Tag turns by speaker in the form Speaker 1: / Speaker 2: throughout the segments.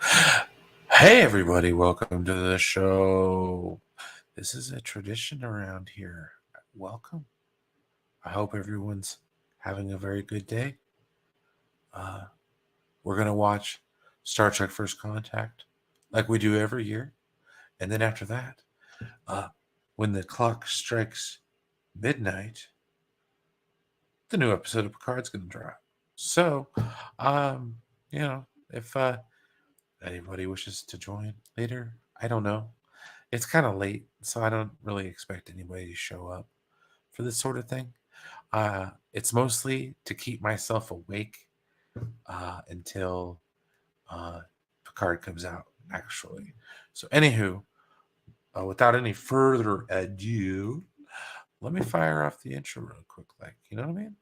Speaker 1: Hey, everybody, welcome to the show. This is a tradition around here. Welcome. I hope everyone's having a very good day. We're going to watch Star Trek First Contact like we do every year. And then after that, uh, when the clock strikes midnight, the new episode of Picard's going to drop. So, um, if anybody wishes to join later, I don't know. It's kind of late, so I don't really expect anybody to show up for this sort of thing. It's mostly to keep myself awake until Picard comes out, actually. So, anywho, without any further ado, let me fire off the intro real quick. Like, you know what I mean?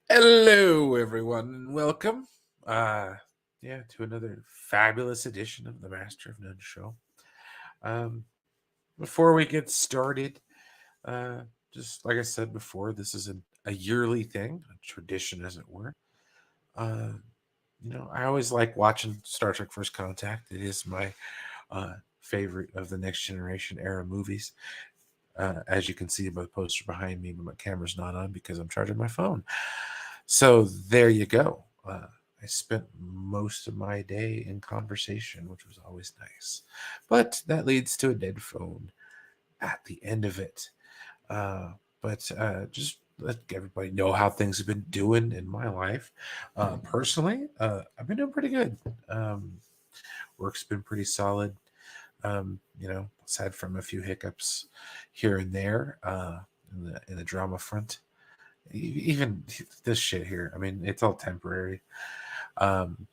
Speaker 1: Hello, everyone, and welcome. To another fabulous edition of the Master of None show. Before we get started, just like I said before, this is a yearly thing, a tradition, as it were. Uh, I always like watching Star Trek First Contact. It is my favorite of the Next Generation era movies. As you can see by the poster behind me, but my camera's not on because I'm charging my phone. So there you go. I spent most of my day in conversation, which was always nice. But that leads to a dead phone at the end of it. But just let everybody know how things have been doing in my life. Personally, I've been doing pretty good. Work's been pretty solid. Aside from a few hiccups here and there in the drama front. Even this shit here, I mean, it's all temporary. Um,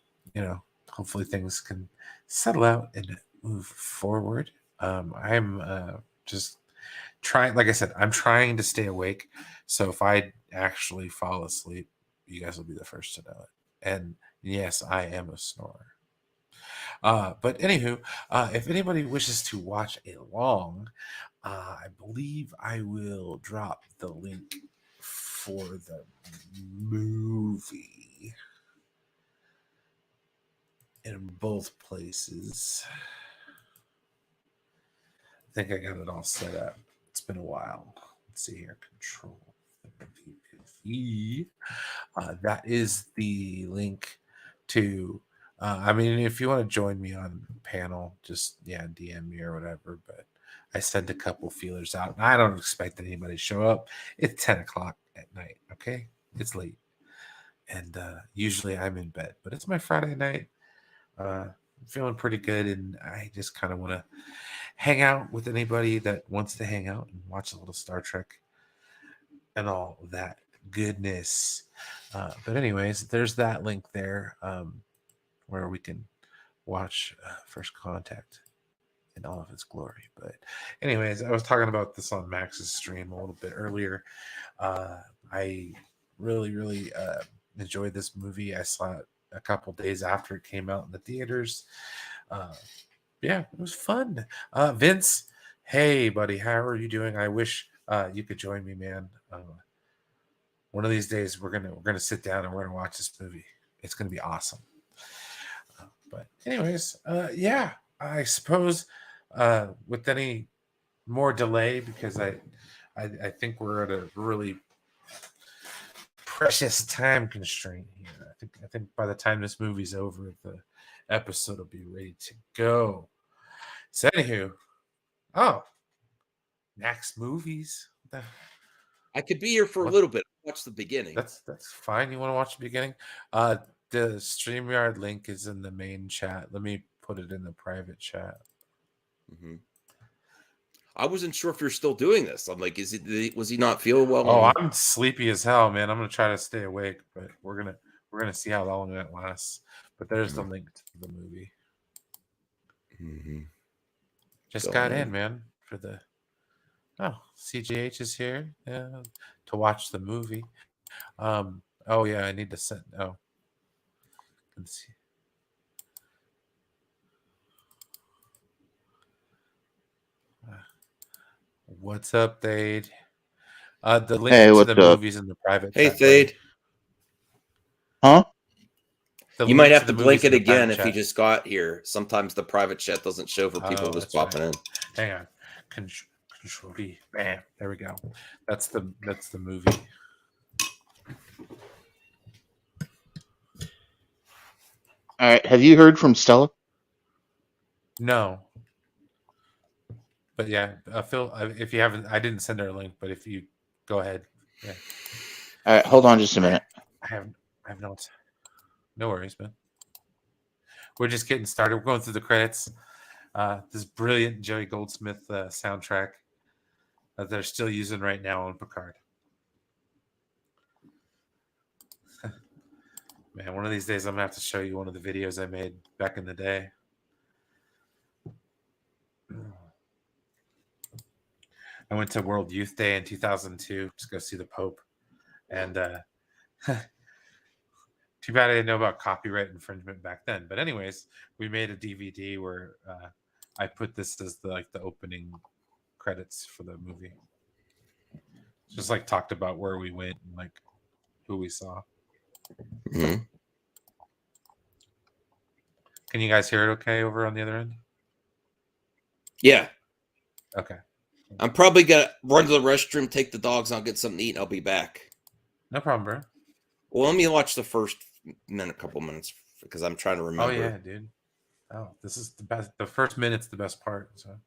Speaker 1: Hopefully things can settle out and move forward. I'm just trying, like I said, I'm trying to stay awake. So if I actually fall asleep, you guys will be the first to know it. And yes, I am a snorer. But anywho, if anybody wishes to watch along, I believe I will drop the link for the movie in both places. I think I got it all set up. It's been a while. Let's see here. Control. That is the link to. I mean, if you want to join me on panel, just DM me or whatever. But I sent a couple feelers out, and I don't expect anybody to show up. It's 10 o'clock at night. Okay, it's late, and usually I'm in bed. But it's my Friday night. I'm feeling pretty good, and I just kind of want to hang out with anybody that wants to hang out and watch a little Star Trek and all that goodness. But anyways, there's that link there where we can watch First Contact in all of its glory. But anyways, I was talking about this on Max's stream a little bit earlier. I really enjoyed this movie. I saw it a couple days after it came out in the theaters. Yeah, it was fun. Vince, hey buddy, how are you doing? I wish you could join me, man. One of these days we're gonna sit down and we're gonna watch this movie. It's gonna be awesome. But anyways, yeah, I suppose with any more delay because I think we're at a really precious time constraint here. I think by the time this movie's over, the episode will be ready to go. So anywho, oh, next movies.
Speaker 2: I could be here for a
Speaker 1: What?
Speaker 2: little bit. Watch the beginning.
Speaker 1: That's fine. You want to watch the beginning? The StreamYard link is in the main chat. Let me put it in the private chat.
Speaker 2: Mm-hmm. I wasn't sure if you're still doing this. I'm like, was he not feeling well?
Speaker 1: Oh, I'm sleepy as hell, man. I'm gonna try to stay awake, but we're gonna see how long that lasts. But there's the link to the movie.
Speaker 2: Mm-hmm.
Speaker 1: Just got in, man, for the CGH is here to watch the movie. Oh yeah, I need to send. Oh, let's see. What's up, Thade? The link to the movies in the private
Speaker 2: Hey,
Speaker 1: chat. Hey,
Speaker 2: Thade.
Speaker 3: Huh?
Speaker 2: You might have to blink it again if you just got here. Sometimes the private chat doesn't show for people just popping in.
Speaker 1: Hang on. Control D. Bam. There we go. That's the movie.
Speaker 3: All right. Have you heard from Stella?
Speaker 1: No. But yeah, Phil, if you haven't, I didn't send her a link, but if you go ahead. Yeah.
Speaker 3: All right. Hold on just a minute.
Speaker 1: I have notes. No worries, man. We're just getting started. We're going through the credits. This brilliant Jerry Goldsmith soundtrack that they're still using right now on Picard. Man, one of these days I'm going to have to show you one of the videos I made back in the day. I went to World Youth Day in 2002 to go see the Pope. And too bad I didn't know about copyright infringement back then. But anyways, we made a DVD where I put this as the opening credits for the movie. Just like talked about where we went and like who we saw.
Speaker 2: Mm-hmm.
Speaker 1: Can you guys hear it okay over on the other end?
Speaker 2: Yeah.
Speaker 1: Okay.
Speaker 2: I'm probably gonna run to the restroom, take the dogs, and I'll get something to eat, and I'll be back.
Speaker 1: No problem, bro.
Speaker 2: Well, let me watch the first couple minutes because I'm trying to remember.
Speaker 1: Oh yeah, dude. Oh, this is the best. The first minute's the best part. So.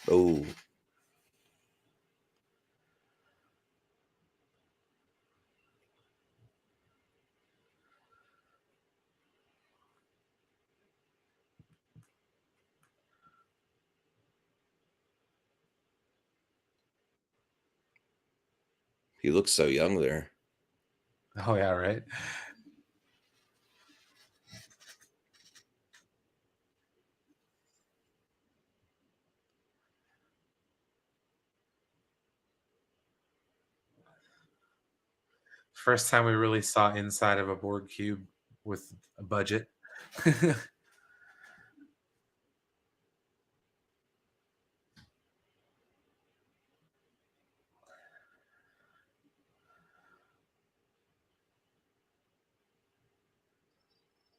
Speaker 2: Oh. He looks so young there.
Speaker 1: Oh yeah, right. First time we really saw inside of a board cube with a budget.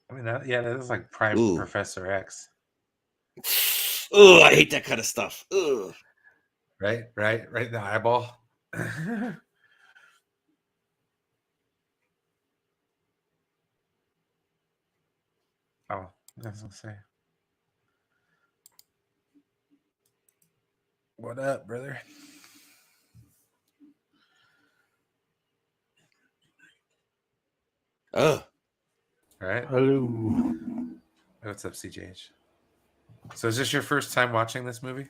Speaker 1: I mean, that is like prime Professor X.
Speaker 2: Oh, I hate that kind of stuff. Ugh.
Speaker 1: Right in the eyeball. Oh, that's what I say. What up, brother?
Speaker 2: Oh.
Speaker 1: All right.
Speaker 3: Hello.
Speaker 1: What's up, CJH? So is this your first time watching this movie?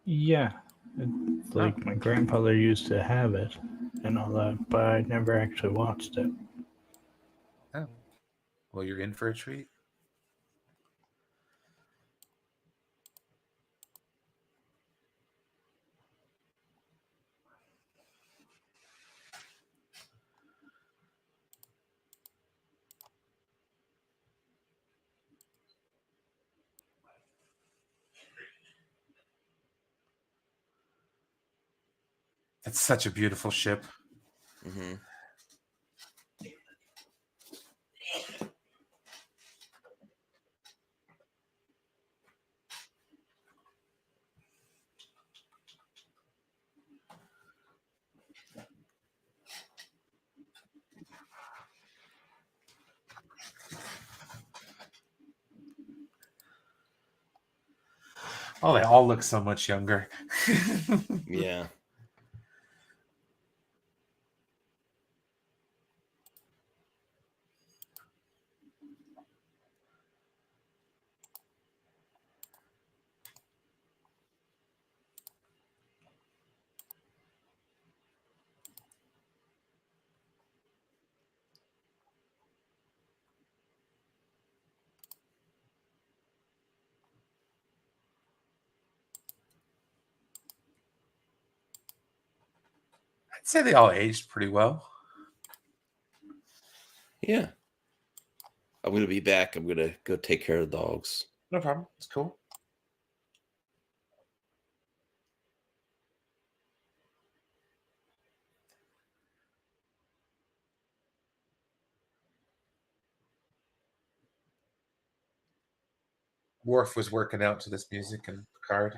Speaker 4: Yeah. It's like my grandfather used to have it and all that, but I never actually watched it.
Speaker 1: Oh. Well, you're in for a treat. It's such a beautiful ship.
Speaker 2: Mm-hmm.
Speaker 1: Oh, they all look so much younger.
Speaker 2: Yeah.
Speaker 1: I'd say they all aged pretty well.
Speaker 2: Yeah. I'm going to be back. I'm going to go take care of the dogs.
Speaker 1: No problem. It's cool. Worf was working out to this music and Picard.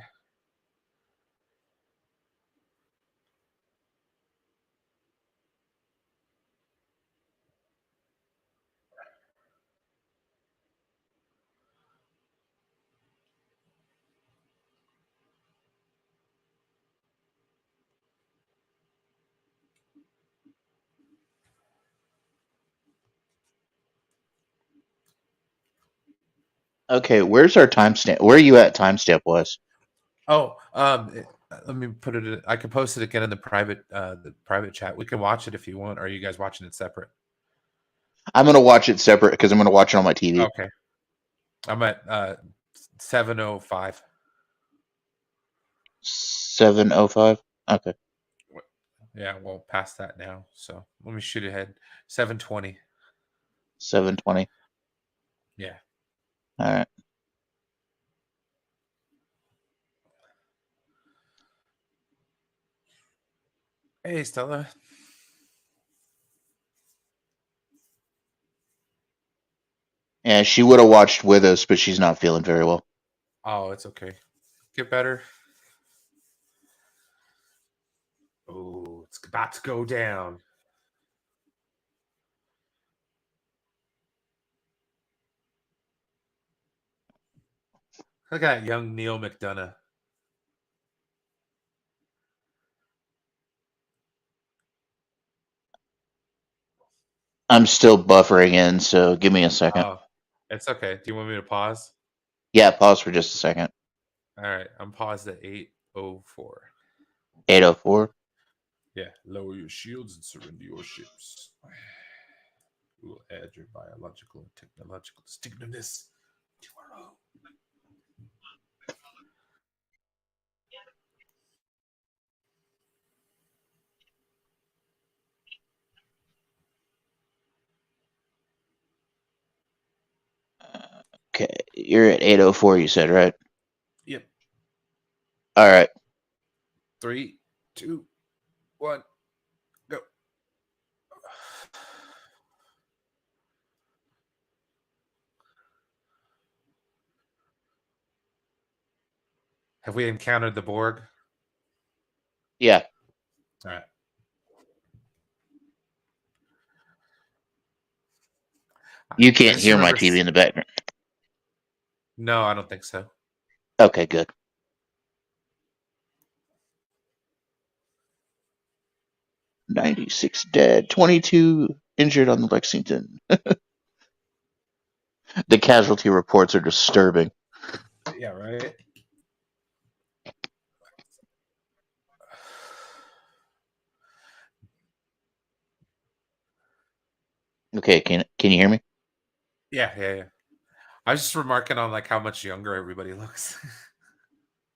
Speaker 3: Okay, where's our timestamp? Where are you at timestamp wise?
Speaker 1: Oh, let me put it. I can post it again in the private chat. We can watch it if you want. Or are you guys watching it separate?
Speaker 3: I'm gonna watch it separate because I'm gonna watch it on my TV.
Speaker 1: Okay. I'm at 7:05.
Speaker 3: 7:05. Okay.
Speaker 1: Yeah, well, past that now. So let me shoot ahead. 7:20.
Speaker 3: 7:20.
Speaker 1: Yeah.
Speaker 3: All right.
Speaker 1: Hey, Stella.
Speaker 3: Yeah, she would have watched with us, but she's not feeling very well.
Speaker 1: Oh, it's okay. Get better. Oh, it's about to go down. Look at that young Neil McDonough.
Speaker 3: I'm still buffering in, so give me a second.
Speaker 1: Oh, it's okay. Do you want me to pause?
Speaker 3: Yeah, pause for just a second.
Speaker 1: All right, I'm paused at 8:04.
Speaker 3: 8:04.
Speaker 1: Yeah, lower your shields and surrender your ships. We will add your biological and technological distinctiveness to our own.
Speaker 3: Okay, you're at 8:04. You said, right?
Speaker 1: Yep.
Speaker 3: All right.
Speaker 1: 3, 2, 1, go. Have we encountered the Borg?
Speaker 3: Yeah.
Speaker 1: All right.
Speaker 3: You can't hear my TV in the background.
Speaker 1: No, I don't think so.
Speaker 3: Okay, good. 96 dead, 22 injured on the Lexington. The casualty reports are disturbing.
Speaker 1: Yeah, right.
Speaker 3: Okay, can you hear me?
Speaker 1: Yeah. I was just remarking on like how much younger everybody looks.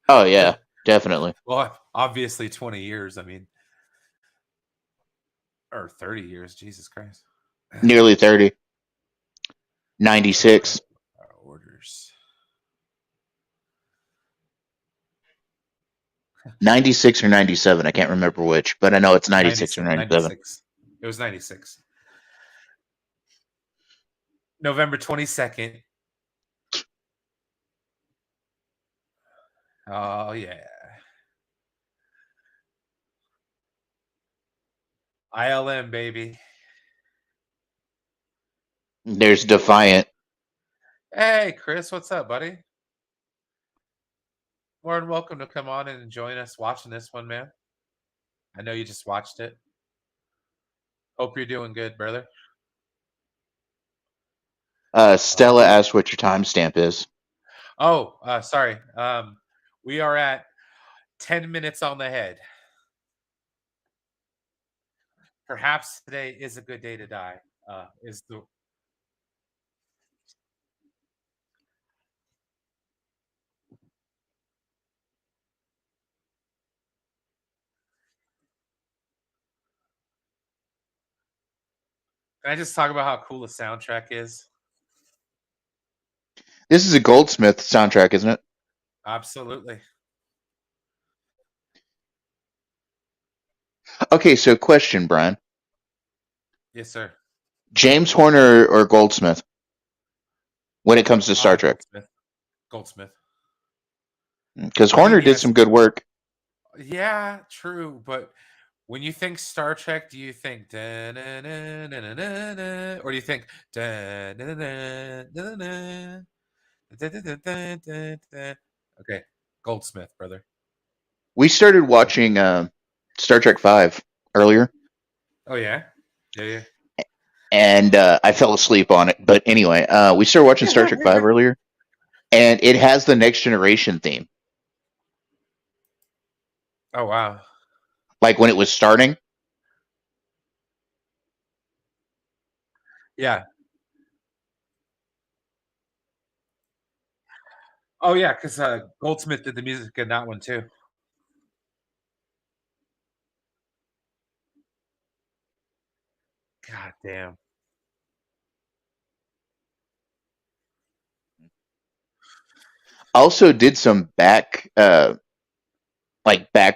Speaker 3: Oh yeah, definitely.
Speaker 1: Well, obviously 20 years. I mean, or 30 years. Jesus Christ.
Speaker 3: Nearly 30. 96.
Speaker 1: Orders.
Speaker 3: 96 or 97. I can't remember which, but I know it's 96 or 97.
Speaker 1: 96. It was 96. November 22nd. Oh, yeah. ILM, baby.
Speaker 3: There's Defiant.
Speaker 1: Hey, Chris, what's up, buddy? more than welcome to come on and join us watching this one, man. I know you just watched it. Hope you're doing good, brother.
Speaker 3: Stella asked what your timestamp is.
Speaker 1: Oh, sorry. We are at 10 minutes on the head. Perhaps today is a good day to die. Is the Can I just talk about how cool the soundtrack is?
Speaker 3: This is a Goldsmith soundtrack, isn't it?
Speaker 1: Absolutely.
Speaker 3: Okay, so question, Brian.
Speaker 1: Yes, sir.
Speaker 3: James Horner or Goldsmith when it comes to Star Trek?
Speaker 1: Goldsmith.
Speaker 3: Because Horner did some good work.
Speaker 1: Yeah, true. But when you think Star Trek, do you think or do you think okay, Goldsmith, brother.
Speaker 3: We started watching Star Trek V earlier.
Speaker 1: Oh yeah? Yeah.
Speaker 3: And I fell asleep on it. But anyway, we started watching Star Trek V earlier. And it has the Next Generation theme.
Speaker 1: Oh, wow.
Speaker 3: Like when it was starting.
Speaker 1: Yeah. Oh, yeah, because Goldsmith did the music in that one, too. God damn.
Speaker 3: Also did some back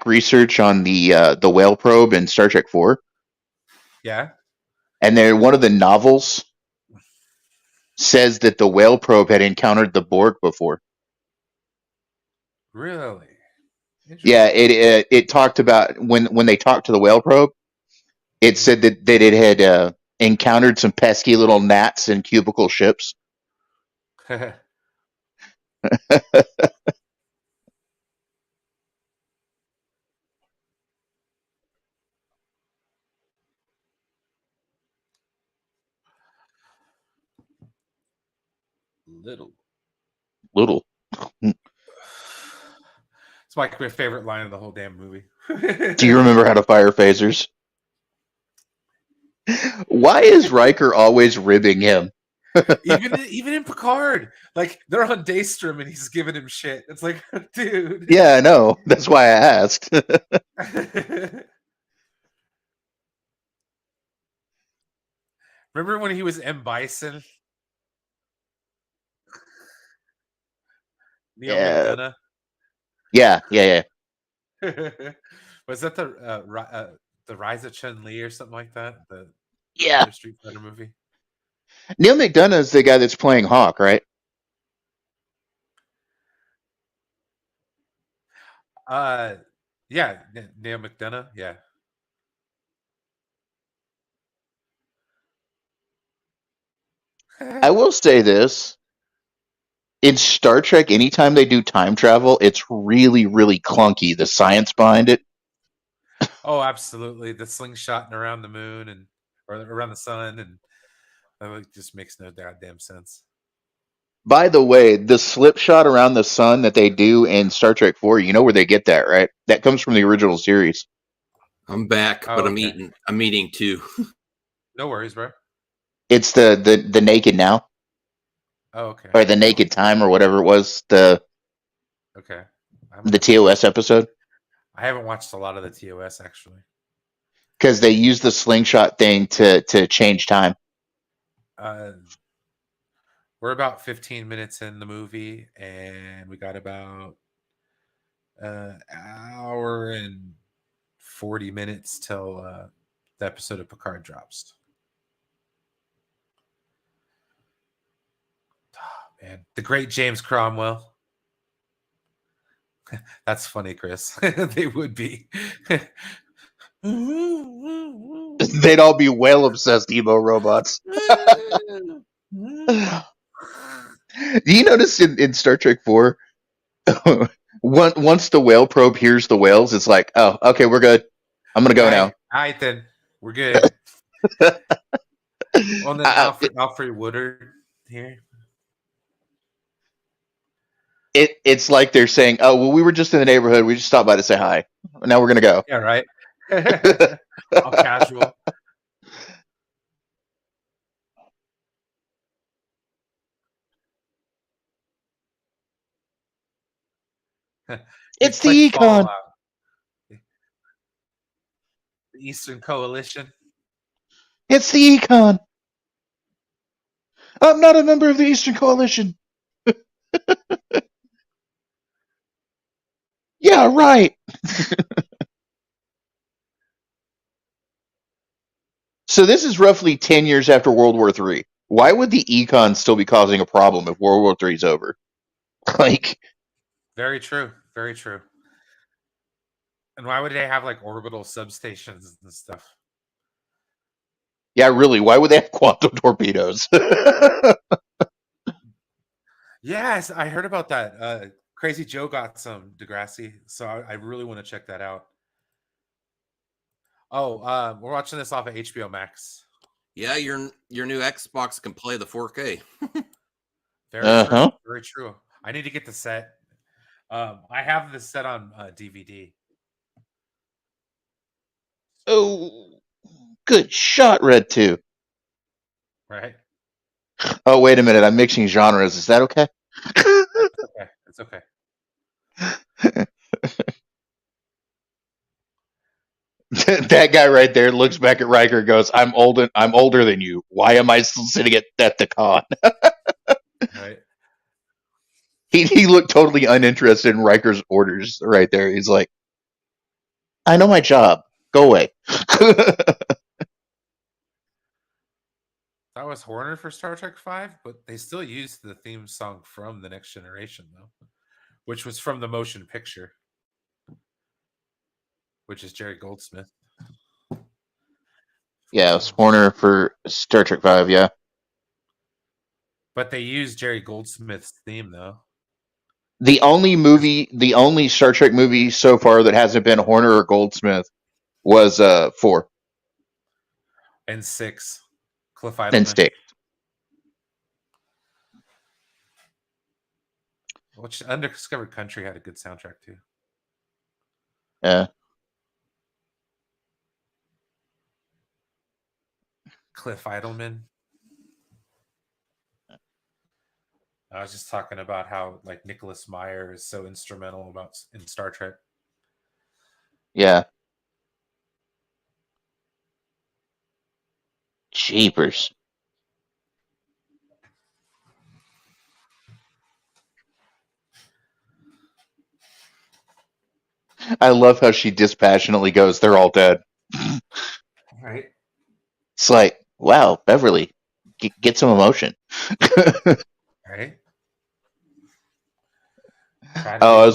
Speaker 3: research on the whale probe in Star Trek 4.
Speaker 1: Yeah.
Speaker 3: And then one of the novels says that the whale probe had encountered the Borg before.
Speaker 1: Really?
Speaker 3: Yeah, it talked about when they talked to the whale probe, it said that it had encountered some pesky little gnats in cubicle ships.
Speaker 1: Little. It's my favorite line of the whole damn movie.
Speaker 3: Do you remember how to fire phasers? Why is Riker always ribbing him?
Speaker 1: even in Picard, like they're on Daystrom and he's giving him shit. It's like, dude.
Speaker 3: Yeah, I know. That's why I asked.
Speaker 1: Remember when he was M. Bison? Neil McDonough?
Speaker 3: Yeah.
Speaker 1: Was that the Rise of Chun-Li or something like that? The Street Fighter movie?
Speaker 3: Neil McDonough is the guy that's playing Hawk, right?
Speaker 1: Yeah, Neil McDonough, yeah.
Speaker 3: I will say this. In Star Trek, anytime they do time travel, it's really, really clunky, the science behind it.
Speaker 1: Oh, absolutely. The slingshotting around the moon or around the sun, and it just makes no goddamn sense.
Speaker 3: By the way, the slip shot around the sun that they do in Star Trek 4, you know where they get that, right? That comes from the original series.
Speaker 2: I'm back, but okay. I'm eating too.
Speaker 1: No worries, bro.
Speaker 3: It's the Naked Now.
Speaker 1: Oh, okay.
Speaker 3: Or the Naked Time or whatever it was. The TOS episode.
Speaker 1: I haven't watched a lot of the TOS actually.
Speaker 3: Because they use the slingshot thing to change time.
Speaker 1: We're about 15 minutes in the movie, and we got about an hour and 40 minutes till the episode of Picard drops. Oh, man, the great James Cromwell. That's funny, Chris. They would be.
Speaker 3: They'd all be whale obsessed emo robots. Do you notice in Star Trek 4 Once the whale probe hears the whales, it's like, oh, okay, we're good. I'm gonna go now.
Speaker 1: All right, then we're good. Well, then Alfred Woodard here.
Speaker 3: It's like they're saying, oh, well, we were just in the neighborhood. We just stopped by to say hi. Now we're gonna go.
Speaker 1: Yeah, right. All casual.
Speaker 3: It's the Econ.
Speaker 1: The Eastern Coalition.
Speaker 3: It's the Econ. I'm not a member of the Eastern Coalition. Yeah, right. So this is roughly 10 years after World War III. Why would the Econ still be causing a problem if World War III is over? Like,
Speaker 1: very true. Very true. And why would they have like orbital substations and stuff?
Speaker 3: Yeah, really. Why would they have quantum torpedoes?
Speaker 1: Yes, I heard about that. Crazy Joe got some Degrassi, so I really want to check that out. Oh, we're watching this off of HBO Max.
Speaker 2: Yeah, your new Xbox can play the 4K.
Speaker 1: Very true. Very true. I need to get the set. I have the set on DVD.
Speaker 3: Oh, good shot, Red 2.
Speaker 1: Right.
Speaker 3: Oh, wait a minute. I'm mixing genres. Is that okay?
Speaker 1: Okay. It's okay.
Speaker 3: That guy right there looks back at Riker and goes, I'm older than you. Why am I still sitting at the con?
Speaker 1: Right.
Speaker 3: He looked totally uninterested in Riker's orders right there. He's like, I know my job. Go away.
Speaker 1: That was Horner for Star Trek V, but they still used the theme song from The Next Generation, though, which was from the motion picture, which is Jerry Goldsmith.
Speaker 3: Yeah, it was Horner for Star Trek V, yeah.
Speaker 1: But they used Jerry Goldsmith's theme, though.
Speaker 3: The only Star Trek movie so far that hasn't been Horner or Goldsmith was 4.
Speaker 1: And 6. Cliff Eidelman.
Speaker 3: And 6.
Speaker 1: Which Undiscovered Country had a good soundtrack, too.
Speaker 3: Yeah.
Speaker 1: Cliff Eidelman. I was just talking about how like Nicholas Meyer is so instrumental in Star Trek.
Speaker 3: Yeah. Jeepers. I love how she dispassionately goes, they're all dead.
Speaker 1: Right.
Speaker 3: It's like, wow, Beverly, get some emotion.
Speaker 1: Right.
Speaker 3: Oh, I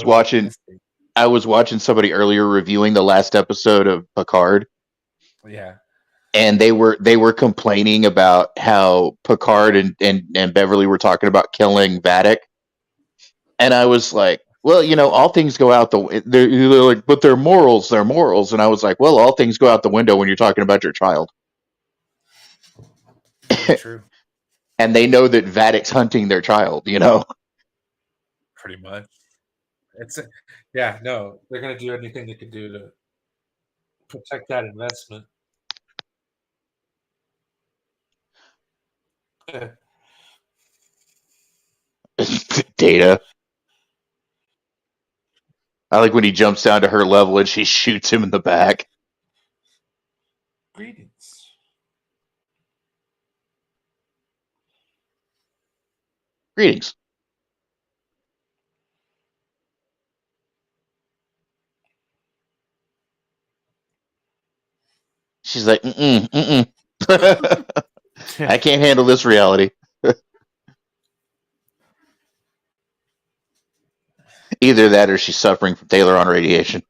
Speaker 3: was watching somebody earlier reviewing the last episode of Picard.
Speaker 1: Yeah.
Speaker 3: And they were complaining about how Picard and Beverly were talking about killing Vadic. And I was like, well, all things go out they're like, but they're morals. And I was like, well, all things go out the window when you're talking about your child.
Speaker 1: True.
Speaker 3: And they know that Vadic's hunting their child,
Speaker 1: Pretty much. They're going to do anything they can do to protect that investment.
Speaker 3: Data. I like when he jumps down to her level and she shoots him in the back.
Speaker 1: Greetings.
Speaker 3: She's like, I can't handle this reality. Either that or she's suffering from Taylor-on radiation.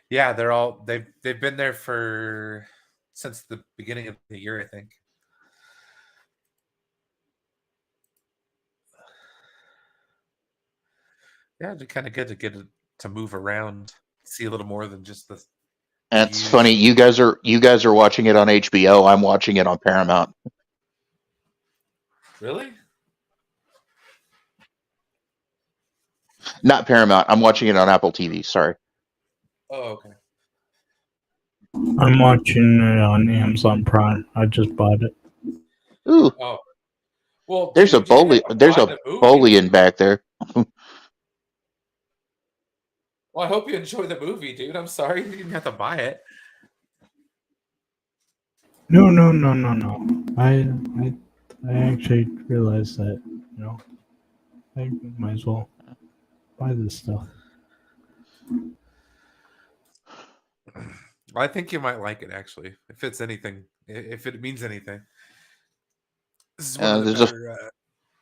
Speaker 1: Yeah, they've been there for since the beginning of the year, I think. Yeah, it'd be kind of good to get it to move around, see a little more than just the.
Speaker 3: That's funny. You guys are watching it on HBO. I'm watching it on Paramount.
Speaker 1: Really?
Speaker 3: Not Paramount. I'm watching it on Apple TV. Sorry.
Speaker 1: Oh, okay.
Speaker 4: I'm watching it on Amazon Prime. I just bought it.
Speaker 3: Ooh.
Speaker 1: Oh. Well,
Speaker 3: there's
Speaker 1: dude,
Speaker 3: a Bolian back there.
Speaker 1: Well, I hope you enjoy the movie, dude. I'm sorry you didn't have to buy it.
Speaker 4: No. I actually realized that, I might as well buy this stuff.
Speaker 1: I think you might like it, actually. If it's anything, if it means anything. This is one of the better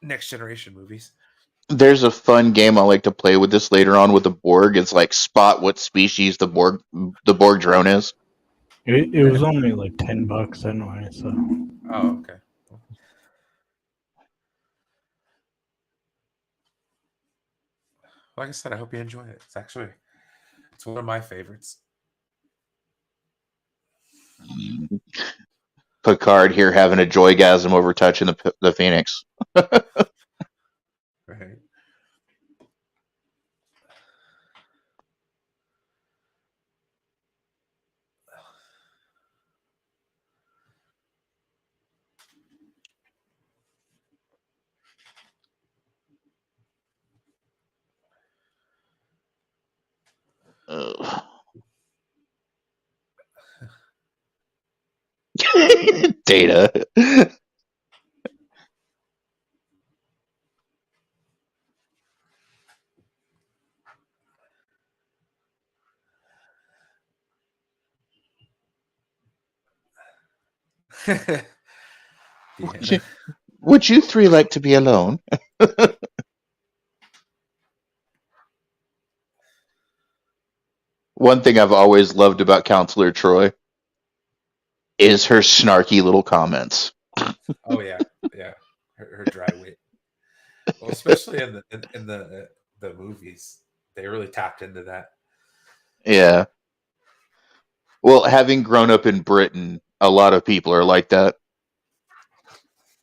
Speaker 1: next generation movies.
Speaker 3: There's a fun game I like to play with this later on with the Borg. It's like spot what species the Borg drone is.
Speaker 4: It was only like $10 anyway, so.
Speaker 1: Oh, okay. Like I said, I hope you enjoy it. It's one of my favorites.
Speaker 3: Picard here having a joygasm over touching the Phoenix.
Speaker 1: Right.
Speaker 3: Data. Would you three like to be alone? One thing I've always loved about Counselor Troy is her snarky little comments.
Speaker 1: Oh yeah, her dry wit. Well, especially in the movies, they really tapped into that.
Speaker 3: Yeah. Well, having grown up in Britain, a lot of people are like that.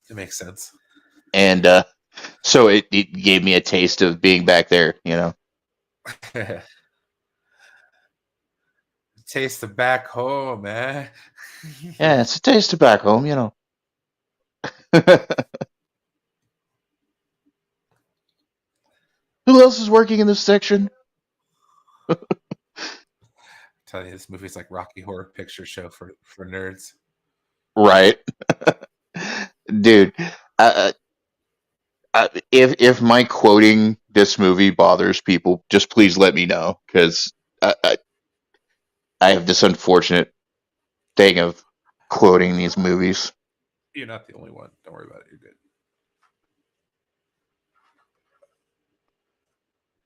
Speaker 1: It makes sense.
Speaker 3: And so it gave me a taste of being back there,
Speaker 1: Taste of back home, man.
Speaker 3: Yeah, it's a taste of back home, Who else is working in this section?
Speaker 1: I'm telling you, this movie's like Rocky Horror Picture Show for nerds.
Speaker 3: Right. Dude, if my quoting this movie bothers people, just please let me know, because I have this unfortunate thing of quoting these movies.
Speaker 1: You're not the only one. Don't worry about it. You're good.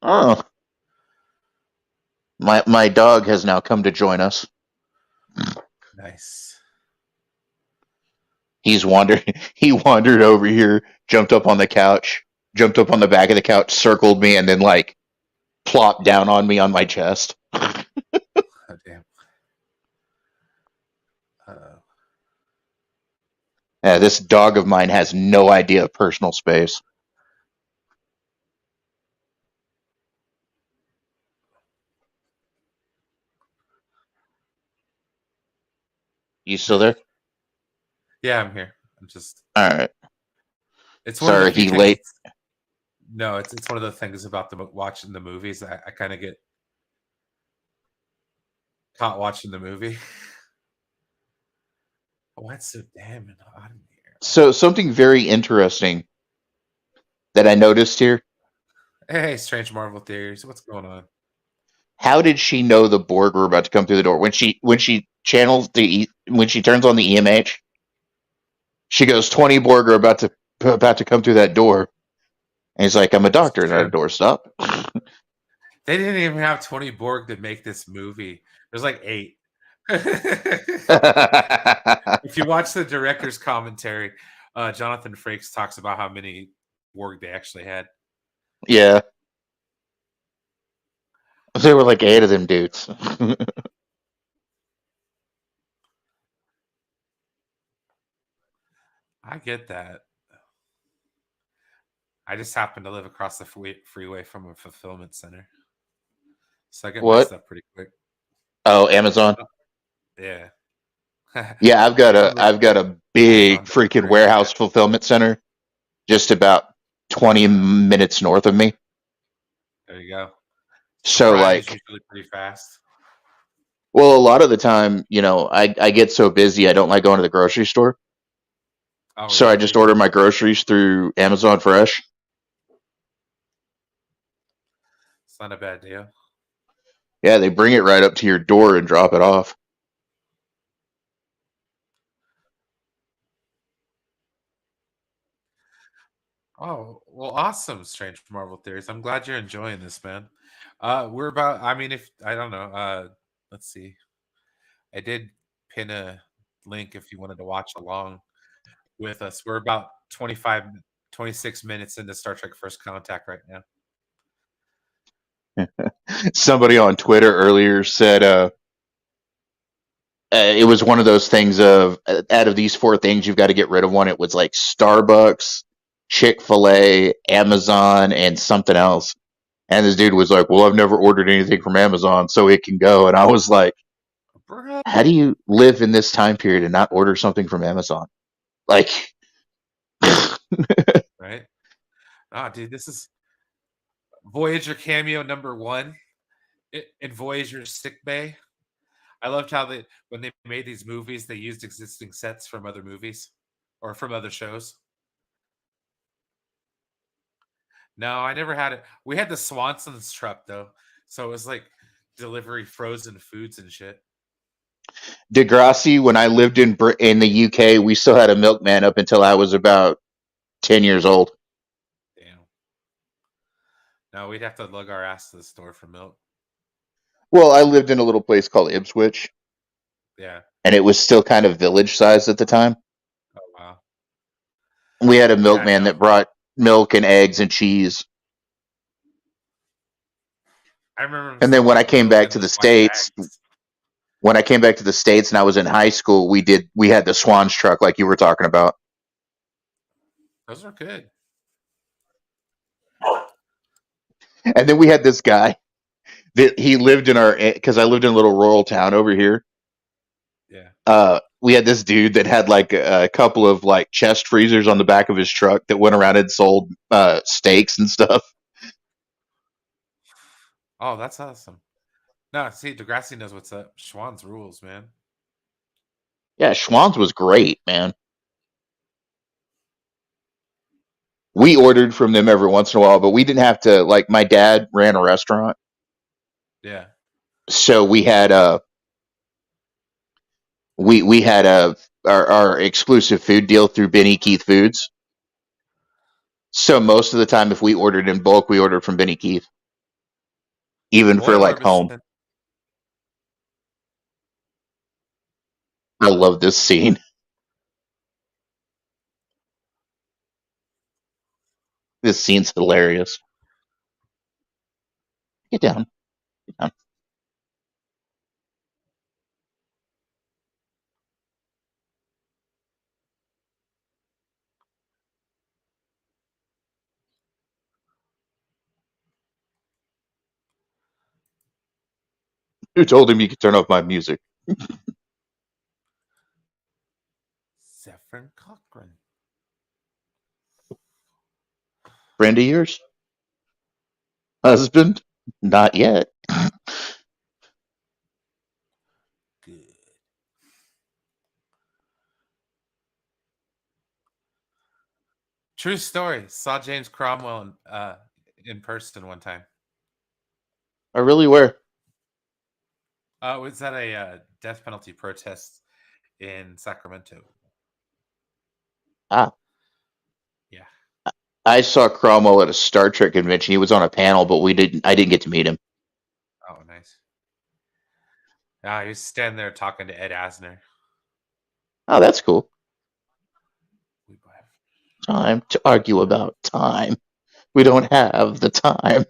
Speaker 3: Oh. My dog has now come to join us.
Speaker 1: Nice.
Speaker 3: He wandered over here, jumped up on the couch, jumped up on the back of the couch, circled me, and then plopped down on me on my chest.
Speaker 1: Oh, damn.
Speaker 3: Yeah, this dog of mine has no idea of personal space. You still there?
Speaker 1: Yeah, I'm here. I'm just.
Speaker 3: All right.
Speaker 1: It's
Speaker 3: sorry he late.
Speaker 1: No, it's one of the things about watching the movies. I kind of get caught watching the movie. Why it's so damn hot in here?
Speaker 3: So something very interesting that I noticed here.
Speaker 1: Hey, strange Marvel theories. What's going on?
Speaker 3: How did she know the Borg were about to come through the door? When she channels when she turns on the EMH, she goes, 20 Borg are about to come through that door. And he's like, I'm a doctor, not a doorstop.
Speaker 1: They didn't even have 20 Borg to make this movie. There's like 8. If you watch the director's commentary, Jonathan Frakes talks about how many Borg they actually had.
Speaker 3: Yeah. There were like 8 of them dudes.
Speaker 1: I get that. I just happen to live across the freeway from a fulfillment center, so I get my
Speaker 3: What?
Speaker 1: stuff pretty quick.
Speaker 3: Oh, Amazon.
Speaker 1: Yeah.
Speaker 3: Yeah, I've got a big
Speaker 1: Amazon
Speaker 3: freaking
Speaker 1: delivery,
Speaker 3: warehouse
Speaker 1: yeah.
Speaker 3: fulfillment center just about 20 minutes north of me.
Speaker 1: There you go.
Speaker 3: So
Speaker 1: Prime
Speaker 3: like,
Speaker 1: is usually pretty fast.
Speaker 3: well, a lot of the time, I get so busy I don't like going to the grocery store.
Speaker 1: Oh,
Speaker 3: So I
Speaker 1: really?
Speaker 3: just order my groceries through Amazon Fresh.
Speaker 1: It's not a bad deal.
Speaker 3: Yeah, they bring it right up to your door and drop it off.
Speaker 1: Oh, well, awesome, Strange Marvel Theories. I'm glad you're enjoying this, man. We're about, I mean, if, I don't know, let's see. I did pin a link if you wanted to watch along with us. We're about 26 minutes into Star Trek First Contact right now.
Speaker 3: Somebody on Twitter earlier said it was one of those things of out of these 4 things you've got to get rid of one. It was like Starbucks, Chick-fil-A, Amazon, and something else. And this dude was like, "Well, I've never ordered anything from Amazon, so it can go." And I was like, "How do you live in this time period and not order something from Amazon?" Like,
Speaker 1: right? Ah, dude, this is Voyager cameo number 1 in Voyager's sick bay. I loved how when they made these movies, they used existing sets from other movies or from other shows. No, I never had it. We had the Swanson's truck though, so it was like delivery frozen foods and shit.
Speaker 3: Degrassi, when I lived in the UK, we still had a milkman up until I was about 10 years old.
Speaker 1: Damn. No, we'd have to lug our ass to the store for milk.
Speaker 3: Well, I lived in a little place called Ipswich.
Speaker 1: Yeah.
Speaker 3: And it was still kind of village sized at the time.
Speaker 1: Oh wow.
Speaker 3: We had a milkman that brought milk and eggs and cheese.
Speaker 1: I remember.
Speaker 3: And then when I came back to the States, and I was in high school, we had the Swans truck like you were talking about.
Speaker 1: Those are good.
Speaker 3: And then we had this guy that he lived in because I lived in a little rural town over here.
Speaker 1: Yeah.
Speaker 3: We had this dude that had like a couple of like chest freezers on the back of his truck that went around and sold steaks and stuff.
Speaker 1: Oh, that's awesome. No, see, Degrassi knows what's up. Schwann's rules, man.
Speaker 3: Yeah, Schwann's was great, man. We ordered from them every once in a while, but we didn't have to. Like, my dad ran a restaurant.
Speaker 1: Yeah.
Speaker 3: So we had our exclusive food deal through Benny Keith Foods. So most of the time, if we ordered in bulk, we ordered from Benny Keith, even for like home. I love this scene. This scene's hilarious. Get down. Get down. Who told him you could turn off my music?
Speaker 1: Zephyrin Cochran.
Speaker 3: Friend of yours? Husband? Not yet.
Speaker 1: Good. True story. Saw James Cromwell in person one time.
Speaker 3: I really were.
Speaker 1: Was at a death penalty protest in Sacramento.
Speaker 3: Ah.
Speaker 1: Yeah.
Speaker 3: I saw Cromwell at a Star Trek convention. He was on a panel, but I didn't get to meet him.
Speaker 1: Oh, nice. He was standing there talking to Ed Asner.
Speaker 3: Oh, that's cool. Time to argue about time. We don't have the time.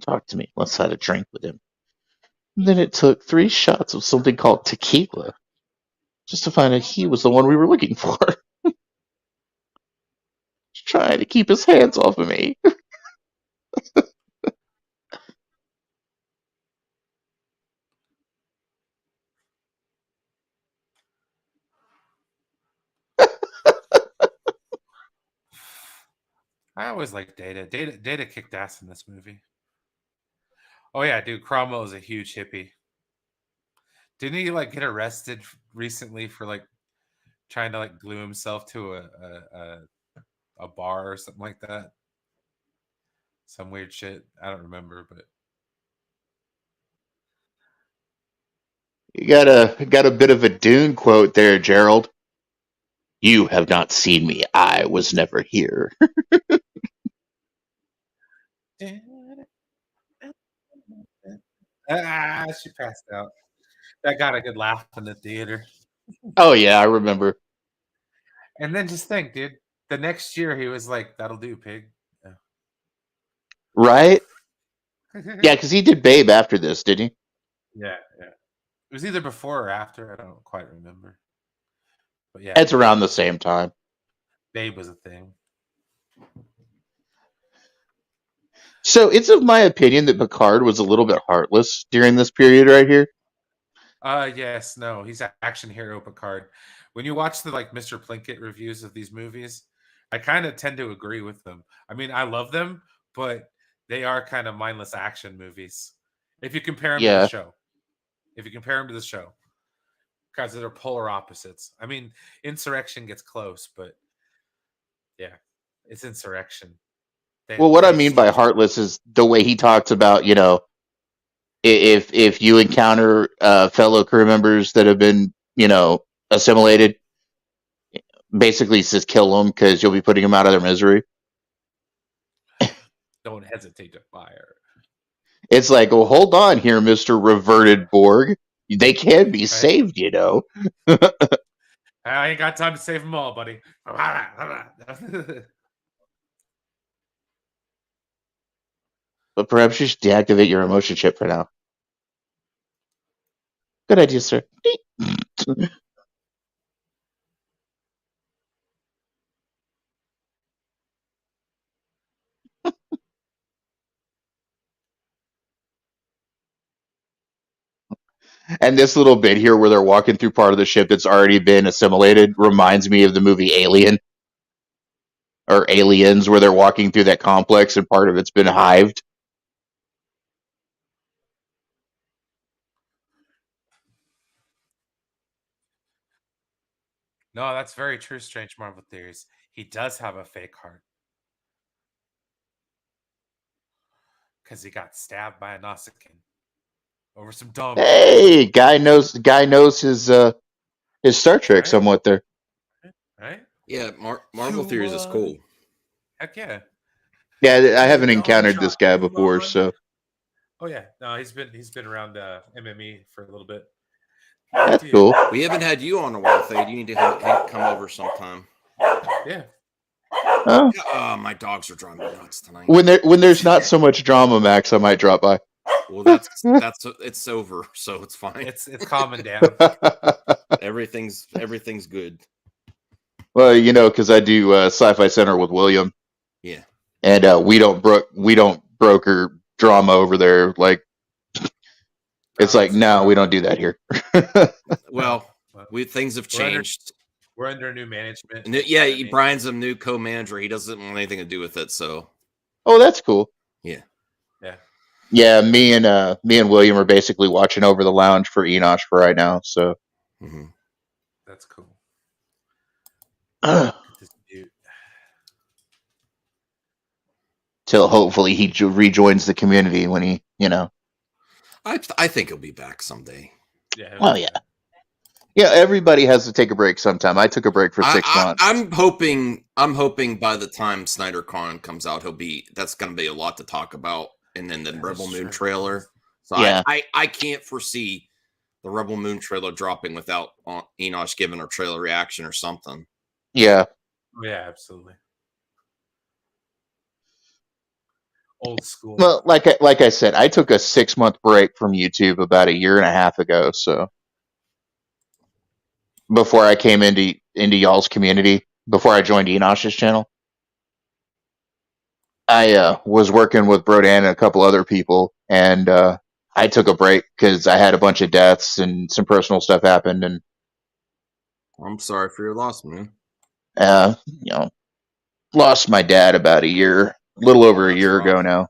Speaker 3: Talk to me. Let's have a drink with him. And then it took 3 shots of something called tequila just to find out he was the one we were looking for. Just trying to keep his hands off of me.
Speaker 1: I always liked Data. Data kicked ass in this movie. Oh yeah, dude, Cromwell is a huge hippie. Didn't he like get arrested recently for like trying to like glue himself to a bar or something like that? Some weird shit. I don't remember, but
Speaker 3: You got a bit of a Dune quote there, Gerald. You have not seen me. I was never here.
Speaker 1: she passed out. That got a good laugh in the theater.
Speaker 3: Oh yeah, I remember.
Speaker 1: And then just think, dude. The next year he was like, "That'll do, pig." Yeah.
Speaker 3: Right? Yeah, because he did Babe after this, didn't he?
Speaker 1: Yeah. It was either before or after. I don't quite remember. But yeah,
Speaker 3: It's around the same time.
Speaker 1: Babe was a thing.
Speaker 3: So it's of my opinion that Picard was a little bit heartless during this period right here.
Speaker 1: Yes, no, he's action hero Picard. When you watch the like Mr. Plinkett reviews of these movies, I kind of tend to agree with them. I mean, I love them, but they are kind of mindless action movies. If you compare them to the show. If you compare them to the show. Because they're polar opposites. I mean, Insurrection gets close, but yeah, it's Insurrection.
Speaker 3: Well, what I mean by heartless is the way he talks about, you know, if you encounter fellow crew members that have been, you know, assimilated, basically he says kill them because you'll be putting them out of their misery.
Speaker 1: Don't hesitate to fire.
Speaker 3: It's like, well, hold on here, Mr. Reverted Borg. They can be saved, you know.
Speaker 1: I ain't got time to save them all, buddy.
Speaker 3: But perhaps you should deactivate your emotion chip for now. Good idea, sir. And this little bit here where they're walking through part of the ship that's already been assimilated reminds me of the movie Alien. Or Aliens, where they're walking through that complex and part of it's been hived.
Speaker 1: No, that's very true, Strange Marvel Theories. He does have a fake heart. Because he got stabbed by a Nausicaan. Over some dumb.
Speaker 3: Hey, guy knows his Star Trek somewhat there.
Speaker 1: Right?
Speaker 2: Yeah, Marvel Theories is cool.
Speaker 1: Heck yeah.
Speaker 3: Yeah, I haven't encountered this guy before, so.
Speaker 1: Oh yeah, no, he's been around MME for a little bit.
Speaker 3: That's cool.
Speaker 2: We haven't had you on a while, Thade. You need to come over sometime.
Speaker 1: Yeah.
Speaker 3: Oh.
Speaker 2: My dogs are driving me nuts tonight.
Speaker 3: When there's not so much drama, Max, I might drop by.
Speaker 2: Well, that's it's over, so it's fine.
Speaker 1: It's calming down.
Speaker 2: Everything's good.
Speaker 3: Well, you know, because I do Sci-Fi Center with William.
Speaker 2: Yeah.
Speaker 3: And we don't broker drama over there. Like, it's like, no, we don't do that here.
Speaker 2: Well, things have changed.
Speaker 1: We're under new management.
Speaker 2: Yeah, Brian's a new co-manager. He doesn't want anything to do with it. So.
Speaker 3: Oh, that's cool.
Speaker 2: Yeah.
Speaker 3: Yeah, me and William are basically watching over the lounge for Enosh for right now. So.
Speaker 2: Mm-hmm.
Speaker 1: That's cool.
Speaker 3: Till hopefully he rejoins the community when he, you know.
Speaker 2: I think he'll be back someday.
Speaker 1: Yeah.
Speaker 3: Oh yeah. Yeah, everybody has to take a break sometime. I took a break for 6 months.
Speaker 2: I'm hoping by the time Snyder Con comes out, that's going to be a lot to talk about, and then the Rebel Moon trailer. So yeah. I can't foresee the Rebel Moon trailer dropping without Enosh giving a trailer reaction or something.
Speaker 3: Yeah.
Speaker 1: Yeah, absolutely. Old school.
Speaker 3: Well, like I said, I took a 6-month break from YouTube about 1.5 years ago. So before I came into y'all's community, before I joined Enosh's channel, I was working with Brodan and a couple other people, and I took a break because I had a bunch of deaths and some personal stuff happened. And
Speaker 2: I'm sorry for your loss, man.
Speaker 3: Lost my dad about a little over a year ago now.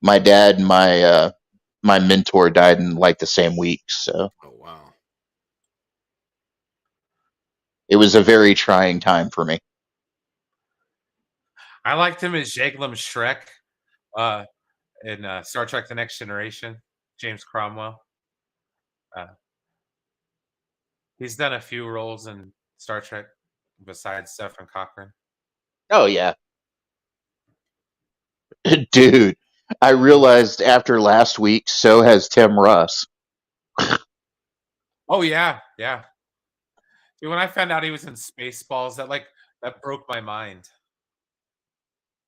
Speaker 3: My dad and my mentor died in like the same week, so.
Speaker 2: Oh wow.
Speaker 3: It was a very trying time for me.
Speaker 1: I liked him as Jaglem Shrek in Star Trek: The Next Generation. James Cromwell. He's done a few roles in Star Trek besides Zefram Cochrane.
Speaker 3: Oh yeah, dude. I realized after last week, so has Tim Russ.
Speaker 1: Oh yeah, yeah. Dude, when I found out he was in Spaceballs, that broke my mind.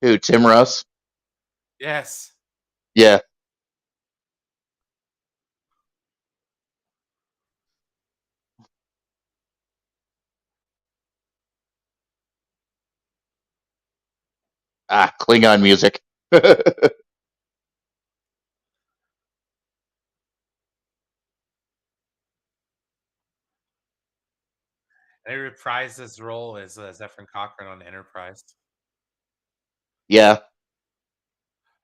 Speaker 3: Who, Tim Russ?
Speaker 1: Yes.
Speaker 3: Yeah. Klingon music.
Speaker 1: And he reprised his role as Zefram Cochrane on Enterprise.
Speaker 3: Yeah.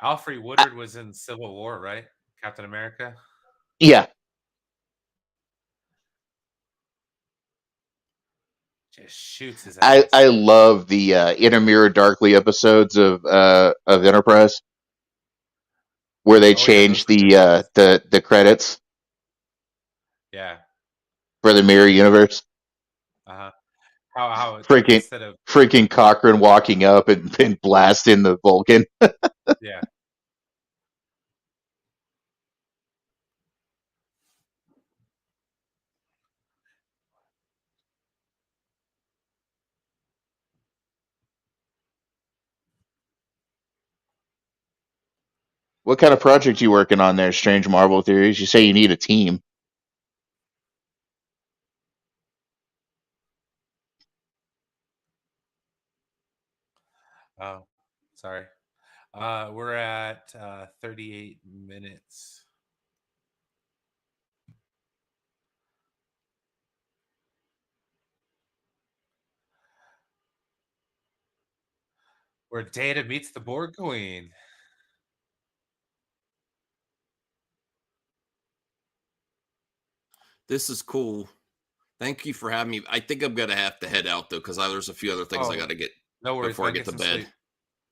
Speaker 1: Alfre Woodard was in Civil War, right? Captain America?
Speaker 3: Yeah.
Speaker 1: Just shoots his ass.
Speaker 3: I love the In a Mirror Darkly episodes of Enterprise, where they change the credits.
Speaker 1: Yeah.
Speaker 3: For the Mirror Universe.
Speaker 1: Uh-huh. How
Speaker 3: freaking Cochrane walking up and blasting the Vulcan.
Speaker 1: Yeah.
Speaker 3: What kind of project you working on there, Strange Marvel Theories? You say you need a team.
Speaker 1: Oh, sorry. We're at 38 minutes. Where Data meets the Borg Queen.
Speaker 2: This is cool. Thank you for having me. I think I'm gonna have to head out though, because there's a few other things I got to get before I get to bed.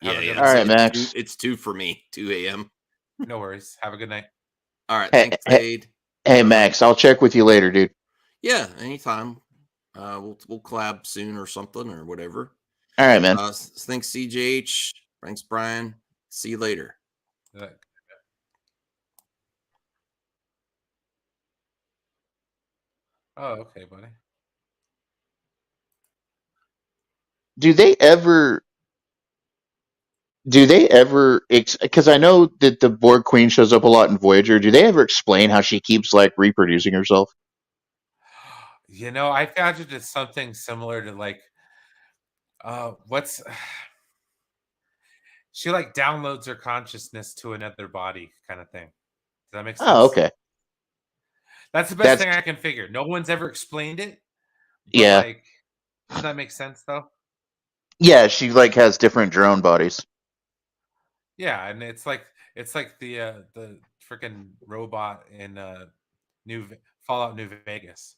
Speaker 2: Yeah.
Speaker 3: All right, Max.
Speaker 2: It's 2 for me. 2 a.m.
Speaker 1: No worries. Have a good night.
Speaker 2: All right. Thanks, Fade.
Speaker 3: Hey, Max. I'll check with you later, dude.
Speaker 2: Yeah, anytime. We'll collab soon or something or whatever.
Speaker 3: All right, man.
Speaker 2: Thanks, CJH. Thanks, Brian. See you later.
Speaker 1: Oh, okay, buddy.
Speaker 3: Do they ever? Because I know that the Borg Queen shows up a lot in Voyager. Do they ever explain how she keeps like reproducing herself?
Speaker 1: You know, I found it as something similar to like, she like downloads her consciousness to another body, kind of thing. Does that make sense?
Speaker 3: Oh, okay.
Speaker 1: That's the best thing I can figure. No one's ever explained it.
Speaker 3: Yeah.
Speaker 1: Like, does that make sense though?
Speaker 3: Yeah, she like has different drone bodies.
Speaker 1: Yeah, and it's like the freaking robot in Fallout New Vegas,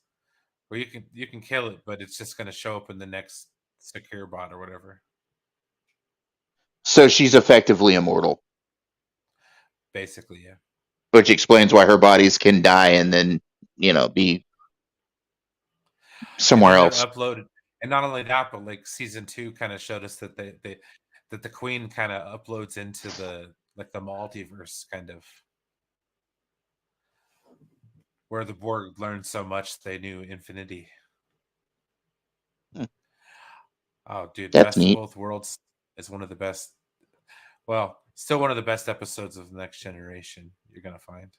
Speaker 1: where you can kill it, but it's just going to show up in the next secure bot or whatever.
Speaker 3: So she's effectively immortal.
Speaker 1: Basically, yeah.
Speaker 3: which explains why her bodies can die and then be somewhere else.
Speaker 1: Uploaded, and not only that, but like season 2 kind of showed us that that the queen kind of uploads into the multiverse, kind of where the Borg learned so much they knew infinity. Oh, dude,
Speaker 3: That's
Speaker 1: Best of
Speaker 3: neat.
Speaker 1: Both Worlds is one of the best. Well, still one of the best episodes of the Next Generation you're gonna find.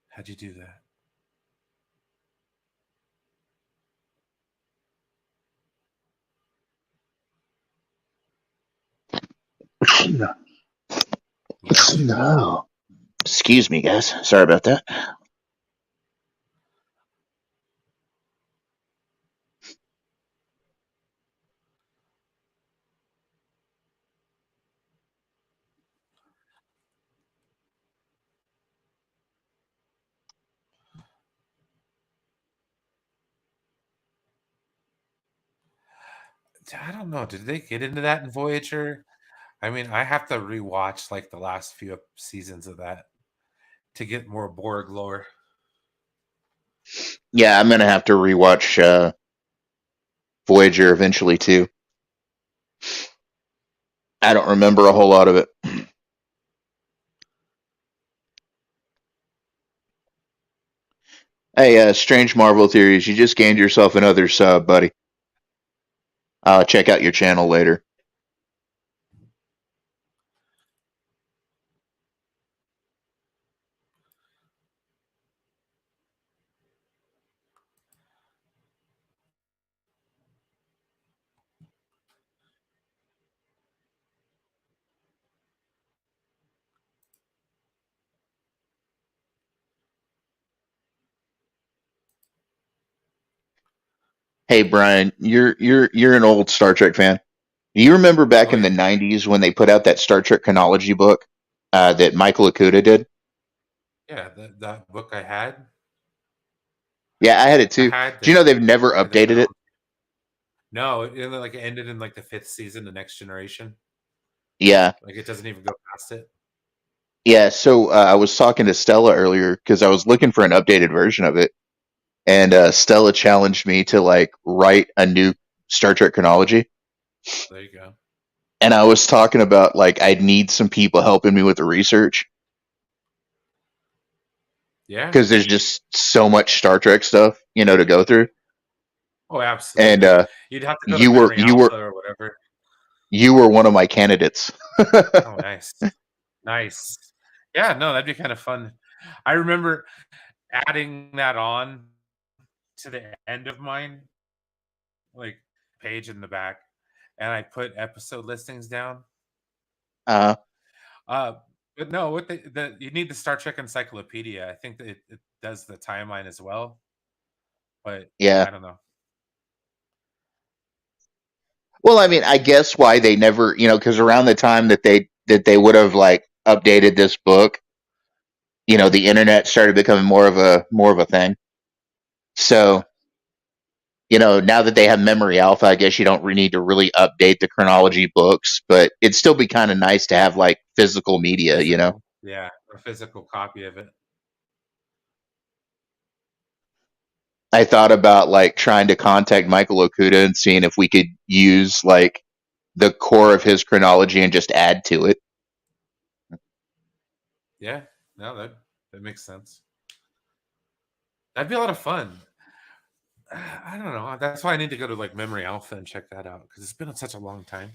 Speaker 1: How'd you do that?
Speaker 3: No. Excuse me, guys. Sorry about that.
Speaker 1: I don't know. Did they get into that in Voyager? I mean, I have to rewatch like the last few seasons of that to get more Borg lore.
Speaker 3: Yeah, I'm gonna have to rewatch Voyager eventually too. I don't remember a whole lot of it. Hey, Strange Marvel Theories, you just gained yourself another sub, buddy. I'll check out your channel later. Hey, Brian, you're an old Star Trek fan. Do you remember back in the '90s when they put out that Star Trek chronology book that Michael Okuda did?
Speaker 1: Yeah, that book I had.
Speaker 3: Yeah, I had it too. Do you know they've never updated it?
Speaker 1: No, it like ended in like the 5th season, The Next Generation.
Speaker 3: Yeah.
Speaker 1: Like it doesn't even go past it.
Speaker 3: Yeah, so I was talking to Stella earlier because I was looking for an updated version of it, and Stella challenged me to like write a new Star Trek chronology.
Speaker 1: There you go.
Speaker 3: And I was talking about like I'd need some people helping me with the research.
Speaker 1: Yeah,
Speaker 3: because there's just so much Star Trek stuff, to go through.
Speaker 1: Oh, absolutely.
Speaker 3: And
Speaker 1: you'd have to go to Memory Alpha or whatever.
Speaker 3: You were one of my candidates.
Speaker 1: Oh, nice, nice. Yeah, no, that'd be kind of fun. I remember adding that on to the end of mine, like page in the back, and I put episode listings down. But no, what you need the Star Trek Encyclopedia. I think that it does the timeline as well. But
Speaker 3: yeah,
Speaker 1: I don't know.
Speaker 3: Well, I mean, I guess why they never, because around the time that they would have like updated this book, the internet started becoming more of a thing. So, now that they have Memory Alpha, I guess you don't need to really update the chronology books, but it'd still be kind of nice to have like physical media,
Speaker 1: Yeah, a physical copy of it.
Speaker 3: I thought about like trying to contact Michael Okuda and seeing if we could use like the core of his chronology and just add to it.
Speaker 1: Yeah, no, that makes sense. That'd be a lot of fun. I don't know. That's why I need to go to like Memory Alpha and check that out because it's been such a long time.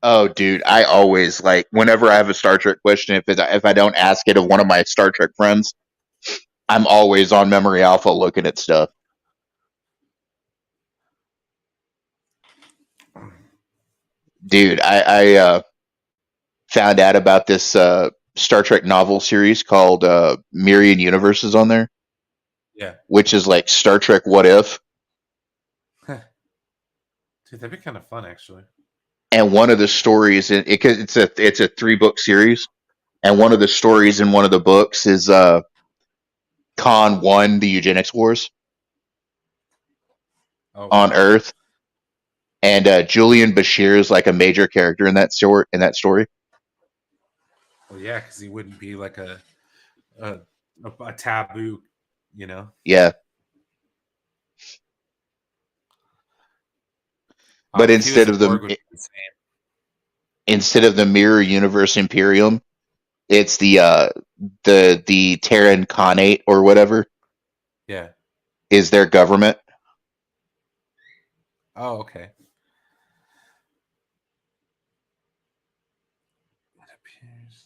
Speaker 3: Oh, dude, I always like whenever I have a Star Trek question, if I don't ask it of one of my Star Trek friends, I'm always on Memory Alpha looking at stuff. Dude, I found out about this Star Trek novel series called Myriad Universes on there.
Speaker 1: Yeah.
Speaker 3: Which is like Star Trek What If.
Speaker 1: Dude, that'd be kind of fun, actually.
Speaker 3: And one of the stories, it's a 3-book series, and one of the stories in one of the books is Khan won the eugenics wars on Earth, and Julian Bashir is like a major character in that story.
Speaker 1: Well, yeah, because he wouldn't be like a a taboo, you know.
Speaker 3: Yeah. But
Speaker 1: If he was a Borg, would be the same.
Speaker 3: instead of the mirror universe Imperium, it's the Terran Khanate or whatever
Speaker 1: Yeah.
Speaker 3: is their government.
Speaker 1: Oh, okay. It appears.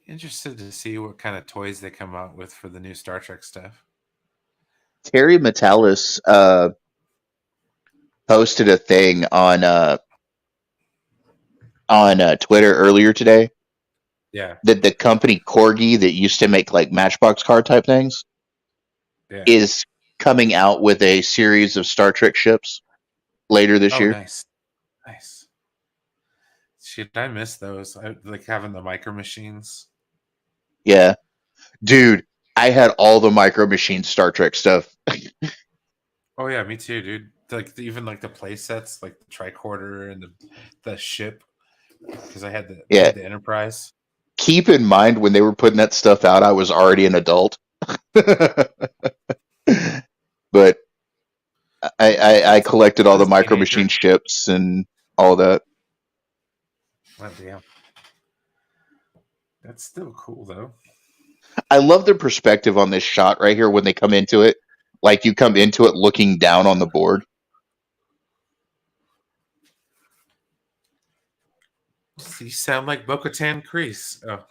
Speaker 1: Interested to see what kind of toys they come out with for the new Star Trek stuff.
Speaker 3: Terry Metalis posted a thing on Twitter earlier today.
Speaker 1: Yeah.
Speaker 3: That the company Corgi that used to make like Matchbox car type things is coming out with a series of Star Trek ships later this year.
Speaker 1: Nice. Nice. Shit, I miss those. I like having the micro machines.
Speaker 3: Yeah. Dude, I had all the Micro Machines Star Trek stuff.
Speaker 1: Oh yeah, me too, dude. Like even like the play sets, like the tricorder and the ship, because I had the Enterprise.
Speaker 3: Keep in mind when they were putting that stuff out, I was already an adult. But I collected all the Micro Machine ships and all that.
Speaker 1: Oh, damn. That's still cool though.
Speaker 3: I love their perspective on this shot right here when they come into it. Like you come into it looking down on the board.
Speaker 1: You sound like Bo-Katan Kreese. Oh.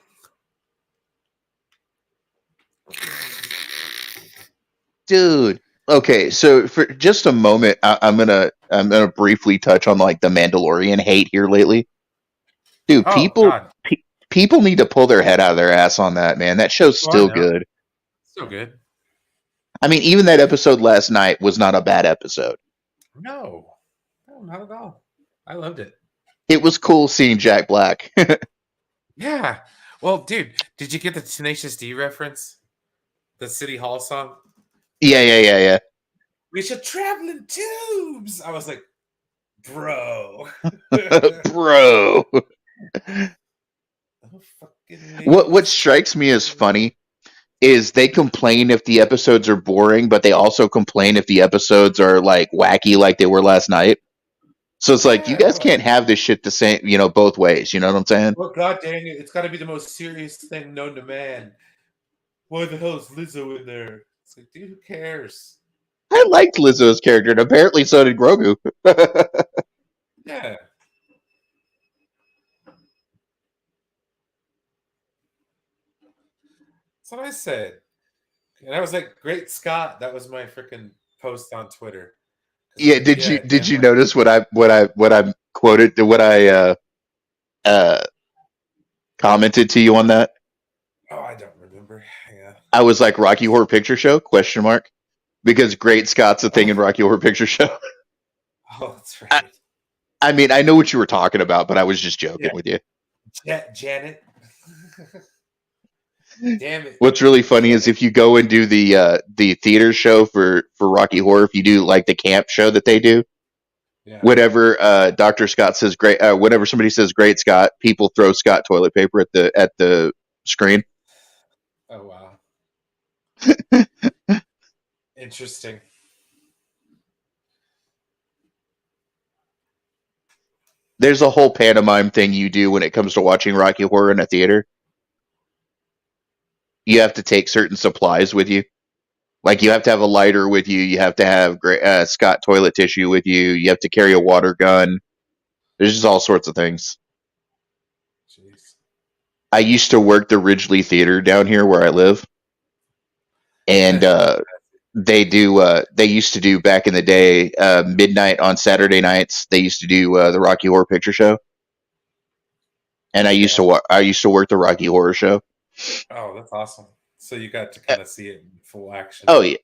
Speaker 3: Dude. Okay, so for just a moment, I'm gonna briefly touch on like the Mandalorian hate here lately. Dude, people need to pull their head out of their ass on that, man. That show's still good.
Speaker 1: Still good.
Speaker 3: I mean, even that episode last night was not a bad episode.
Speaker 1: No, not at all. I loved it.
Speaker 3: It was cool seeing Jack Black.
Speaker 1: Yeah. Well, dude, did you get the Tenacious D reference? The City Hall song?
Speaker 3: Yeah.
Speaker 1: We should travel in tubes. I was like, bro.
Speaker 3: Bro. What strikes me as funny is they complain if the episodes are boring, but they also complain if the episodes are like wacky like they were last night. So it's like, you guys can't have this shit the same, both ways. You know what I'm saying?
Speaker 1: Well, God dang it. It's got to be the most serious thing known to man. Why the hell is Lizzo in there? It's like, dude, who cares?
Speaker 3: I liked Lizzo's character, and apparently so did Grogu.
Speaker 1: Yeah. That's what I said. And I was like, great Scott. That was my freaking post on Twitter.
Speaker 3: Yeah, did you notice what I quoted, what I commented to you on that?
Speaker 1: Oh, I don't remember. Yeah.
Speaker 3: I was like, Rocky Horror Picture Show? ? Because Great Scott's a thing in Rocky Horror Picture Show.
Speaker 1: Oh, that's right.
Speaker 3: I mean, I know what you were talking about, but I was just joking with you.
Speaker 1: Janet. Damn it.
Speaker 3: What's really funny is if you go and do the theater show for Rocky Horror, if you do like the camp show that they do, whenever Dr. Scott says great, whenever somebody says Great Scott, people throw Scott toilet paper at the screen.
Speaker 1: Oh wow. Interesting.
Speaker 3: There's a whole pantomime thing you do when it comes to watching Rocky Horror in a theater. You have to take certain supplies with you. Like you have to have a lighter with you. You have to have Scott toilet tissue with you. You have to carry a water gun. There's just all sorts of things. Jeez. I used to work the Ridgely Theater down here where I live. And they used to do back in the day, midnight on Saturday nights, they used to do the Rocky Horror Picture Show. And I used to work the Rocky Horror Show.
Speaker 1: Oh, that's awesome. So you got to kind of see it in full action.
Speaker 3: Oh, yeah.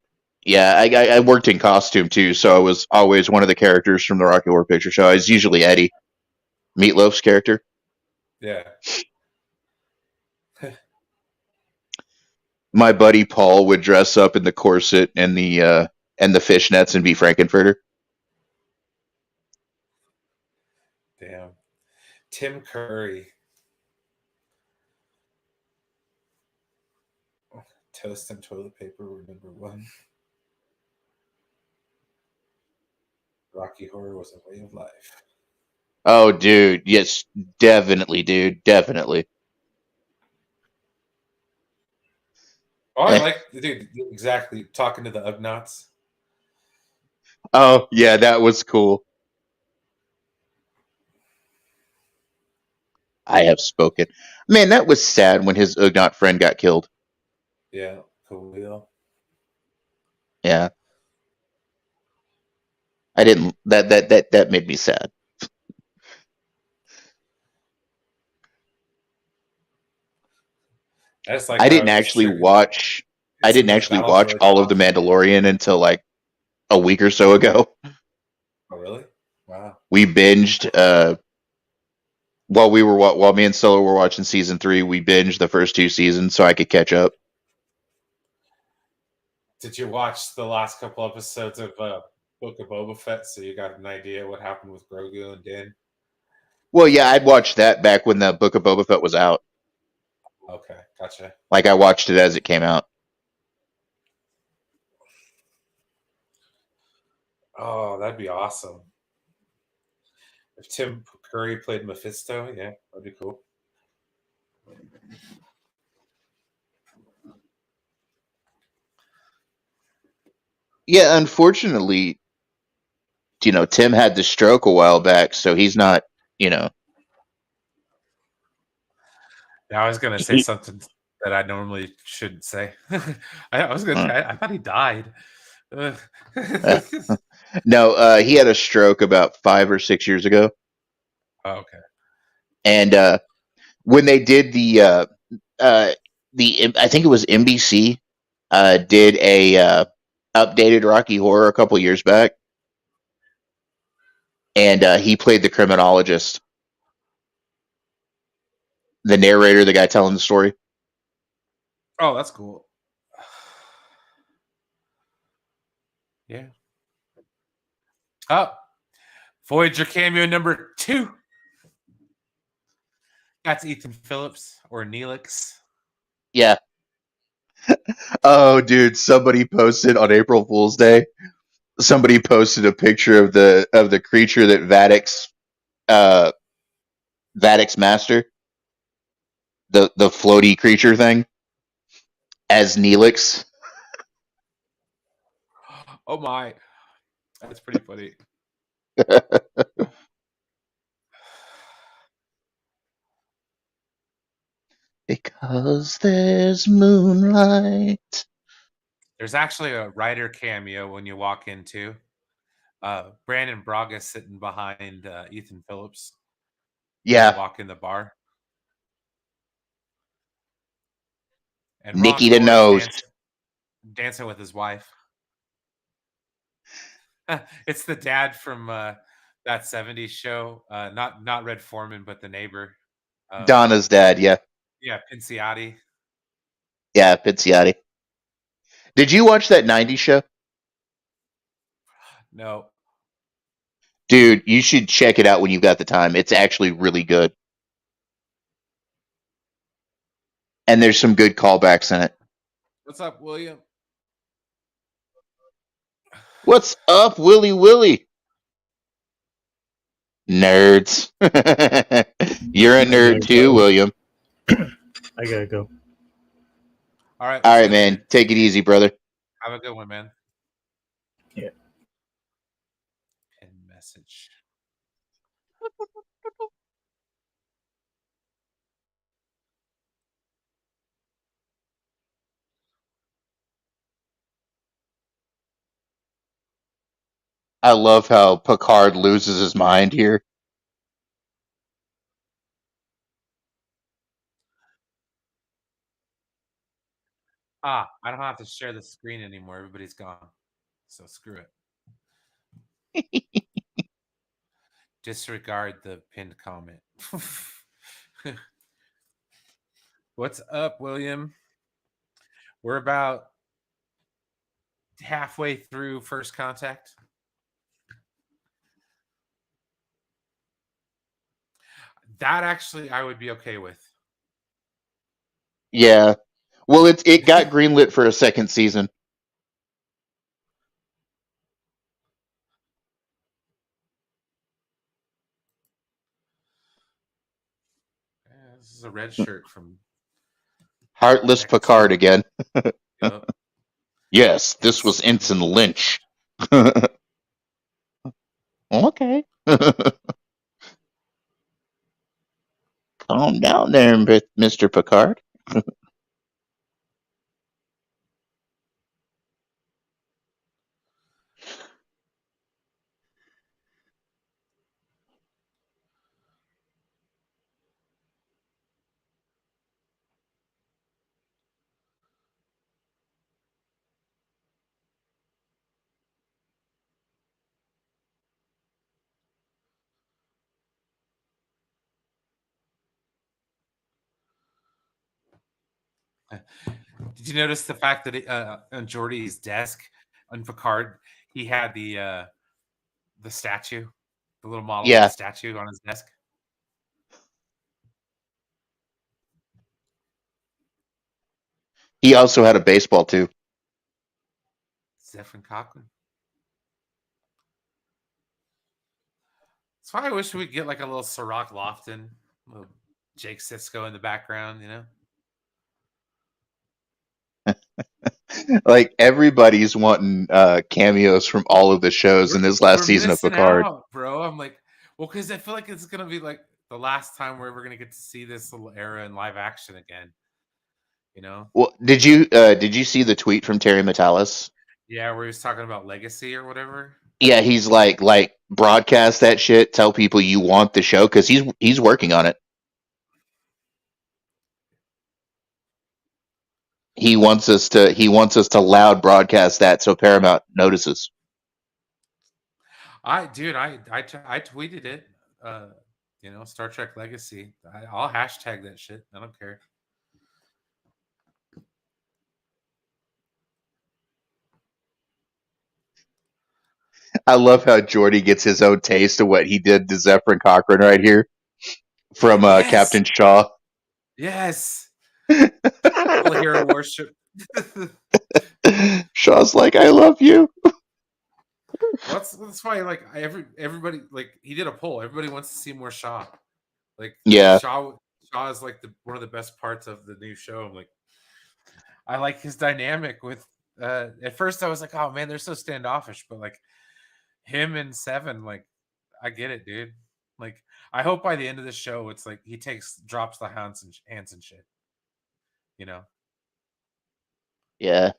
Speaker 3: Yeah, I worked in costume, too, so I was always one of the characters from the Rocky Horror Picture Show. I was usually Eddie, Meatloaf's character.
Speaker 1: Yeah.
Speaker 3: My buddy Paul would dress up in the corset and the fishnets and be Frankenfurter.
Speaker 1: Damn. Tim Curry. Toast and toilet paper were number one. Rocky Horror was a way of life.
Speaker 3: Oh, dude. Yes, definitely, dude. Definitely.
Speaker 1: Oh, I like, dude, exactly. Talking to the Ugnaughts.
Speaker 3: Oh, yeah, that was cool. I have spoken. Man, that was sad when his Ugnaught friend got killed.
Speaker 1: Yeah, cool.
Speaker 3: Yeah. I didn't that made me sad.
Speaker 1: I just like
Speaker 3: I
Speaker 1: how
Speaker 3: didn't
Speaker 1: it was
Speaker 3: actually
Speaker 1: triggered.
Speaker 3: watch I
Speaker 1: It's the
Speaker 3: didn't
Speaker 1: most
Speaker 3: actually
Speaker 1: battle
Speaker 3: watch
Speaker 1: droid
Speaker 3: all of The
Speaker 1: option.
Speaker 3: Mandalorian until like a week or so ago.
Speaker 1: Oh, really? Wow.
Speaker 3: We binged while me and Solo were watching season 3, we binged the first 2 seasons so I could catch up.
Speaker 1: Did you watch the last couple episodes of Book of Boba Fett so you got an idea what happened with Grogu and Din?
Speaker 3: Well, yeah, I'd watched that back when the Book of Boba Fett was out.
Speaker 1: Okay, gotcha.
Speaker 3: Like I watched it as it came out.
Speaker 1: Oh, that'd be awesome. If Tim Curry played Mephisto, yeah, that'd be cool.
Speaker 3: Yeah, unfortunately, Tim had the stroke a while back, so he's not,
Speaker 1: Yeah, I was gonna say something that I normally shouldn't say. I was gonna. I thought he died.
Speaker 3: No, he had a stroke about 5 or 6 years ago.
Speaker 1: Oh, okay.
Speaker 3: And when they did I think it was NBC did a updated Rocky Horror a couple years back, and he played the criminologist, the narrator, the guy telling the story.
Speaker 1: Oh, that's cool. Yeah. Oh, Voyager cameo number 2. That's Ethan Phillips or Neelix.
Speaker 3: Yeah. Oh, dude! Somebody posted on April Fool's Day. Somebody posted a picture of the creature that Vadic's master, the floaty creature thing, as Neelix.
Speaker 1: Oh my, that's pretty funny.
Speaker 3: Because there's moonlight.
Speaker 1: There's actually a writer cameo when you walk into. Brandon Braga sitting behind Ethan Phillips.
Speaker 3: Yeah.
Speaker 1: Walk in the bar. And Ron
Speaker 3: Nikki the
Speaker 1: Howard's
Speaker 3: Nose.
Speaker 1: dancing with his wife. It's the dad from that 70s show. Not Red Foreman, but the neighbor.
Speaker 3: Donna's dad, yeah.
Speaker 1: Yeah, Pinciotti.
Speaker 3: Yeah, Pizziotti. Did you watch that 90s show?
Speaker 1: No.
Speaker 3: Dude, you should check it out when you've got the time. It's actually really good. And there's some good callbacks in it.
Speaker 1: What's up, William?
Speaker 3: What's up, Willy Willy? Nerds. You're a nerd too, William.
Speaker 4: I gotta go.
Speaker 1: All right.
Speaker 3: All right, man. Take it easy, brother.
Speaker 1: Have a good one, man.
Speaker 4: Yeah.
Speaker 1: Pin message.
Speaker 3: I love how Picard loses his mind here.
Speaker 1: I don't have to share the screen anymore. Everybody's gone. So screw it. Disregard the pinned comment. What's up, William? We're about halfway through First Contact. That actually I would be okay with.
Speaker 3: Yeah. Well, it got greenlit for a second season.
Speaker 1: Yeah, this is a red shirt from
Speaker 3: Heartless
Speaker 1: X.
Speaker 3: Picard again.
Speaker 1: Yep.
Speaker 3: Yes, this was
Speaker 1: Ensign
Speaker 3: Ensign Lynch. Okay. Calm down there, Mr. Picard.
Speaker 1: Did you notice the fact that on Geordie's desk on Picard, he had the statue, the little model of the
Speaker 3: Yeah,
Speaker 1: statue on his desk?
Speaker 3: he also had a baseball too.
Speaker 1: Zephyr Cochrane. That's why I wish we'd get like a little Sirach Lofton, little Jake Sisko in the background, you know?
Speaker 3: Like everybody's wanting cameos from all of the shows in this last season of
Speaker 1: missing
Speaker 3: Picard.
Speaker 1: out, bro. I'm like, well, because I feel like it's gonna be like the last time we're ever gonna get to see this little era in live action again. You know?
Speaker 3: Well, did you see the tweet from Terry Metalis?
Speaker 1: Yeah, where he was talking about legacy or whatever.
Speaker 3: Yeah, he's like broadcast that shit. Tell people you want the show because he's working on it. He wants us to loud broadcast that so Paramount notices.
Speaker 1: I tweeted it. You know, Star Trek Legacy. I'll hashtag that shit. I don't care.
Speaker 3: I love how Geordie gets his own taste of what he did to Zephyr Cochrane right here from
Speaker 1: Yes!
Speaker 3: Captain Shaw.
Speaker 1: Yes. Full hero worship.
Speaker 3: Shaw's like, I love you.
Speaker 1: That's why like everybody like he did a poll. Everybody wants to see more Shaw. Like
Speaker 3: Yeah.
Speaker 1: Shaw is like one of the best parts of the new show. I'm like, I like his dynamic with. At first, I was like, oh man, they're so standoffish, but like him and Seven, like I get it, dude. Like I hope by the end of the show, it's like he drops the hands and shit. You know.
Speaker 3: Yeah.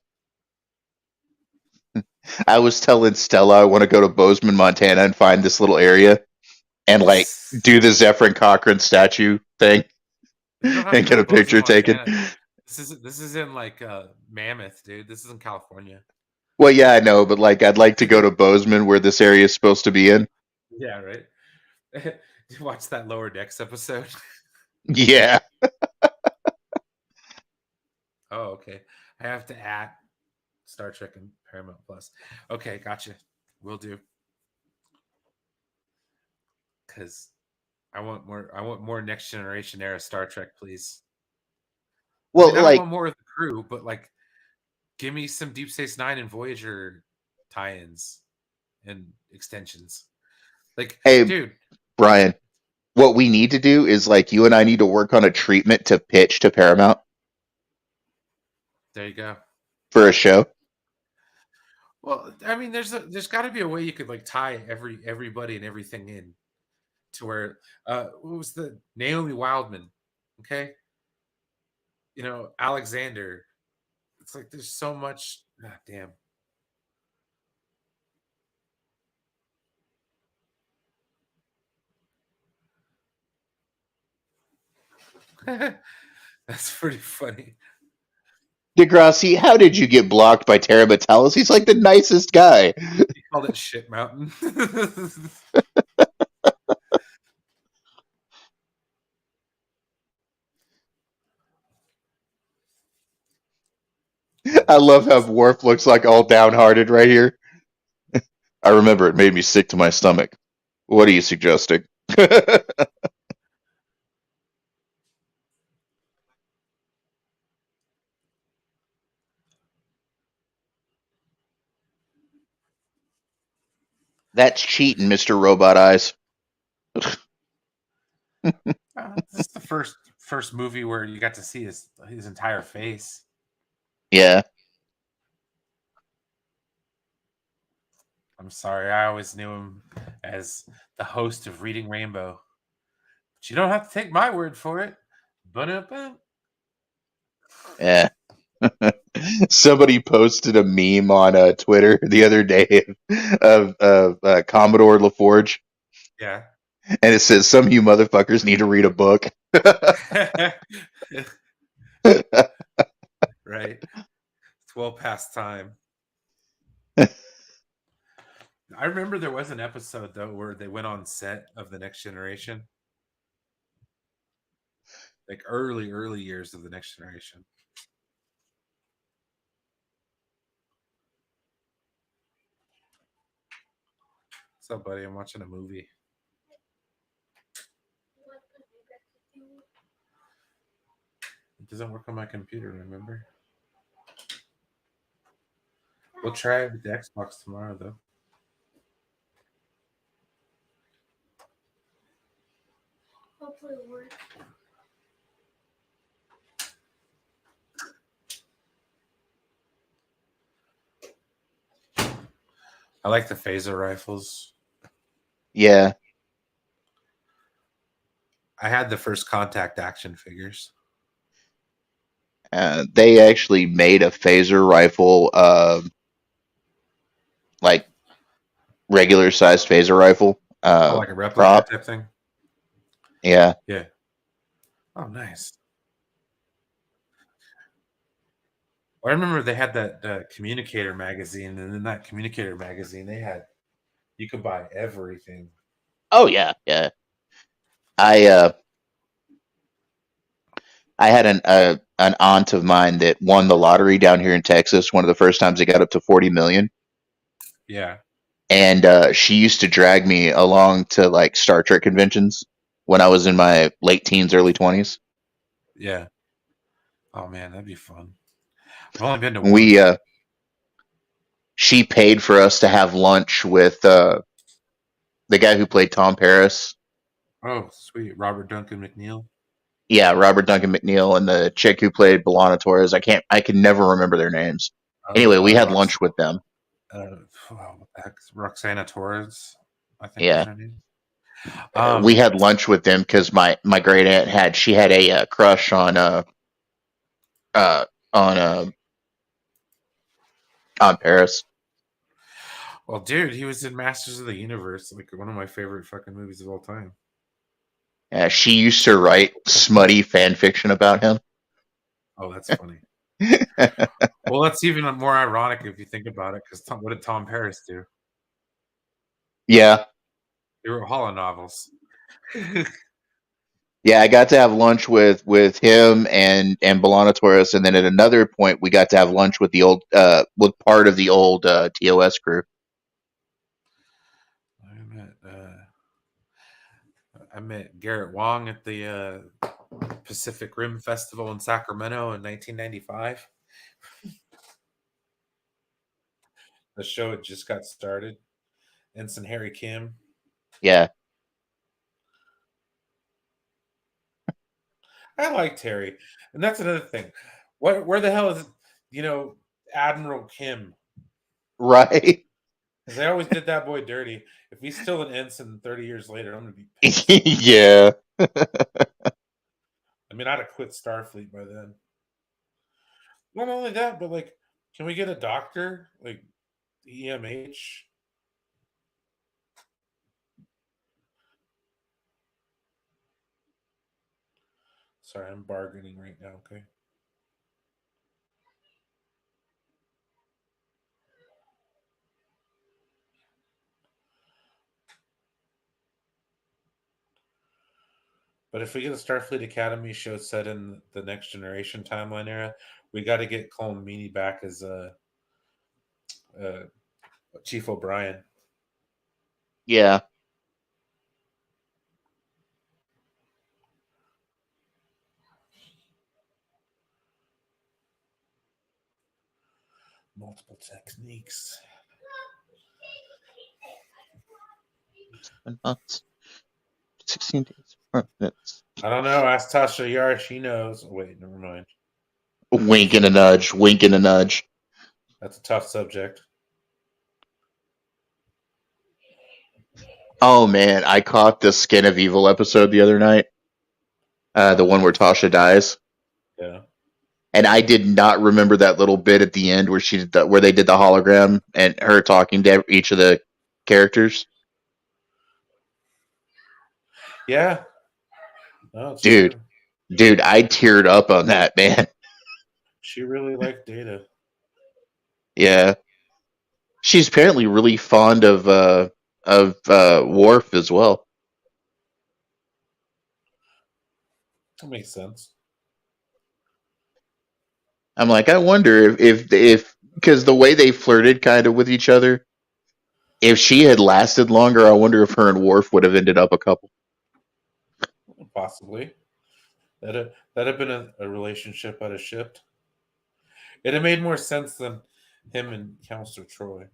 Speaker 3: I was telling Stella I want to go to Bozeman, Montana and find this little area and like do the Zephyr Cochrane statue thing and get a picture taken.
Speaker 1: This is in like Mammoth, dude. This is in California.
Speaker 3: Well, yeah, I know, but like I'd like to go to Bozeman where this area is supposed to be in.
Speaker 1: Yeah, right. Did you watch that Lower Decks episode?
Speaker 3: Yeah.
Speaker 1: Oh, okay. I have to add Star Trek and Paramount Plus. Okay, gotcha. Will do. Because I want more Next Generation era Star Trek, please.
Speaker 3: Well,
Speaker 1: I want more of the crew, but like, give me some Deep Space Nine and Voyager tie-ins and extensions. Like,
Speaker 3: hey,
Speaker 1: dude,
Speaker 3: Brian, what we need to do is like you and I need to work on a treatment to pitch to Paramount.
Speaker 1: There you go.
Speaker 3: For a show.
Speaker 1: Well, I mean, there's got to be a way you could like tie everybody and everything in to where what was the Naomi Wildman, okay? You know, Alexander. It's like there's so much. Ah, damn. That's pretty funny.
Speaker 3: Degrassi, how did you get blocked by Terra Metalis? He's like the nicest guy.
Speaker 1: He called it Shit Mountain.
Speaker 3: I love how Worf looks like all downhearted right here. I remember it made me sick to my stomach. What are you suggesting? That's cheating, Mr. Robot Eyes.
Speaker 1: This is the first movie where you got to see his entire face.
Speaker 3: Yeah.
Speaker 1: I'm sorry, I always knew him as the host of Reading Rainbow. But you don't have to take my word for it. Ba-da-ba.
Speaker 3: Yeah. Somebody posted a meme on Twitter the other day of Commodore LaForge.
Speaker 1: Yeah.
Speaker 3: And it says, some of you motherfuckers need to read a book.
Speaker 1: Right. It's well past time. I remember there was an episode, though, where they went on set of The Next Generation. Like early years of The Next Generation. What's up, buddy? I'm watching a movie. It doesn't work on my computer, remember? We'll try it with the Xbox tomorrow, though. Hopefully it works. I like the phaser rifles.
Speaker 3: Yeah.
Speaker 1: I had the first Contact action figures.
Speaker 3: They actually made a phaser rifle, like regular sized phaser rifle.
Speaker 1: Like a replica
Speaker 3: prop.
Speaker 1: type thing?
Speaker 3: Yeah.
Speaker 1: Yeah. Oh, nice. I remember they had that Communicator magazine, and in that Communicator magazine, you could buy everything.
Speaker 3: Oh yeah, yeah. I had an aunt of mine that won the lottery down here in Texas. One of the first times it got up to 40 million.
Speaker 1: Yeah.
Speaker 3: And she used to drag me along to like Star Trek conventions when I was in my late teens, early 20s.
Speaker 1: Yeah. Oh man, that'd be fun. I've only been to one.
Speaker 3: She paid for us to have lunch with the guy who played Tom Paris.
Speaker 1: Oh, sweet. Robert Duncan McNeil.
Speaker 3: Yeah, Robert Duncan McNeil, and the chick who played Belana Torres. I can never remember their names. Anyway, we had lunch with them.
Speaker 1: Roxana Torres, I think
Speaker 3: Yeah.
Speaker 1: was her name.
Speaker 3: We had lunch with them because my great aunt had a crush on Paris.
Speaker 1: Well, dude, he was in Masters of the Universe, like one of my favorite fucking movies of all time.
Speaker 3: Yeah, she used to write smutty fan fiction about him.
Speaker 1: Oh, that's funny. Well, that's even more ironic if you think about it, because what did Tom Paris do?
Speaker 3: Yeah.
Speaker 1: They wrote Hollow novels.
Speaker 3: Yeah, I got to have lunch with him and Belana Torres, and then at another point we got to have lunch with the old with part of the old TOS crew.
Speaker 1: I met Garrett Wong at the Pacific Rim Festival in Sacramento in 1995. The show had just got started. Ensign Harry Kim.
Speaker 3: Yeah.
Speaker 1: I liked Harry. And that's another thing. Where the hell is, Admiral Kim?
Speaker 3: Right.
Speaker 1: Because they always did that boy dirty. If he's still an ensign 30 years later, I'm going to be pissed.
Speaker 3: Yeah.
Speaker 1: I mean, I'd have quit Starfleet by then. Not only that, but like, can we get a doctor? Like, EMH? Sorry, I'm bargaining right now, okay? But if we get a Starfleet Academy show set in the Next Generation timeline era, we got to get Colm Meaney back as Chief O'Brien.
Speaker 3: Yeah.
Speaker 1: Multiple techniques.
Speaker 3: 7 months. 16 days. 4 minutes.
Speaker 1: I don't know. Ask Tasha Yar. She knows. Wait, never mind.
Speaker 3: Wink and a nudge. Wink and a nudge.
Speaker 1: That's a tough subject.
Speaker 3: Oh man, I caught the Skin of Evil episode the other night. The one where Tasha dies.
Speaker 1: Yeah.
Speaker 3: And I did not remember that little bit at the end where where they did the hologram and her talking to each of the characters.
Speaker 1: Yeah. No, it's
Speaker 3: Dude,
Speaker 1: true.
Speaker 3: dude, I teared up on that, man.
Speaker 1: She really liked Data.
Speaker 3: Yeah, she's apparently really fond of Worf as well.
Speaker 1: That makes sense.
Speaker 3: I'm like, I wonder if because the way they flirted kind of with each other, if she had lasted longer, I wonder if her and Worf would have ended up a couple.
Speaker 1: Possibly. That'd have been a relationship I'd have shipped. It'd have made more sense than him and Counselor Troy.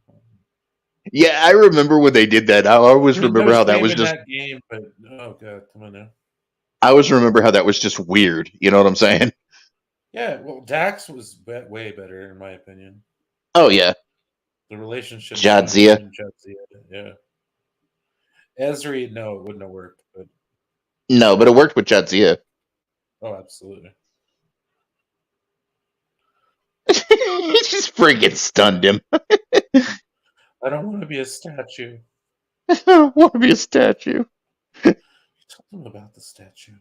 Speaker 3: Yeah, I remember when they did that. I always remember how that was just.
Speaker 1: That game, but oh god, come on now.
Speaker 3: I always remember how that was just weird. You know what I'm saying?
Speaker 1: Yeah, well, Dax was way better in my opinion.
Speaker 3: Oh yeah,
Speaker 1: the relationship.
Speaker 3: Jadzia.
Speaker 1: Yeah. Ezri, no, it wouldn't have worked. But
Speaker 3: no, but it worked with Jadzia.
Speaker 1: Oh, absolutely.
Speaker 3: He just friggin' stunned him.
Speaker 1: I don't want to be a statue.
Speaker 3: I don't want to be a statue.
Speaker 1: Tell them about the statue.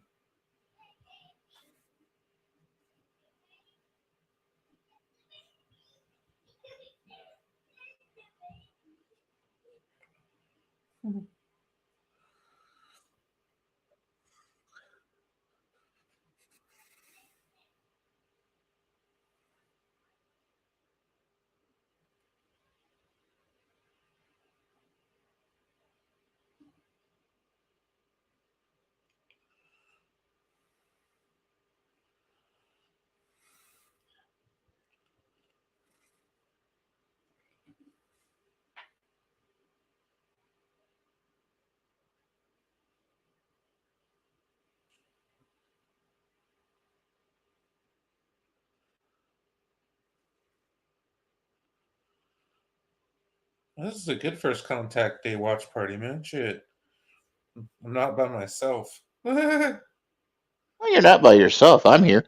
Speaker 1: This is a good first contact day watch party, man. Shit. I'm not by myself.
Speaker 3: Well, you're not by yourself. I'm here.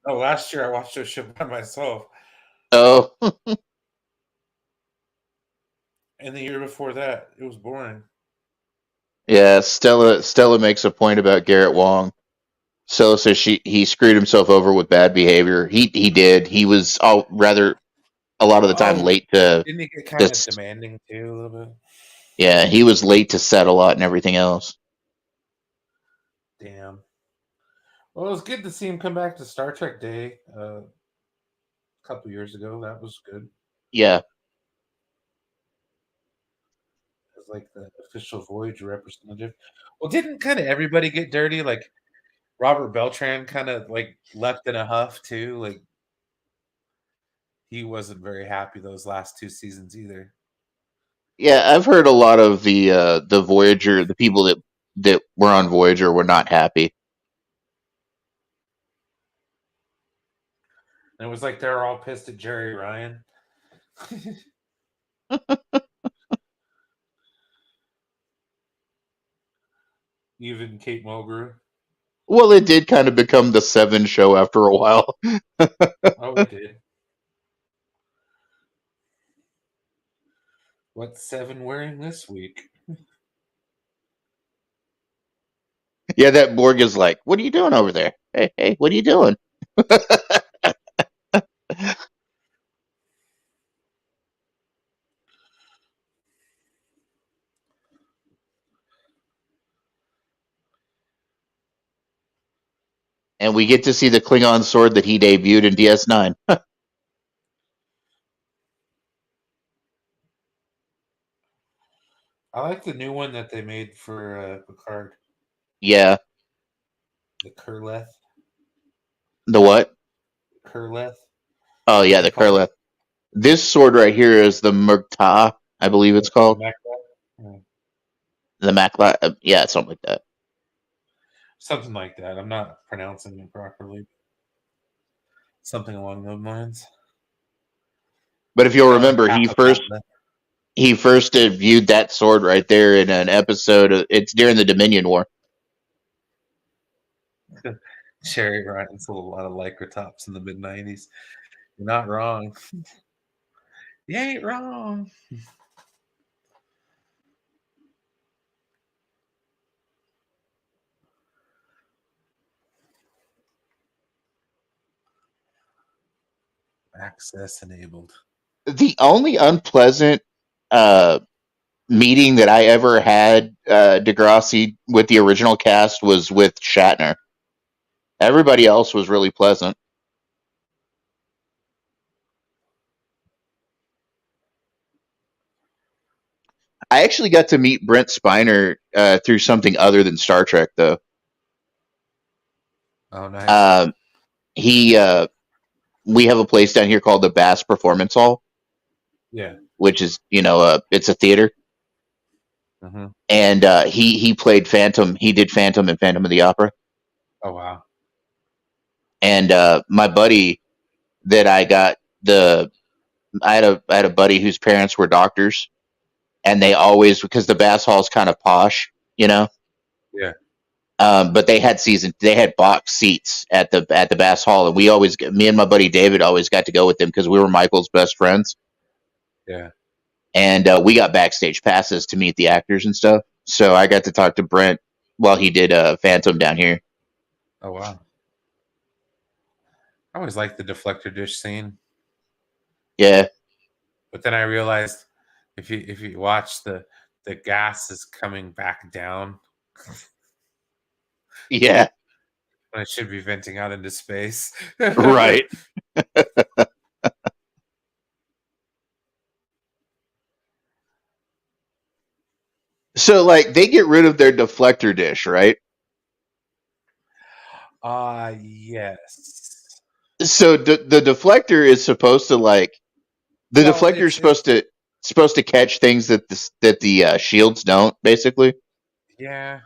Speaker 1: No, last year I watched this shit by myself.
Speaker 3: Oh.
Speaker 1: And the year before that, it was boring.
Speaker 3: Yeah, Stella makes a point about Garrett Wong. Stella says he screwed himself over with bad behavior. He did. He was rather a lot of the time late to.
Speaker 1: Didn't he get kind of demanding too a little bit?
Speaker 3: Yeah, he was late to set a lot and everything else.
Speaker 1: Damn. Well, it was good to see him come back to Star Trek Day a couple years ago. That was good.
Speaker 3: Yeah.
Speaker 1: As like the official Voyager representative. Well, didn't kind of everybody get dirty? Like Robert Beltran kind of like left in a huff too. Like he wasn't very happy those last 2 seasons either.
Speaker 3: Yeah, I've heard a lot of the Voyager, the people that were on Voyager were not happy.
Speaker 1: And it was like they're all pissed at Jerry Ryan. Even Kate Mulgrew.
Speaker 3: Well, it did kind of become the Seven show after a while.
Speaker 1: Oh, it did. What's Seven wearing this week?
Speaker 3: Yeah, that Borg is like, what are you doing over there? Hey, what are you doing? And we get to see the Klingon sword that he debuted in DS9.
Speaker 1: I like the new one that they made for Picard.
Speaker 3: Yeah.
Speaker 1: The Kurleth.
Speaker 3: The what?
Speaker 1: Kurleth.
Speaker 3: Oh, yeah, the Kurleth. This sword right here is the Murta, I believe it's called.
Speaker 1: Yeah.
Speaker 3: The Macla, yeah, something like that.
Speaker 1: Something like that. I'm not pronouncing it properly. Something along those lines.
Speaker 3: But if you'll remember,
Speaker 1: Half
Speaker 3: he
Speaker 1: of
Speaker 3: first
Speaker 1: that.
Speaker 3: viewed that sword right there in an episode. It's during the Dominion War.
Speaker 1: Cherry Ryan sold a lot of Lycra tops in the mid '90s. You're not wrong. You ain't wrong. Access enabled.
Speaker 3: The only unpleasant meeting that I ever had Degrassi with the original cast was with Shatner. Everybody else was really pleasant. I actually got to meet Brent Spiner through something other than Star Trek, though.
Speaker 1: Oh, nice.
Speaker 3: We have a place down here called the Bass Performance Hall.
Speaker 1: Yeah.
Speaker 3: Which is, it's a theater.
Speaker 1: Mm-hmm.
Speaker 3: And he played Phantom. He did Phantom in Phantom of the Opera.
Speaker 1: Oh, wow.
Speaker 3: And my buddy that I had a buddy whose parents were doctors, and they always, because the Bass Hall is kind of posh,
Speaker 1: Yeah.
Speaker 3: But they had box seats at the Bass Hall, and me and my buddy David always got to go with them because we were Michael's best friends.
Speaker 1: Yeah.
Speaker 3: And we got backstage passes to meet the actors and stuff. So I got to talk to Brent while he did Phantom down here.
Speaker 1: Oh, wow. I always liked the deflector dish scene.
Speaker 3: Yeah.
Speaker 1: But then I realized if you watch the gas is coming back down.
Speaker 3: Yeah.
Speaker 1: When it should be venting out into space.
Speaker 3: Right. So, like, they get rid of their deflector dish, right?
Speaker 1: Yes.
Speaker 3: So the deflector is supposed to deflector is supposed to catch things that the shields don't, basically.
Speaker 1: Yeah.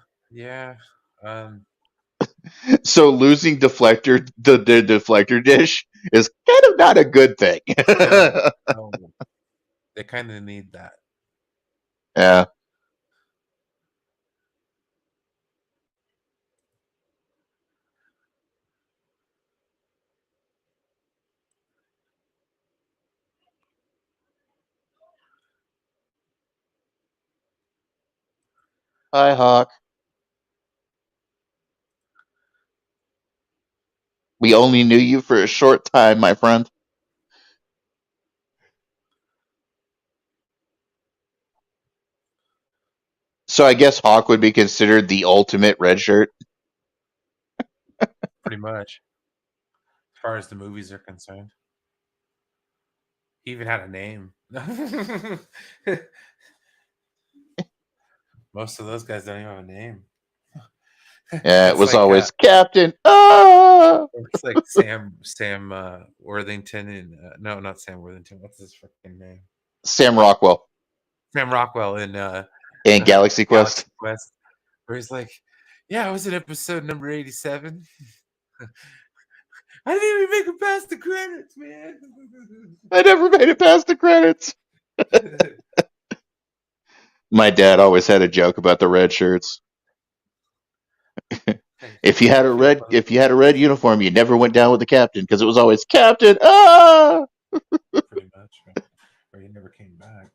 Speaker 3: So losing the deflector dish is kind of not a good thing.
Speaker 1: No. They kind of need that.
Speaker 3: Yeah. Hi, Hawk. We only knew you for a short time, my friend. So I guess Hawk would be considered the ultimate red shirt.
Speaker 1: Pretty much. As far as the movies are concerned. He even had a name. Most of those guys don't even have a name.
Speaker 3: Yeah, it was like, always Captain. Ah!
Speaker 1: It's like Sam Worthington and no, not Sam Worthington. What's his freaking name?
Speaker 3: Sam Rockwell.
Speaker 1: Sam Rockwell in
Speaker 3: Galaxy Quest.
Speaker 1: Where he's like, yeah, I was in episode number 87. I didn't even make it past the credits, man.
Speaker 3: I never made it past the credits. My dad always had a joke about the red shirts. If you had a red uniform, you never went down with the captain because it was always Captain. Ah!
Speaker 1: Pretty much, right? Or he never came back.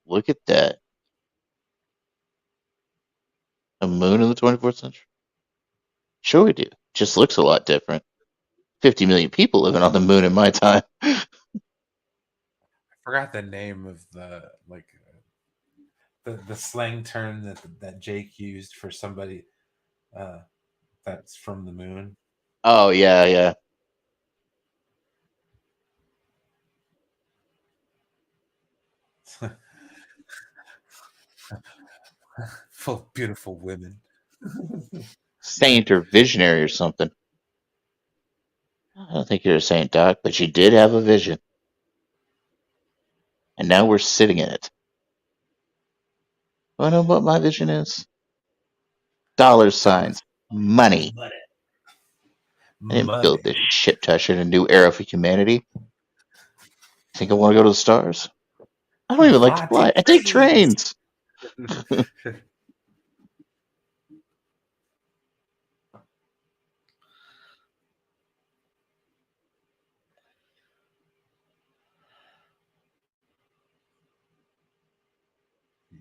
Speaker 3: Look at that. A moon in the 24th century? Sure we do. Just looks a lot different. 50 million people living on the moon in my time.
Speaker 1: I forgot the name of the the slang term that Jake used for somebody that's from the moon.
Speaker 3: Oh yeah, yeah.
Speaker 1: Full of beautiful women.
Speaker 3: Saint or visionary or something. I don't think you're a saint, Doc, but you did have a vision. And now we're sitting in it. Want to know what my vision is? Dollar signs. Money. I didn't build this shit to usher in a new era for humanity. Think I want to go to the stars? I don't even like to fly. I take trains.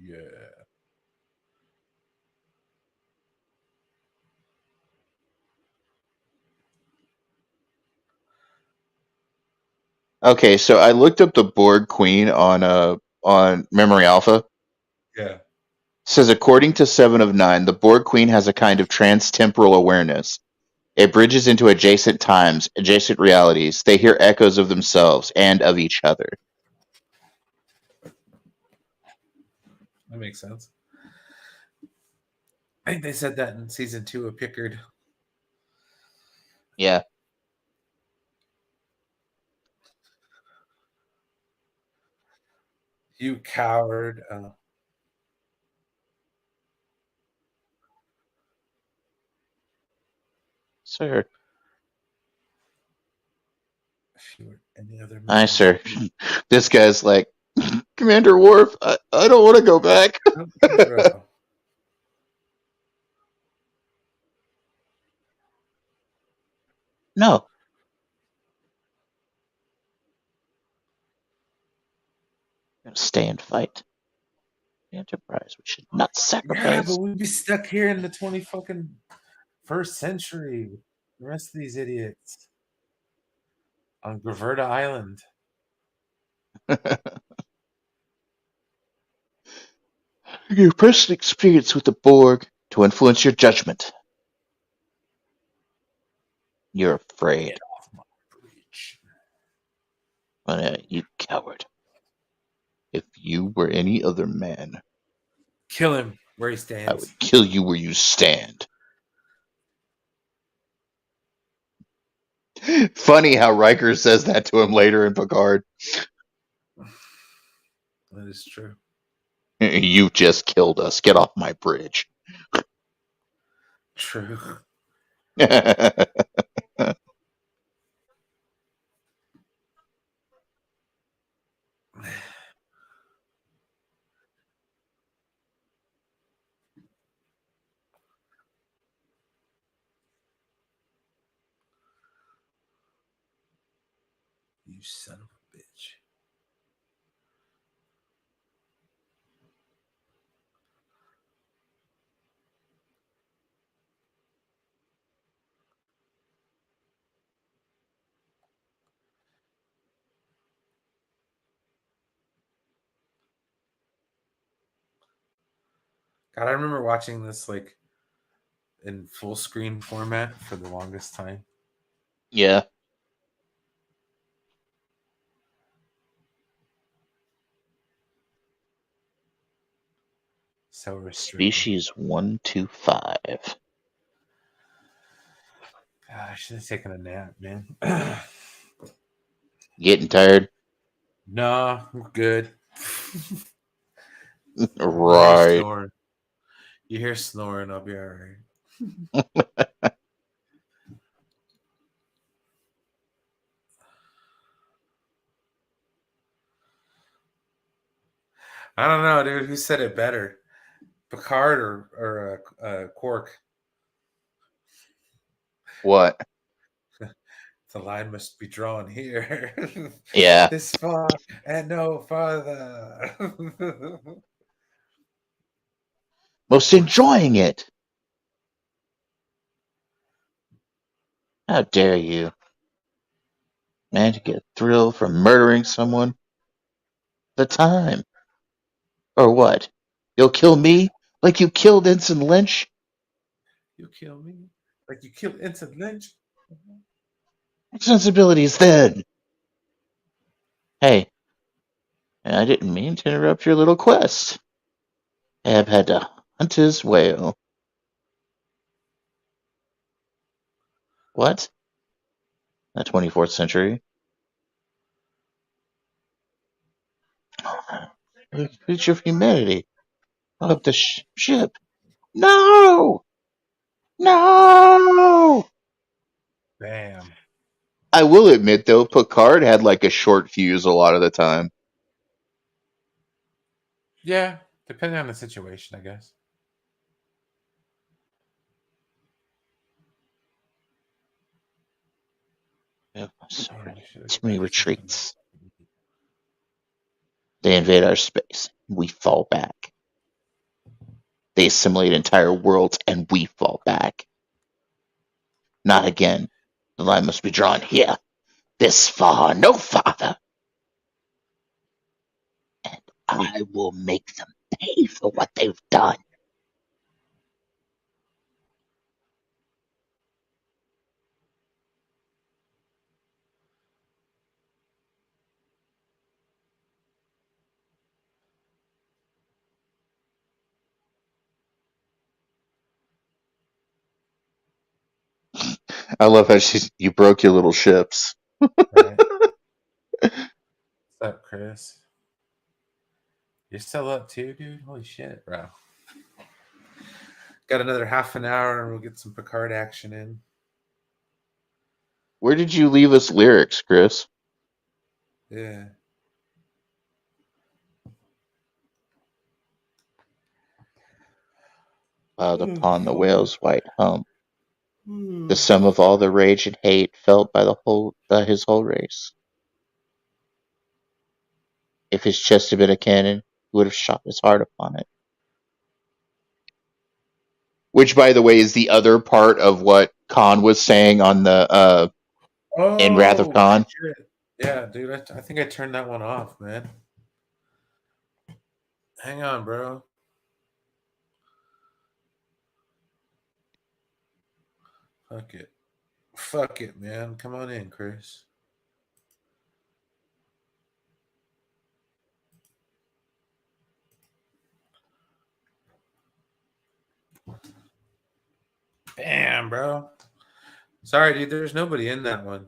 Speaker 1: Yeah.
Speaker 3: Okay, so I looked up the Borg Queen on Memory Alpha.
Speaker 1: Yeah.
Speaker 3: It says according to 7 of 9, the Borg Queen has a kind of trans-temporal awareness. It bridges into adjacent times, adjacent realities. They hear echoes of themselves and of each other.
Speaker 1: That makes sense. I think they said that in season 2 of Picard.
Speaker 3: Yeah.
Speaker 1: You coward.
Speaker 3: Sir.
Speaker 1: If you were any other
Speaker 3: Aye, sir. This guy's like, Commander Worf, I don't want to go back. No. We're going to stay and fight. The Enterprise. We should not sacrifice.
Speaker 1: Yeah, but we'd be stuck here in the 21st century. The rest of these idiots on Graverda Island.
Speaker 3: Your personal experience with the Borg to influence your judgment. You're afraid.
Speaker 1: Get off my bridge.
Speaker 3: You coward. If you were any other man,
Speaker 1: kill him where he stands.
Speaker 3: I would kill you where you stand. Funny how Riker says that to him later in Picard.
Speaker 1: That is true.
Speaker 3: You just killed us. Get off my bridge.
Speaker 1: True. You son of a bitch. God, I remember watching this like in full screen format for the longest time.
Speaker 3: Yeah.
Speaker 1: So restricted.
Speaker 3: Species 125.
Speaker 1: God, I should have taken a nap, man.
Speaker 3: Getting tired?
Speaker 1: No, I'm good.
Speaker 3: Right.
Speaker 1: You hear snoring, I'll be all right. I don't know, dude. Who said it better, Picard or Quark?
Speaker 3: What?
Speaker 1: The line must be drawn here.
Speaker 3: Yeah.
Speaker 1: This far and no farther.
Speaker 3: Most enjoying it. How dare you? Man, to get a thrill from murdering someone? The time. Or what? You'll kill me like you killed Ensign Lynch?
Speaker 1: You'll kill me like you killed Ensign Lynch?
Speaker 3: Sensibilities then. Hey, I didn't mean to interrupt your little quest. Ab had to hunt his whale. What? The 24th century? The creature of humanity. Up the ship. No! No!
Speaker 1: Bam.
Speaker 3: I will admit, though, Picard had like a short fuse a lot of the time.
Speaker 1: Yeah, depending on the situation, I guess.
Speaker 3: So
Speaker 1: Man, I should
Speaker 3: too many
Speaker 1: expect something.
Speaker 3: retreats. They invade our space. We fall back. They assimilate entire worlds, and we fall back. Not again. The line must be drawn here. This far, no farther. And I will make them pay for what they've done. I love how you broke your little ships.
Speaker 1: Right. What's up, Chris? You're still up too, dude? Holy shit, bro. Got another half an hour and we'll get some Picard action in.
Speaker 3: Where did you leave us lyrics, Chris?
Speaker 1: Yeah.
Speaker 3: Piled upon the whale's white hump. The sum of all the rage and hate felt by his whole race. If his chest had been a cannon, he would have shot his heart upon it. Which, by the way, is the other part of what Khan was saying on the in Wrath of Khan.
Speaker 1: Shit. Yeah, dude, I think I turned that one off, man. Hang on, bro. Fuck it, man. Come on in, Chris. Bam, bro. Sorry, dude. There's nobody in that one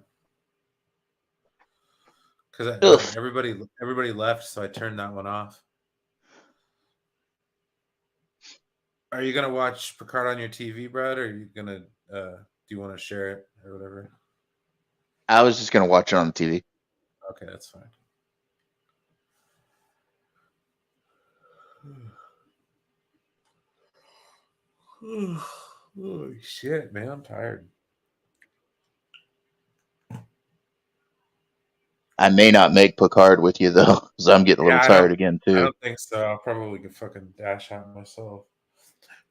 Speaker 1: because everybody left, so I turned that one off. Are you gonna watch Picard on your TV, Brad, or are you gonna? Do you want to share it or whatever?
Speaker 3: I was just gonna watch it on TV.
Speaker 1: Okay, that's fine. Holy shit, man! I'm tired.
Speaker 3: I may not make Picard with you though, because I'm getting a little tired again too.
Speaker 1: I don't think so. I'll probably get fucking dash out myself.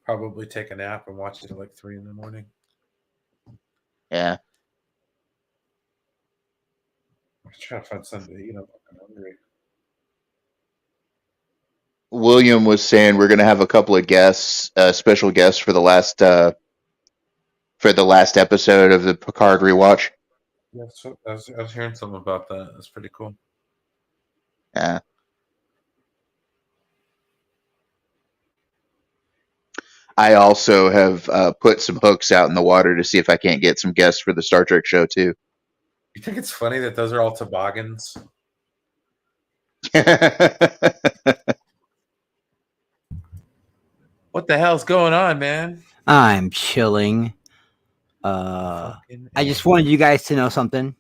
Speaker 1: Probably take a nap and watch it at like 3 a.m.
Speaker 3: Yeah.
Speaker 1: I'm trying to find something to eat. I'm fucking hungry.
Speaker 3: William was saying we're gonna have a couple of guests, special guests for the last episode of the Picard rewatch.
Speaker 1: Yeah, so I was hearing something about that. That's pretty cool.
Speaker 3: Yeah. I also have put some hooks out in the water to see if I can't get some guests for the Star Trek show too.
Speaker 1: You think it's funny that those are all toboggans? What the hell's going on, man?
Speaker 5: I'm chilling. I just wanted you guys to know something.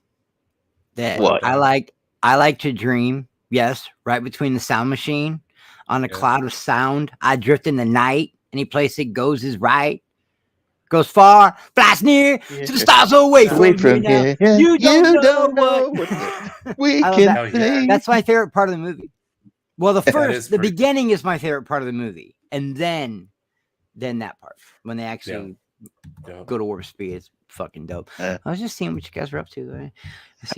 Speaker 5: That
Speaker 3: What?
Speaker 5: I like to dream. Yes, right between the sound machine on a cloud of sound. I drift in the night. Any place it goes is right. Goes far, flies near, to the stars away from here. You don't know what
Speaker 3: we can think.
Speaker 5: That's my favorite part of the movie. Well, the beginning is my favorite part of the movie, and then that part when they actually go to warp speed is fucking dope. I was just seeing what you guys were up to.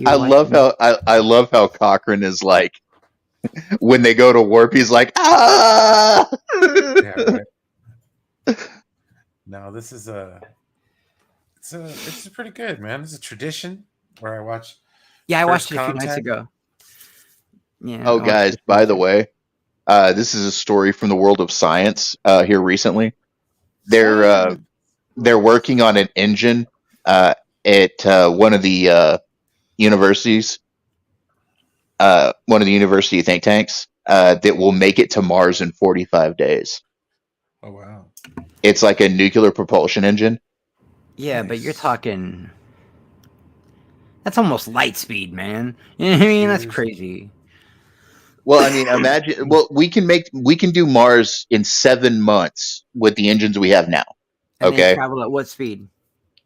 Speaker 3: I love how Cochrane is like, when they go to warp, he's like, ah.
Speaker 1: Yeah, right. No, this is it's pretty good, man. It's a tradition where I watch.
Speaker 5: Yeah, I watched
Speaker 1: First
Speaker 5: it a few nights
Speaker 1: Contact.
Speaker 5: ago. Yeah.
Speaker 3: Oh,
Speaker 5: I watched
Speaker 3: guys,
Speaker 5: it a few
Speaker 3: by
Speaker 5: nights
Speaker 3: the
Speaker 5: ago.
Speaker 3: way, this is a story from the world of science here recently. They're working on an engine at one of the universities, one of the university think tanks that will make it to Mars in 45 days.
Speaker 1: Oh wow.
Speaker 3: It's like a nuclear propulsion engine.
Speaker 5: Yeah, but you're
Speaker 1: Nice.
Speaker 5: talking. That's almost light speed, man. You know what I mean? That's
Speaker 1: Years.
Speaker 5: crazy.
Speaker 3: Well, I mean, imagine. Well, we can do Mars in 7 months with the engines we have now.
Speaker 5: And they
Speaker 3: Okay.
Speaker 5: travel at what speed?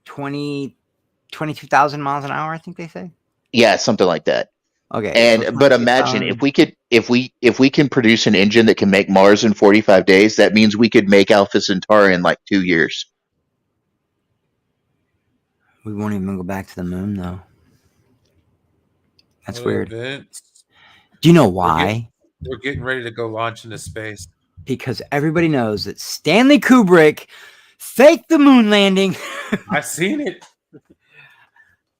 Speaker 5: 22,000 miles an hour, I think they say.
Speaker 3: Yeah, something like that.
Speaker 5: Okay.
Speaker 3: And but imagine if we can produce an engine that can make Mars in 45 days, that means we could make Alpha Centauri in like 2 years.
Speaker 5: We won't even go back to the moon, though. That's
Speaker 1: Oh,
Speaker 5: weird.
Speaker 1: Vince.
Speaker 5: Do you know why?
Speaker 1: We're getting ready to go launch into space.
Speaker 5: Because everybody knows that Stanley Kubrick faked the moon landing.
Speaker 1: I've seen it.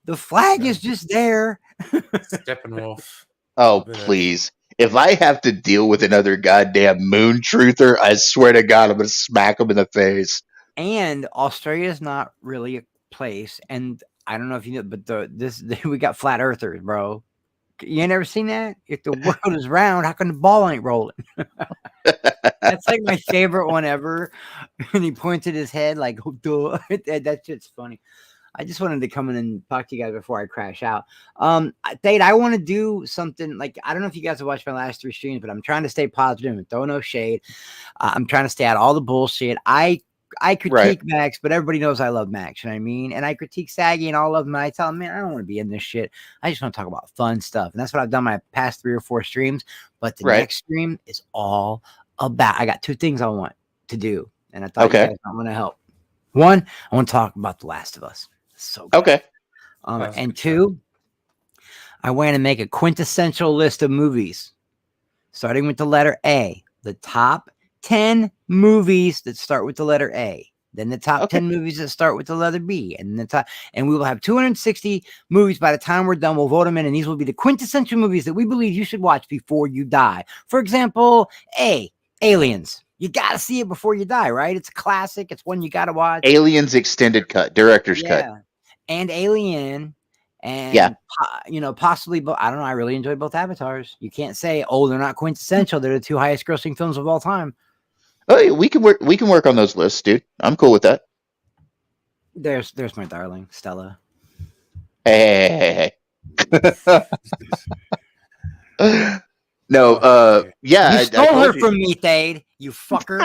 Speaker 5: The flag is just there.
Speaker 1: Steppenwolf.
Speaker 3: Oh,
Speaker 1: But,
Speaker 3: please. If I have to deal with another goddamn moon truther, I swear to God, I'm going to smack him in the face.
Speaker 5: And Australia is not really a place. And I don't know if you know, but we got flat earthers, bro. You ain't never seen that? If the world is round, how come the ball ain't rolling? That's like my favorite one ever. And he pointed his head like, oh, duh. That shit's funny. I just wanted to come in and talk to you guys before I crash out. Thade, I want to do something like, I don't know if you guys have watched my last 3 streams, but I'm trying to stay positive and throw no shade. I'm trying to stay out of all the bullshit. I critique Max, but everybody knows I love Max. You know what I mean? And I critique Saggy and all of them. I tell them, man, I don't want to be in this shit. I just want to talk about fun stuff. And that's what I've done my past 3 or 4 streams. But the next stream is all about, I got 2 things I want to do. And I thought you guys might want to help. 1, I want to talk about The Last of Us. So good.
Speaker 3: Okay.
Speaker 5: And 2, I want to make a quintessential list of movies, starting with the letter A. The top 10 movies that start with the letter A. Then the top 10 movies that start with the letter B. And we will have 260 movies by the time we're done. We'll vote them in, and these will be the quintessential movies that we believe you should watch before you die. For example, A, Aliens. You got to see it before you die, right? It's a classic. It's one you got to watch.
Speaker 3: Aliens extended cut, director's cut.
Speaker 5: And Alien, and possibly, but I don't know. I really enjoyed both Avatars. You can't say, oh, they're not quintessential. They're the 2 highest grossing films of all time.
Speaker 3: Oh, we can work on those lists, dude. I'm cool with that.
Speaker 5: There's my darling, Stella.
Speaker 3: Hey. No, yeah.
Speaker 5: You stole her from me, Thade. You fucker.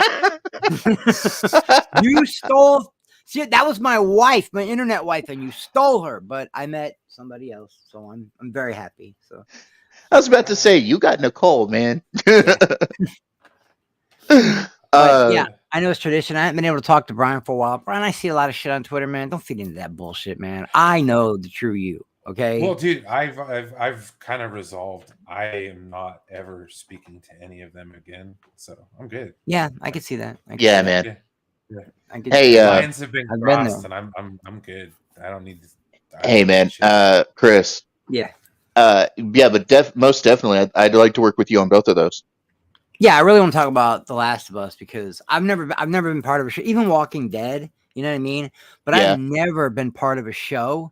Speaker 5: You stole. See, that was my wife, my internet wife, and you stole her. But I met somebody else, so I'm very happy. So
Speaker 3: I was about to say, you got Nicole, man.
Speaker 5: Yeah, I know it's tradition. I haven't been able to talk to Brian for a while. Brian, I see a lot of shit on Twitter, man. Don't feed into that bullshit, man. I know the true you. Okay.
Speaker 1: Well, dude, I've kind of resolved. I am not ever speaking to any of them again, so I'm good.
Speaker 5: Yeah, I can see that.
Speaker 3: Man.
Speaker 1: Yeah.
Speaker 3: Hey,
Speaker 1: lines have been crossed, and I'm good. I don't need to.
Speaker 3: Hey, man, Chris.
Speaker 5: Yeah.
Speaker 3: Yeah, but most definitely, I'd like to work with you on both of those.
Speaker 5: Yeah, I really want to talk about The Last of Us because I've never been part of a show, even Walking Dead. You know what I mean? But I've never been part of a show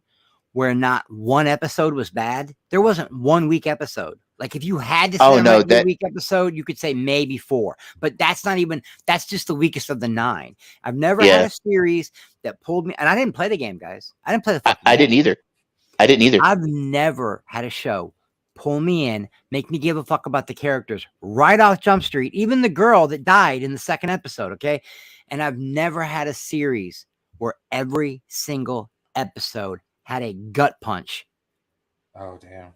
Speaker 5: where not one episode was bad. There wasn't 1 week episode. Like if you had to say that week episode, you could say maybe 4. But that's just the weakest of the 9. I've never had a series that pulled me, and I didn't play the game, guys. I didn't play the fucking game.
Speaker 3: I didn't either.
Speaker 5: I've never had a show pull me in, make me give a fuck about the characters right off Jump Street, even the girl that died in the 2nd episode, okay? And I've never had a series where every single episode had a gut punch.
Speaker 1: Oh, damn.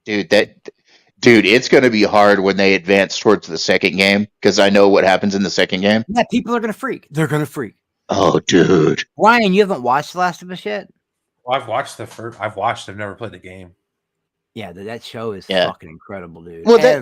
Speaker 3: Dude, it's going to be hard when they advance towards the 2nd game because I know what happens in the 2nd game.
Speaker 5: Yeah, people are going to freak. They're going to freak.
Speaker 3: Oh, dude.
Speaker 5: Ryan, you haven't watched The Last of Us yet?
Speaker 1: Well, I've watched the first. I've never played the game.
Speaker 5: Yeah, that show is
Speaker 3: Yeah.
Speaker 5: fucking incredible, dude.
Speaker 3: Well,
Speaker 5: Every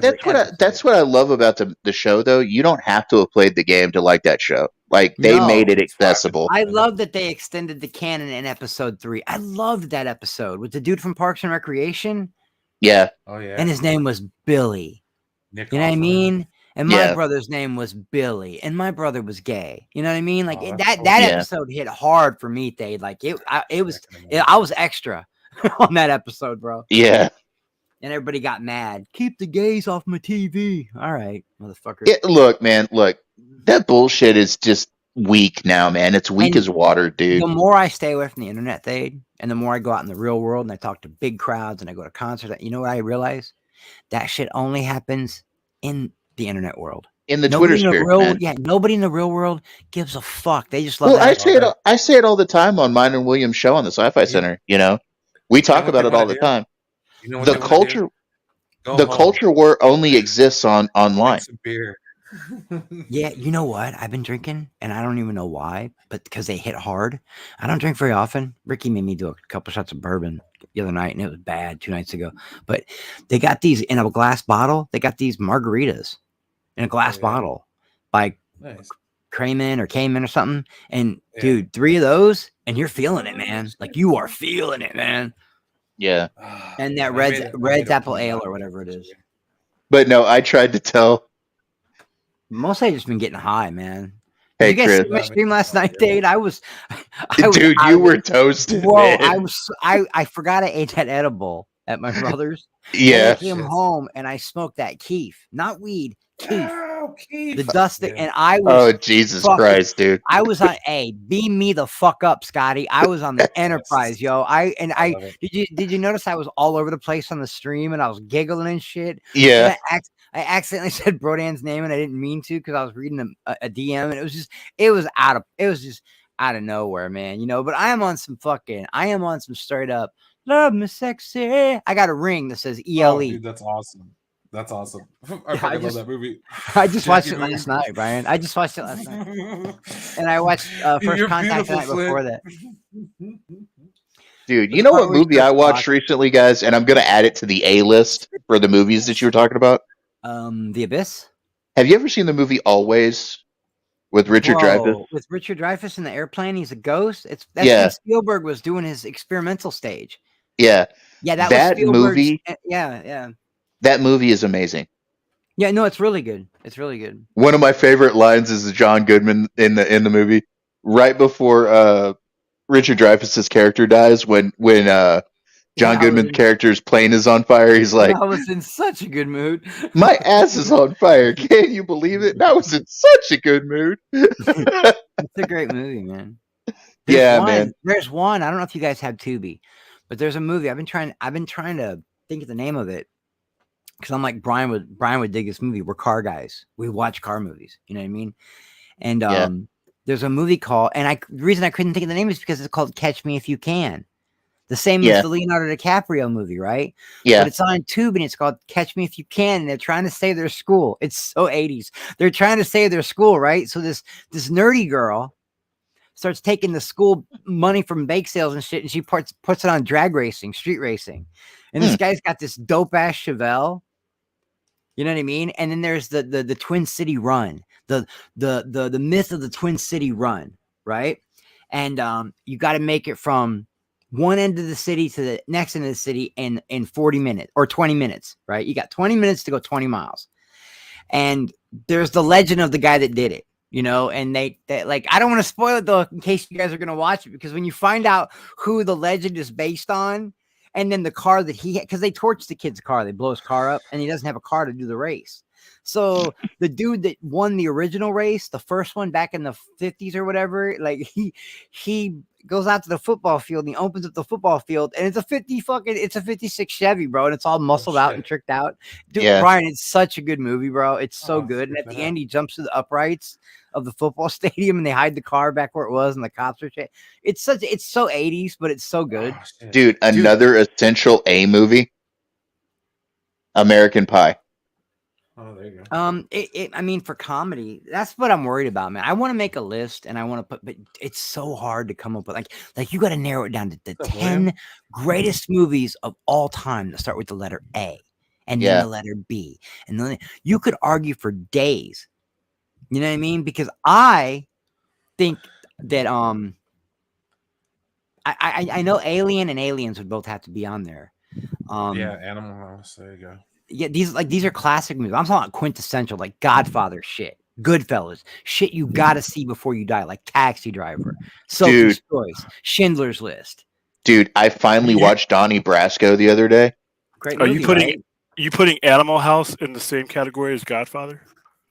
Speaker 3: that's what I love about the show, though. You don't have to have played the game to like that show. Like they
Speaker 5: No.
Speaker 3: made it
Speaker 1: It's fine.
Speaker 3: accessible.
Speaker 5: I love that they extended the canon in episode 3. I loved that episode with the dude from Parks and Recreation,
Speaker 3: Yeah,
Speaker 1: Oh yeah.
Speaker 5: and his name was Billy.
Speaker 1: Nick
Speaker 5: You know what I
Speaker 1: Offerman.
Speaker 5: mean? And my
Speaker 3: Yeah.
Speaker 5: brother's name was Billy, and my brother was gay. You know what I mean? Like
Speaker 1: Oh,
Speaker 5: that
Speaker 1: that's
Speaker 5: that
Speaker 3: cool. Yeah.
Speaker 5: episode hit hard for me, Thade. Like it was.
Speaker 1: I can imagine.
Speaker 5: I was extra on that episode, bro.
Speaker 3: yeah.
Speaker 5: And everybody got mad. Keep the gays off my TV. All right, motherfucker.
Speaker 3: Look, man, that bullshit is just weak now, man. It's weak
Speaker 5: And
Speaker 3: as water, dude.
Speaker 5: The more I stay away from the internet, Thade, and the more I go out in the real world and I talk to big crowds and I go to concerts, you know what I realize? That shit only happens in the internet world.
Speaker 3: In the
Speaker 5: Nobody
Speaker 3: Twitter
Speaker 5: in the
Speaker 3: sphere,
Speaker 5: real,
Speaker 3: man.
Speaker 5: yeah, nobody in the real world gives a fuck. They just love
Speaker 3: Well, I
Speaker 5: that.
Speaker 3: say it all the time on mine and William's show on the Sci-Fi Center. You know, we talk
Speaker 1: what they
Speaker 3: about it all
Speaker 1: wanna
Speaker 3: the
Speaker 1: do?
Speaker 3: time.
Speaker 1: You know what
Speaker 3: The
Speaker 1: they wanna
Speaker 3: culture,
Speaker 1: do? Go
Speaker 3: the
Speaker 1: home,
Speaker 3: culture war only exists online.
Speaker 1: drink some beer.
Speaker 5: Yeah, you know what? I've been drinking, and I don't even know why, but because they hit hard. I don't drink very often. Ricky made me do a couple shots of bourbon the other night, and it was bad 2 nights ago. But they got these in a glass bottle. They got these margaritas in a glass
Speaker 1: yeah.
Speaker 5: bottle by
Speaker 1: Nice.
Speaker 5: Cayman or something. And
Speaker 1: Yeah.
Speaker 5: dude, 3 of those, and you're feeling it, man. Like you are feeling it, man.
Speaker 3: Yeah,
Speaker 5: And that
Speaker 1: I
Speaker 5: Red's
Speaker 1: made a
Speaker 5: apple
Speaker 1: point
Speaker 5: ale
Speaker 1: out
Speaker 5: or whatever it
Speaker 1: this
Speaker 5: is.
Speaker 1: year.
Speaker 3: but no, I tried to tell.
Speaker 5: Mostly I just been getting high, man.
Speaker 3: Hey,
Speaker 5: Did you guys
Speaker 3: Chris,
Speaker 5: see my stream last night, Dade? I was
Speaker 3: dude,
Speaker 5: out
Speaker 3: you
Speaker 5: of
Speaker 3: were
Speaker 5: it.
Speaker 3: toasted,
Speaker 5: Whoa,
Speaker 3: man.
Speaker 5: I forgot I ate that edible at my brother's.
Speaker 3: Yeah,
Speaker 5: And I came home and I smoked that keef, not weed, keef.
Speaker 1: Oh, Keith.
Speaker 5: The dust
Speaker 1: Yeah.
Speaker 5: and I
Speaker 3: oh
Speaker 5: was
Speaker 3: Jesus
Speaker 5: fucking-
Speaker 3: Christ, dude.
Speaker 5: I was on beam me the fuck up, Scotty. I was on the Enterprise, yo.
Speaker 1: I love it.
Speaker 5: Did you notice I was all over the place on the stream and I was giggling and shit?
Speaker 3: Yeah,
Speaker 5: And I accidentally said Brodan's name and I didn't mean to because I was reading a DM and it was just out of nowhere, man. You know, but I am on some straight up love me sexy. I got a ring that says ELE.
Speaker 1: Oh, dude, that's awesome. That's awesome. I
Speaker 5: I
Speaker 1: fucking
Speaker 5: just-
Speaker 1: love that movie.
Speaker 5: I just watched it
Speaker 1: Jackie
Speaker 5: last
Speaker 1: movie.
Speaker 5: night, Brian. I just watched it last night. And I watched First
Speaker 1: You're
Speaker 5: Contact the
Speaker 1: beautiful,
Speaker 5: night
Speaker 1: Flint.
Speaker 5: before that.
Speaker 3: dude. You know what
Speaker 5: Part where
Speaker 3: movie
Speaker 5: you
Speaker 3: I
Speaker 5: just
Speaker 3: watched recently, guys? And I'm gonna add it to the A list for the movies that you were talking about.
Speaker 5: The Abyss.
Speaker 3: Have you ever seen the movie Always with Richard Dreyfuss?
Speaker 5: Whoa, with Richard Dreyfuss in the airplane, he's a ghost. That's
Speaker 3: Yeah.
Speaker 5: when Spielberg was doing his experimental stage.
Speaker 3: Yeah,
Speaker 5: Yeah, that
Speaker 3: That
Speaker 5: was Spielberg's,
Speaker 3: movie-
Speaker 5: Yeah.
Speaker 3: that movie is amazing.
Speaker 5: Yeah, no, it's really good. It's really good.
Speaker 3: One of my favorite lines is the John Goodman in the movie right before Richard Dreyfuss's character dies. When John Goodman's character's plane is on fire, he's like,
Speaker 5: I was in such a good mood.
Speaker 3: "My ass is on fire! Can you believe it?" And I was in such a good mood.
Speaker 5: It's a great movie, man.
Speaker 3: Yeah, man.
Speaker 5: There's one. I don't know if you guys have Tubi, but there's a movie. I've been trying to think of the name of it because I'm like Brian would dig this movie. We're car guys. We watch car movies. You know what I mean? And
Speaker 3: Yeah.
Speaker 5: there's a movie called, and the reason I couldn't think of the name is because it's called Catch Me If You Can. The same
Speaker 3: Yeah.
Speaker 5: as the Leonardo DiCaprio movie, right?
Speaker 3: Yeah,
Speaker 5: But it's on Tubi and it's called Catch Me If You Can. And they're trying to save their school. It's so 80s. They're trying to save their school, right? So this nerdy girl starts taking the school money from bake sales and shit, and she puts it on drag racing, street racing. And this guy's got this dope ass Chevelle. You know what I mean? And then there's the Twin City Run, the myth of the Twin City Run, right? And you got to make it from one end of the city to the next end of the city in 40 minutes or 20 minutes, right? You got 20 minutes to go 20 miles. And there's the legend of the guy that did it, you know, and they like, I don't want to spoil it though, in case you guys are going to watch it, because when you find out who the legend is based on, and then the car that he had, because they torch the kid's car, they blow his car up and he doesn't have a car to do the race. So the dude that won the original race, the first one back in the 50s or whatever, like he goes out to the football field and he opens up the football field and it's a 56 Chevy, bro, and it's all muscled out and tricked out. Dude,
Speaker 3: Yeah.
Speaker 5: Brian, it's such a good movie, bro. It's so
Speaker 1: Oh,
Speaker 5: good. And
Speaker 1: check
Speaker 5: at the
Speaker 1: that
Speaker 5: end,
Speaker 1: out.
Speaker 5: he jumps to the uprights of the football stadium and they hide the car back where it was and the cops are shit. It's so 80s, but it's so good.
Speaker 1: Oh, shit.
Speaker 3: dude, another essential A movie, American Pie.
Speaker 1: Oh, there you go.
Speaker 5: I mean, for comedy, that's what I'm worried about, man. I want to make a list and I want to put, but it's so hard to come up with like you got to narrow it down to the 10 greatest movies of all time that start with the letter A and then the letter B. And then you could argue for days. You know what I mean? Because I think that, I know Alien and Aliens would both have to be on there.
Speaker 1: Yeah, Animal House. There you go.
Speaker 5: Yeah, these are classic movies. I'm talking about quintessential, like Godfather shit, Goodfellas, shit you gotta see before you die, like Taxi Driver, Sophie's Choice, Schindler's List.
Speaker 3: Dude, I finally watched Donnie Brasco the other day.
Speaker 5: Great
Speaker 6: Are
Speaker 5: movie,
Speaker 6: you putting Animal House in the same category as Godfather?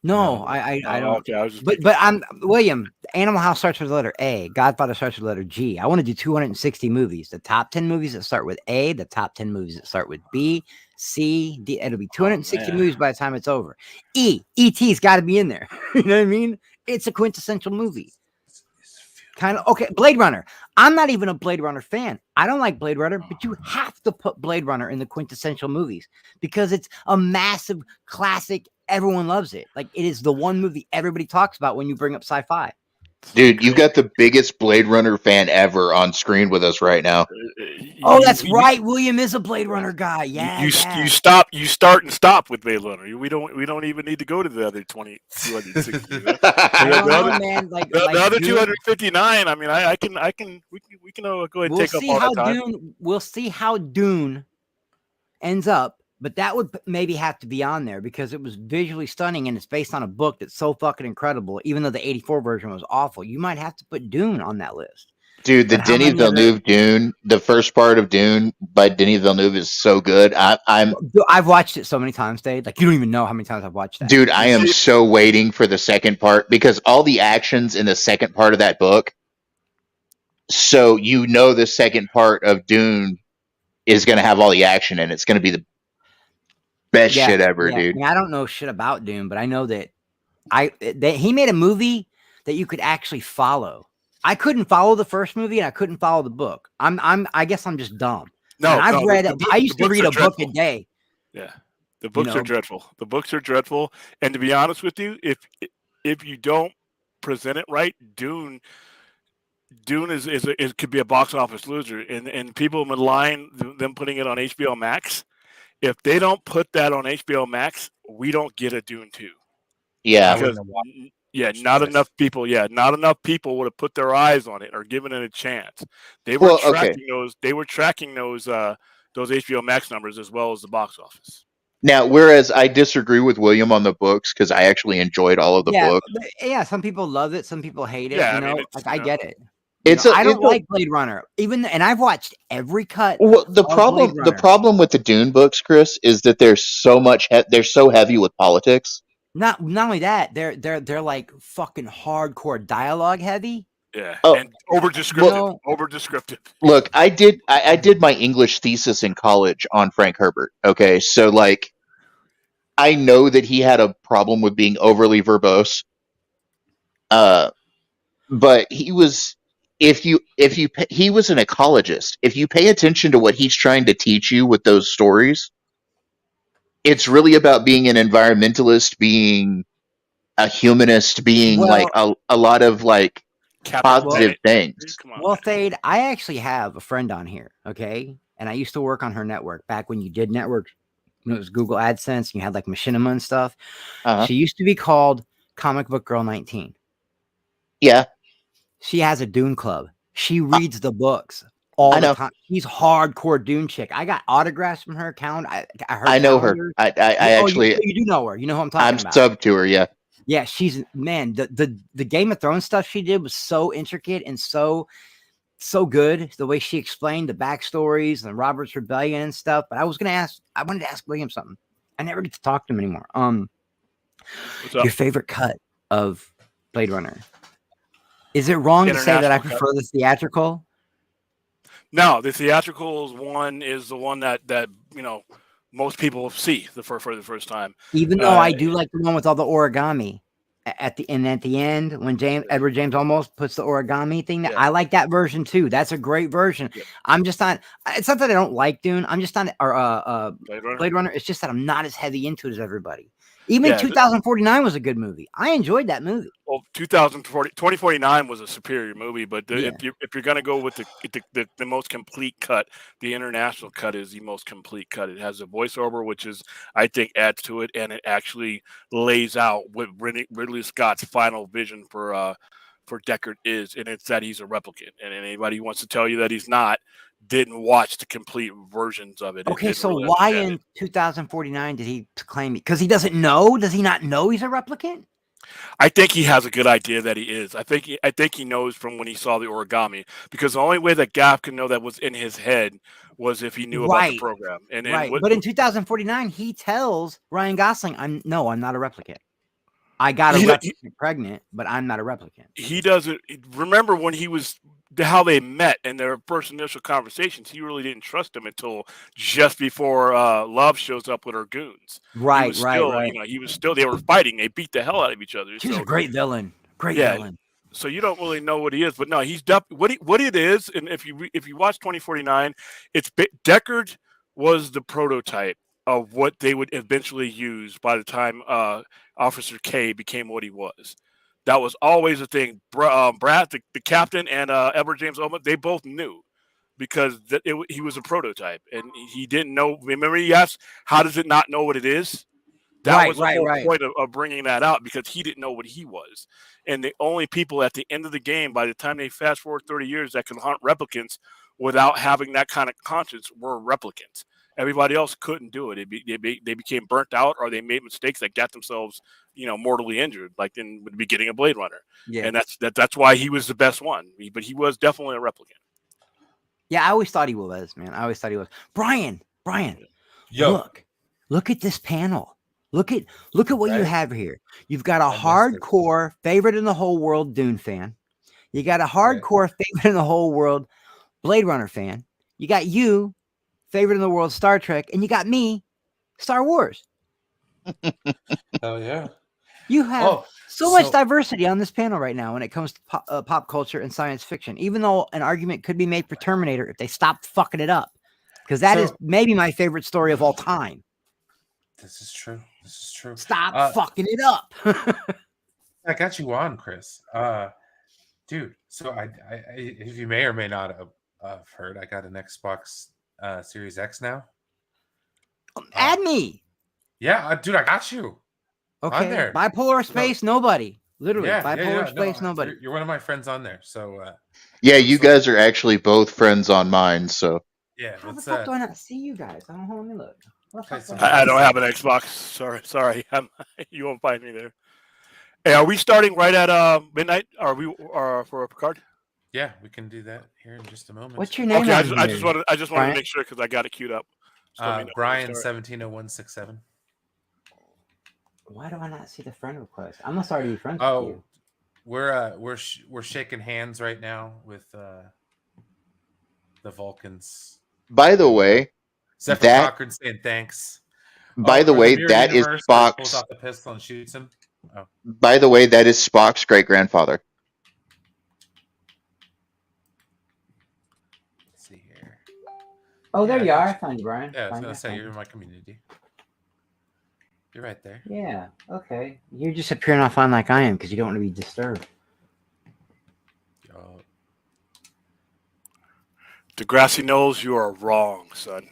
Speaker 5: No, I don't.
Speaker 6: Okay, I was just
Speaker 5: but I'm William. Animal House starts with the letter A. Godfather starts with the letter G. I want to do 260 movies. The top 10 movies that start with A. The top 10 movies that start with B, C, D. It'll be 260 movies by the time it's over. E.T.'s got to be in there. You know what I mean? It's a quintessential movie. Kind of okay. Blade Runner. I'm not even a Blade Runner fan. I don't like Blade Runner, but you have to put Blade Runner in the quintessential movies because it's a massive classic. Everyone loves it. Like it is the one movie everybody talks about when you bring up sci-fi.
Speaker 3: Dude, you've got the biggest Blade Runner fan ever on screen with us right now.
Speaker 5: Oh, that's right. William is a Blade Runner guy. Yeah.
Speaker 6: You start and stop with Blade Runner. We don't even need to go to the other 260.
Speaker 5: The
Speaker 6: other 259. I mean, we can go ahead and take up all the time.
Speaker 5: We'll see how Dune ends up. But that would maybe have to be on there because it was visually stunning and it's based on a book that's so fucking incredible. Even though the 84 version was awful, you might have to put Dune on that list.
Speaker 3: Dude, the Denis Villeneuve Dune, the first part of Dune by Denis Villeneuve is so good.
Speaker 5: I've watched it so many times, Dave. Like you don't even know how many times I've watched that.
Speaker 3: Dude, I am so waiting for the second part because all the actions in the second part of that book. So you know the second part of Dune is going to have all the action and it's going to be the best shit ever, dude.
Speaker 5: I mean, I don't know shit about Dune, but I know that he made a movie that you could actually follow. I couldn't follow the first movie and I couldn't follow the book. I guess I'm just dumb.
Speaker 6: No,
Speaker 5: I used to read a book a day.
Speaker 6: Yeah. The books are dreadful. The books are dreadful. And to be honest with you, if you don't present it right, Dune it could be a box office loser. And people malign them putting it on HBO Max. If they don't put that on HBO Max, we don't get a Dune 2.
Speaker 3: Yeah.
Speaker 6: Because, not enough people would have put their eyes on it or given it a chance. They were tracking those HBO Max numbers as well as the box office.
Speaker 3: Now, whereas I disagree with William on the books because I actually enjoyed all of the books.
Speaker 5: Yeah, some people love it, some people hate it.
Speaker 6: Yeah,
Speaker 5: I get it. I don't like Blade Runner, and I've watched every cut.
Speaker 3: Well, the problem with the Dune books, Chris, is that they're so heavy with politics.
Speaker 5: Not only that, they're like fucking hardcore dialogue heavy.
Speaker 6: Yeah, and over descriptive.
Speaker 3: Look, I did my English thesis in college on Frank Herbert. Okay, so like, I know that he had a problem with being overly verbose. But he was. He was an ecologist. If you pay attention to what he's trying to teach you with those stories, it's really about being an environmentalist, being a humanist, being like a lot of like positive things.
Speaker 5: Well, Thade, I actually have a friend on here, okay? And I used to work on her network back when you did networks. When it was Google AdSense and you had like Machinima and stuff. She used to be called Comic Book Girl 19.
Speaker 3: Yeah.
Speaker 5: She has a Dune club. She reads the books all the time. She's hardcore Dune chick. I got autographs from her account.
Speaker 3: I know her. I actually.
Speaker 5: You do know her. You know who I'm talking about.
Speaker 3: I'm sub to her. Yeah.
Speaker 5: Yeah, she's the Game of Thrones stuff she did was so intricate and so good. The way she explained the backstories and Robert's Rebellion and stuff. But I wanted to ask William something. I never get to talk to him anymore. Your favorite cut of Blade Runner? Is it wrong to say that I prefer the theatrical?
Speaker 6: No, the theatrical one is the one that most people see for the first time.
Speaker 5: Even though I do like the one with all the origami at the end when Edward James Olmos puts the origami thing. I like that version too. That's a great version. Yeah. I'm just not. It's not that I don't like Dune. I'm just not. Blade Runner. It's just that I'm not as heavy into it as everybody. Even 2049 was a good movie. I enjoyed that movie.
Speaker 6: Well, 2049 was a superior movie, but if you're going to go with the most complete cut, the international cut is the most complete cut. It has a voiceover, which is, I think, adds to it, and it actually lays out what Ridley Scott's final vision for Deckard is, and it's that he's a replicant. And anybody who wants to tell you that he's not didn't watch the complete versions of it.
Speaker 5: Okay, so really why in 2049 did he claim it? Because he doesn't know? Does he not know he's a replicant?
Speaker 6: I think he has a good idea that he is. I think he knows from when he saw the origami, because the only way that Gaff can know that was in his head was if he knew about the program.
Speaker 5: But in 2049, he tells Ryan Gosling, I'm not a replicant. I got a replicant pregnant, but I'm not a replicant.
Speaker 6: He doesn't remember when he was how they met and their first initial conversations. He really didn't trust him until just before Love shows up with her goons.
Speaker 5: Right.
Speaker 6: He was still. They were fighting. They beat the hell out of each other.
Speaker 5: He's a great villain. Villain.
Speaker 6: So you don't really know what he is, but no, he's what it is. And if you watch 2049, it's Deckard was the prototype of what they would eventually use by the time Officer K became what he was. That was always a thing. Brad, the captain, and Edward James Olmos, they both knew because he was a prototype, and he didn't know. Remember, he asked, "How does it not know what it is?" That was the whole point of bringing that out, because he didn't know what he was. And the only people at the end of the game, by the time they fast forward 30 years, that can hunt replicants without having that kind of conscience were replicants. Everybody else couldn't do it. They became burnt out, or they made mistakes that got themselves, mortally injured, like in the beginning of Blade Runner. Yeah. And that's why he was the best one. But he was definitely a replicant.
Speaker 5: Yeah, I always thought he was, man. I always thought he was. Brian, look at this panel. Look at what you have here. You've got a hardcore favorite in the whole world Dune fan. You got a hardcore favorite in the whole world Blade Runner fan. You got you, favorite in the world Star Trek, and you got me, Star Wars.
Speaker 1: Oh yeah.
Speaker 5: You have so much diversity on this panel right now when it comes to pop culture and science fiction, even though an argument could be made for Terminator if they stopped fucking it up, because that is maybe my favorite story of all time.
Speaker 1: This is true.
Speaker 5: Stop fucking it up.
Speaker 1: I got you on, Chris. Dude, so I if you may or may not have heard, I got an Xbox Series X now.
Speaker 5: Add me.
Speaker 1: Yeah, dude, I got you.
Speaker 5: Okay.
Speaker 1: On there.
Speaker 5: Bipolar space, nobody. Literally, bipolar space, nobody.
Speaker 1: You're one of my friends on there. So
Speaker 3: you guys are actually both friends on mine. So
Speaker 1: yeah.
Speaker 5: How the fuck do I not see you guys? Let me look.
Speaker 6: I don't have an Xbox. Sorry. You won't find me there. Hey, are we starting right at midnight? Are we for Picard?
Speaker 1: Yeah, we can do that here in just a moment.
Speaker 5: What's your name?
Speaker 6: Okay, I just wanted to make sure because I got it queued up.
Speaker 1: Brian 170167.
Speaker 5: Why do I not see the friend request? I must already be friends with you.
Speaker 1: We're shaking hands right now with the Vulcans.
Speaker 3: By the way,
Speaker 1: Zephyr Cochran saying thanks.
Speaker 3: By the way, that is Spock's.
Speaker 1: Pulls out the pistol and shoots him. Oh.
Speaker 3: By the way, that is Spock's great grandfather.
Speaker 1: Let's see here.
Speaker 5: Oh, there you are. I found you, Brian.
Speaker 1: Yeah, I was gonna say you're in my community. You're right there.
Speaker 5: Yeah. Okay. You're just appearing off on like I am because you don't want to be disturbed.
Speaker 6: Degrassi knows you are wrong, son.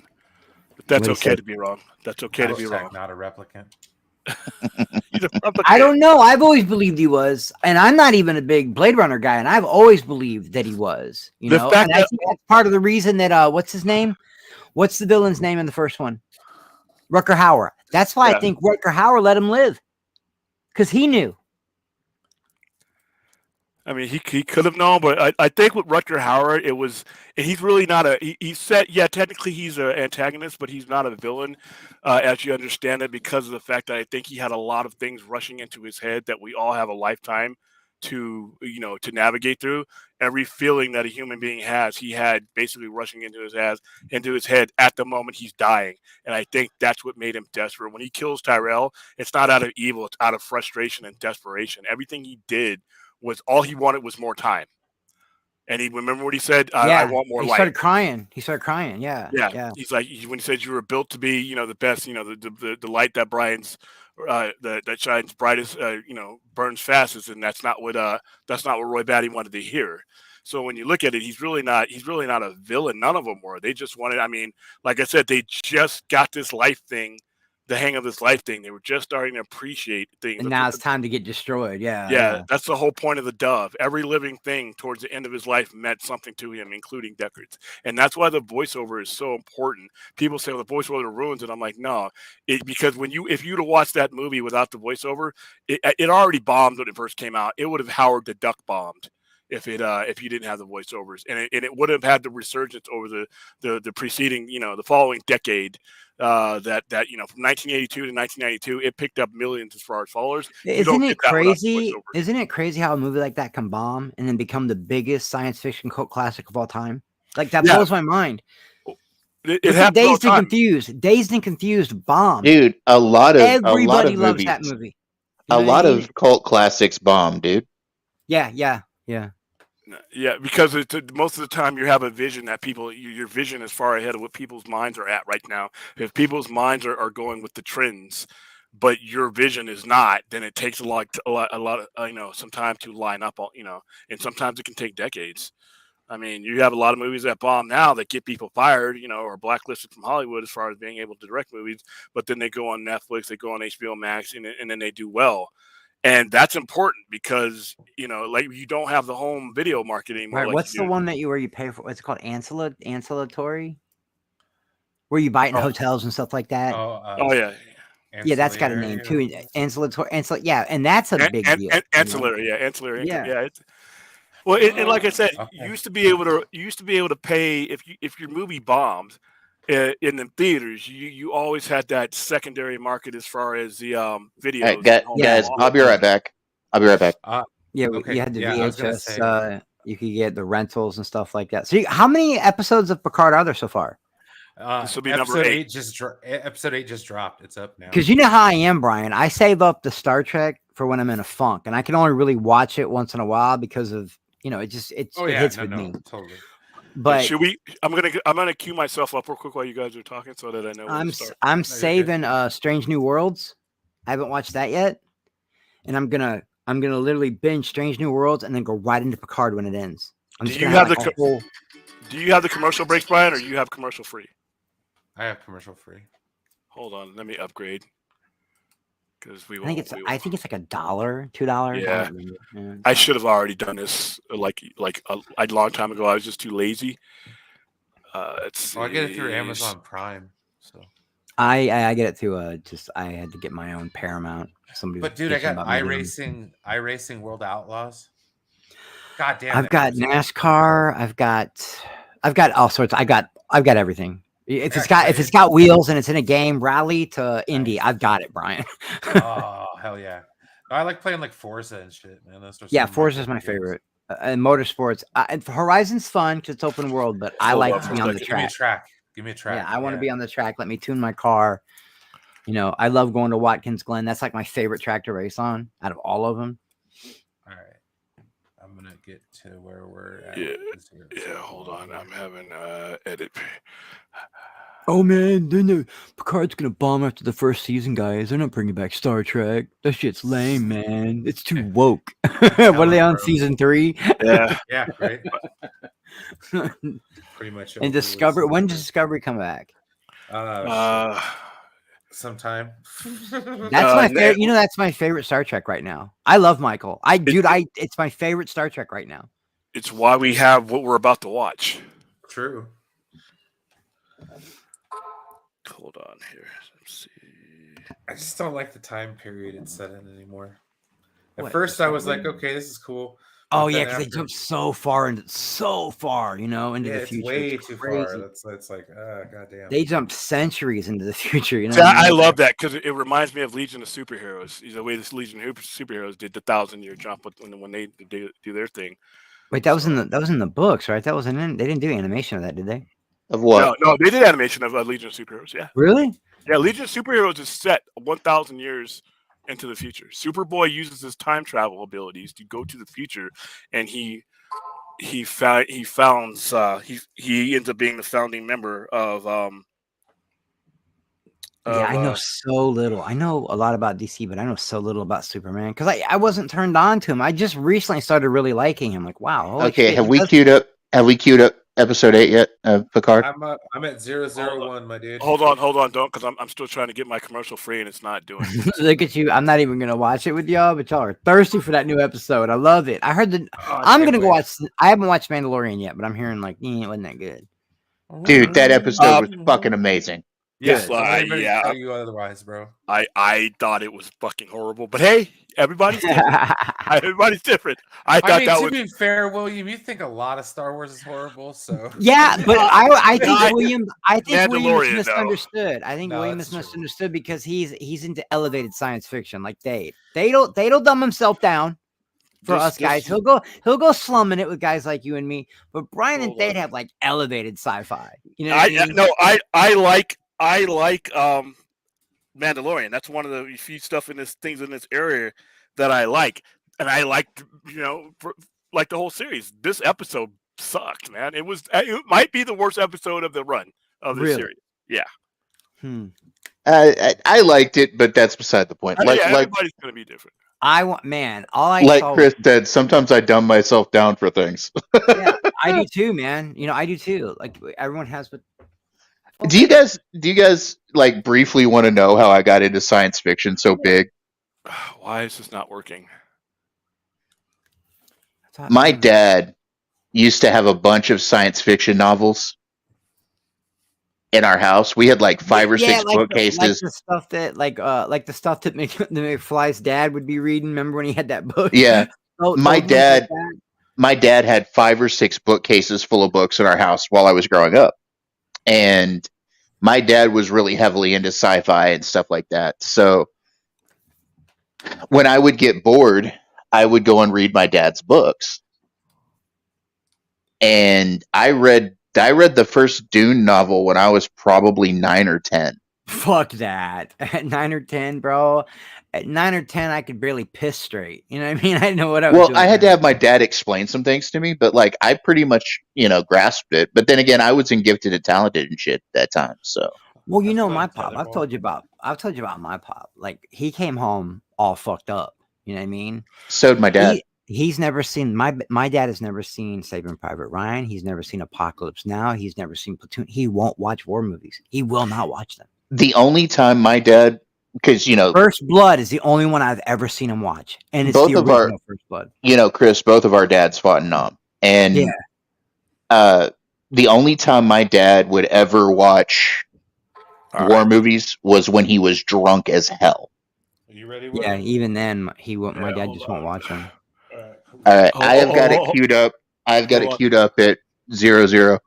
Speaker 6: But that's okay to be wrong. That's okay to be wrong.
Speaker 1: Not a replicant.
Speaker 5: I don't know. I've always believed he was, and I'm not even a big Blade Runner guy, and I've always believed that he was. And I think that's part of the reason that what's his name? What's the villain's name in the first one? Rutger Hauer. That's why I think Rutger Hauer let him live, because he knew.
Speaker 6: I mean, he could have known, but I think with Rutger Hauer, he's really not technically he's an antagonist, but he's not a villain, as you understand it, because of the fact that I think he had a lot of things rushing into his head that we all have a lifetime to navigate through. Every feeling that a human being has, he had basically rushing into his head at the moment he's dying. And I think that's what made him desperate. When he kills Tyrell, it's not out of evil, it's out of frustration and desperation. Everything he did was all he wanted was more time. And he remember what he said, I want more light.
Speaker 5: He started crying. Yeah.
Speaker 6: He's like, when he said you were built to be, the best, the light that Brian's that shines brightest, burns fastest, and that's not what Roy Batty wanted to hear. So when you look at it, he's really not a villain. None of them were. They just wanted. I mean, like I said, they just got this life thing, the hang of this life thing. They were just starting to appreciate things.
Speaker 5: And now it's time to get destroyed.
Speaker 6: Yeah, that's the whole point of the dove. Every living thing towards the end of his life meant something to him, including Deckard's. And that's why the voiceover is so important. People say, well, the voiceover ruins it. I'm like, no, because if you'd have watched that movie without the voiceover, it already bombed when it first came out. It would have Howard the Duck bombed if you didn't have the voiceovers, and it would have had the resurgence over the preceding, the following decade. That from 1982 to 1992, it picked up millions as far as followers.
Speaker 5: Isn't it crazy? Isn't it crazy how a movie like that can bomb and then become the biggest science fiction cult classic of all time? Like that blows my mind.
Speaker 6: It happens all the time.
Speaker 5: Dazed and Confused bomb.
Speaker 3: Dude,
Speaker 5: Everybody loves that movie.
Speaker 3: A lot of cult classics bomb, dude.
Speaker 5: Yeah.
Speaker 6: Yeah, because most of the time you have a vision that your vision is far ahead of what people's minds are at right now. If people's minds are going with the trends, but your vision is not, then it takes a lot of some time to line up. And sometimes it can take decades. I mean, you have a lot of movies that bomb now that get people fired, or blacklisted from Hollywood as far as being able to direct movies. But then they go on Netflix, they go on HBO Max, and then they do well. And that's important because, like you don't have the home video market anymore.
Speaker 5: Right,
Speaker 6: like
Speaker 5: what's the one where you pay for? What's it called? Ancillatory? Where you buy it in hotels and stuff like that?
Speaker 6: Yeah.
Speaker 5: Yeah, that's got a name too. Ancillatory. Yeah, and that's a big deal.
Speaker 6: Ancillary, ancillary income. Yeah. And like I said, you used to be able to pay if your movie bombed in the theaters. You always had that secondary market as far as the videos.
Speaker 3: Hey, guys, I'll be right back.
Speaker 5: You had the VHS. You could get the rentals and stuff like that. So, how many episodes of Picard are there so far?
Speaker 6: This will be
Speaker 1: episode
Speaker 6: number 8.
Speaker 1: Episode 8 just dropped. It's up now.
Speaker 5: Because you know how I am, Brian. I save up the Star Trek for when I'm in a funk, and I can only really watch it once in a while because of it hits with me.
Speaker 1: Totally.
Speaker 5: But
Speaker 6: I'm gonna cue myself up real quick while you guys are talking so that I know.
Speaker 5: I'm saving Strange New Worlds. I haven't watched that yet, and I'm gonna literally binge Strange New Worlds and then go right into Picard when it ends.
Speaker 6: Do you have the commercial breaks, Brian, or you have commercial free?
Speaker 1: I have commercial free.
Speaker 6: Hold on, let me upgrade. Because
Speaker 5: I think it's like $1, $2.
Speaker 6: Yeah. I should have already done this like a long time ago. I was just too lazy. Let's see.
Speaker 1: I get it through Amazon Prime. So
Speaker 5: I get it through I had to get my own Paramount.
Speaker 1: But dude, I got iRacing World Outlaws. God damn.
Speaker 5: I've got NASCAR. I've got all sorts. I've got everything. If it's got wheels and it's in a game, rally to Indy, I've got it, Brian.
Speaker 1: Oh hell yeah! I like playing like Forza and shit, man.
Speaker 5: Forza is my favorite. And motorsports, Horizon's fun because it's open world, but I like to be on the track.
Speaker 1: Give me a track.
Speaker 5: Yeah, I want to be on the track. Let me tune my car. I love going to Watkins Glen. That's like my favorite track to race on out of all of them.
Speaker 1: All right, I'm gonna get to where we're at.
Speaker 6: Yeah. Hold on, I'm having edit.
Speaker 5: Oh man, Picard's gonna bomb after the first season, guys. They're not bringing back Star Trek. That shit's lame, man. It's too woke. What are they on season 3?
Speaker 6: Yeah,
Speaker 1: right. Pretty much.
Speaker 5: And Discovery. When does Discovery come back?
Speaker 1: Sometime.
Speaker 5: That's my favorite. That's my favorite Star Trek right now. I love Michael. It's my favorite Star Trek right now.
Speaker 6: It's why we have what we're about to watch.
Speaker 1: True.
Speaker 6: Hold on here. Let's see.
Speaker 1: I just don't like the time period it's set in anymore. At first, I was like, okay, this is cool.
Speaker 5: Oh yeah, because they jumped so far into the future.
Speaker 1: It's way too far. That's like, goddamn.
Speaker 5: They jumped centuries into the future.
Speaker 6: I love that because it reminds me of Legion of Superheroes. The way this Legion of Superheroes did the 1,000-year jump when they do their thing.
Speaker 5: Wait, that was in the books, right? That wasn't in. They didn't do animation of that, did they?
Speaker 3: Of what?
Speaker 6: No, they did animation of Legion of Superheroes. Yeah.
Speaker 5: Really?
Speaker 6: Yeah, Legion of Superheroes is set 1,000 years into the future. Superboy uses his time travel abilities to go to the future, and he ends up being the founding member of
Speaker 5: Yeah, I know so little. I know a lot about DC, but I know so little about Superman because I wasn't turned on to him. I just recently started really liking him. Like, wow, holy
Speaker 3: Okay,
Speaker 5: shit,
Speaker 3: have we queued up episode 8 yet of Picard?
Speaker 1: I'm at 001, my dude.
Speaker 6: Hold on, don't, because I'm still trying to get my commercial free and it's not doing it.
Speaker 5: Look at you. I'm not even gonna watch it with y'all, but y'all are thirsty for that new episode. I love it. I heard I'm gonna go watch. I haven't watched Mandalorian yet, but I'm hearing like it wasn't that good.
Speaker 3: Dude, that episode was fucking amazing.
Speaker 6: Yes,
Speaker 1: yeah. Tell you otherwise, bro.
Speaker 6: I thought it was fucking horrible, but hey, everybody's different. Everybody's different. I thought that was.
Speaker 1: To be fair, William, you think a lot of Star Wars is horrible, so
Speaker 5: yeah, but I think William. I think William is
Speaker 6: Mandalorian,
Speaker 5: misunderstood. I think William is misunderstood because he's into elevated science fiction, like Dave. Dade'll dumb himself down for us guys. He'll go slumming it with guys like you and me. But Brian and Dade have like elevated sci-fi. You know what I mean?
Speaker 6: No, I like Mandalorian. That's one of the few things in this area that I like, and I liked like the whole series. This episode sucked, man. It might be the worst episode of the run of the series. Yeah.
Speaker 3: I liked it, but that's beside the point.
Speaker 6: Everybody's gonna be different.
Speaker 3: Chris said, sometimes I dumb myself down for things.
Speaker 5: Yeah, I do too, man. I do too. Like everyone has, but.
Speaker 3: Do you guys like briefly want to know how I got into science fiction so big?
Speaker 6: Why is this not working?
Speaker 3: My dad used to have a bunch of science fiction novels in our house. We had like 5 or 6 bookcases.
Speaker 5: Like the stuff that the stuff that McFly's dad would be reading. Remember when he had that book?
Speaker 3: Yeah. My dad had 5 or 6 bookcases full of books in our house while I was growing up. And my dad was really heavily into sci-fi and stuff like that. So when I would get bored, I would go and read my dad's books. And I read the first Dune novel when I was probably 9 or 10.
Speaker 5: Fuck that. At 9 or 10, bro. At 9 or 10, I could barely piss straight. You know what I mean? I didn't know what I was doing.
Speaker 3: Well, I had to have my dad explain some things to me, but like I pretty much, grasped it. But then again, I was in gifted and talented and shit at that time. So
Speaker 5: well, my pop. I've told you about my pop. Like he came home all fucked up. You know what I mean?
Speaker 3: So did my dad.
Speaker 5: He's never seen my dad has never seen Saving Private Ryan. He's never seen Apocalypse Now. He's never seen Platoon. He won't watch war movies. He will not watch them.
Speaker 3: The only time my dad, because
Speaker 5: First Blood is the only one I've ever seen him watch, and it's
Speaker 3: both
Speaker 5: the
Speaker 3: of
Speaker 5: original First Blood.
Speaker 3: Chris, both of our dads fought in Nam, and the only time my dad would ever watch war movies was when he was drunk as hell.
Speaker 1: Are you ready?
Speaker 5: Yeah, even then he won't. My dad just won't watch them.
Speaker 3: All right, I have got it queued up. I've got it queued up at 00.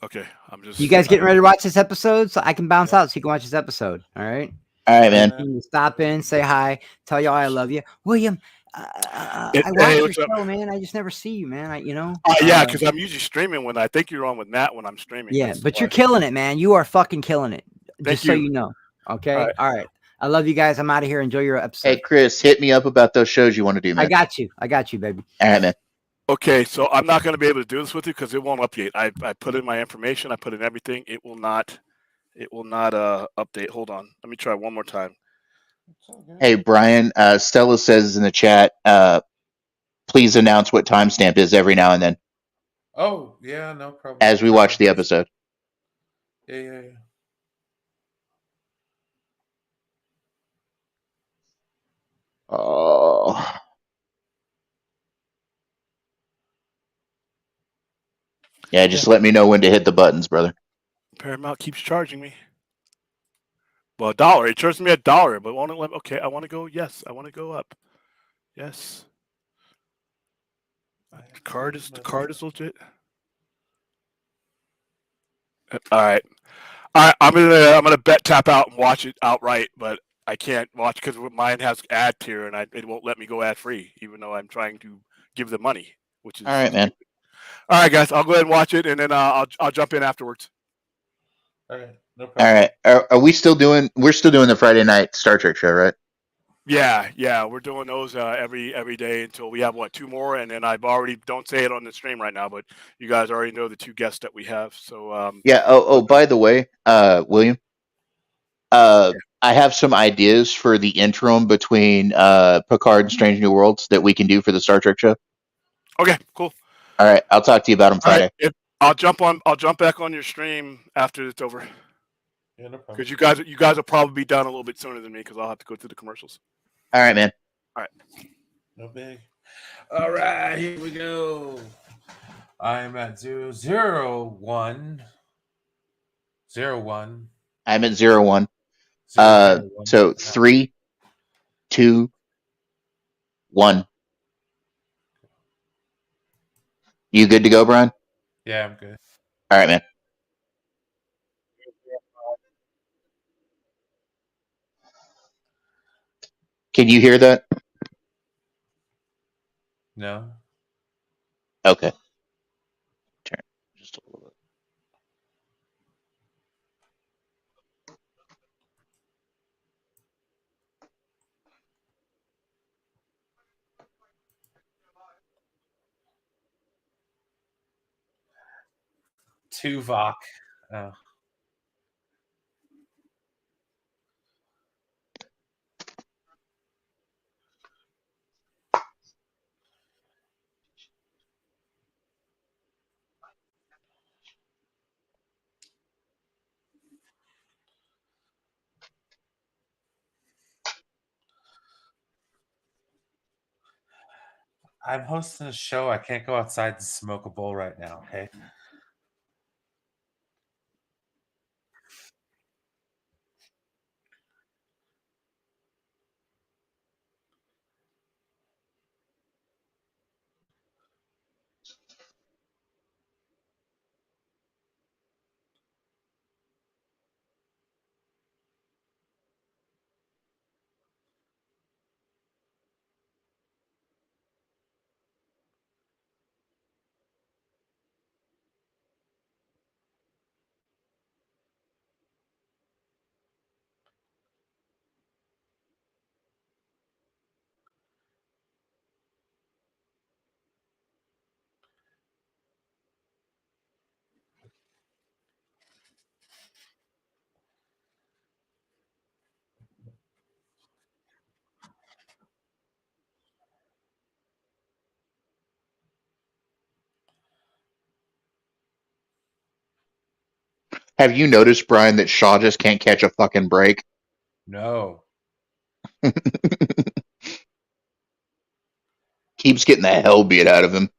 Speaker 6: Okay, I'm just.
Speaker 5: You guys getting ready to watch this episode so I can bounce out so you can watch this episode? All right.
Speaker 3: All right, man.
Speaker 5: Stop in, say hi, tell y'all I love you, William. I watch your show, man. I just never see you, man.
Speaker 6: Yeah, because I'm usually streaming when I think you're on with Matt when I'm streaming.
Speaker 5: Yeah, but you're killing it, man. You are fucking killing it. Just so you know. Okay. All right. I love you guys. I'm out of here. Enjoy your episode.
Speaker 3: Hey, Chris, hit me up about those shows you want to do, man.
Speaker 5: I got you, baby.
Speaker 3: All right, man.
Speaker 6: Okay, so I'm not going to be able to do this with you because it won't update. I put in my information. I put in everything. It will not update. Hold on. Let me try one more time.
Speaker 3: Hey, Brian, Stella says in the chat, please announce what timestamp is every now and then.
Speaker 1: Oh, yeah, no problem.
Speaker 3: As we watch the episode.
Speaker 1: Yeah.
Speaker 3: Oh. Yeah, just let me know when to hit the buttons, brother.
Speaker 6: Paramount keeps charging me. Well, $1. It charged me $1, but won't it let me? Okay, I want to go. Yes, I want to go up. Yes. The card is legit. All right. I'm gonna bet tap out and watch it outright, but I can't watch because mine has ad tier and it won't let me go ad free, even though I'm trying to give them money. Which is
Speaker 3: all right, man.
Speaker 6: All right, guys, I'll go ahead and watch it, and then I'll jump in afterwards.
Speaker 1: All right, no problem.
Speaker 3: All right, are we still doing? We're still doing the Friday night Star Trek show, right?
Speaker 6: Yeah, we're doing those every day until we have 2 more, and then I've already don't say it on the stream right now, but you guys already know the 2 guests that we have. So
Speaker 3: yeah. Oh, by the way, William. I have some ideas for the interim between Picard and Strange New Worlds that we can do for the Star Trek show.
Speaker 6: Okay, cool.
Speaker 3: All right, I'll talk to you about them Friday.
Speaker 6: Right, I'll jump back on your stream after it's over.
Speaker 1: Yeah, no problem.
Speaker 6: Because you guys will probably be done a little bit sooner than me because I'll have to go to the commercials.
Speaker 3: All right, man.
Speaker 6: All right.
Speaker 1: No big. All right, here we go. I'm at 001. 01.
Speaker 3: I'm at 01.
Speaker 1: 001.
Speaker 3: So 3, 2, 1. You good to go, Brian?
Speaker 1: Yeah, I'm good.
Speaker 3: All right, man. Can you hear that?
Speaker 1: No.
Speaker 3: Okay. Turn just a little bit.
Speaker 1: Tuvok. Oh. I'm hosting a show. I can't go outside and smoke a bowl right now, okay?
Speaker 3: Have you noticed, Brian, that Shaw just can't catch a fucking break?
Speaker 1: No.
Speaker 3: Keeps getting the hell beat out of him.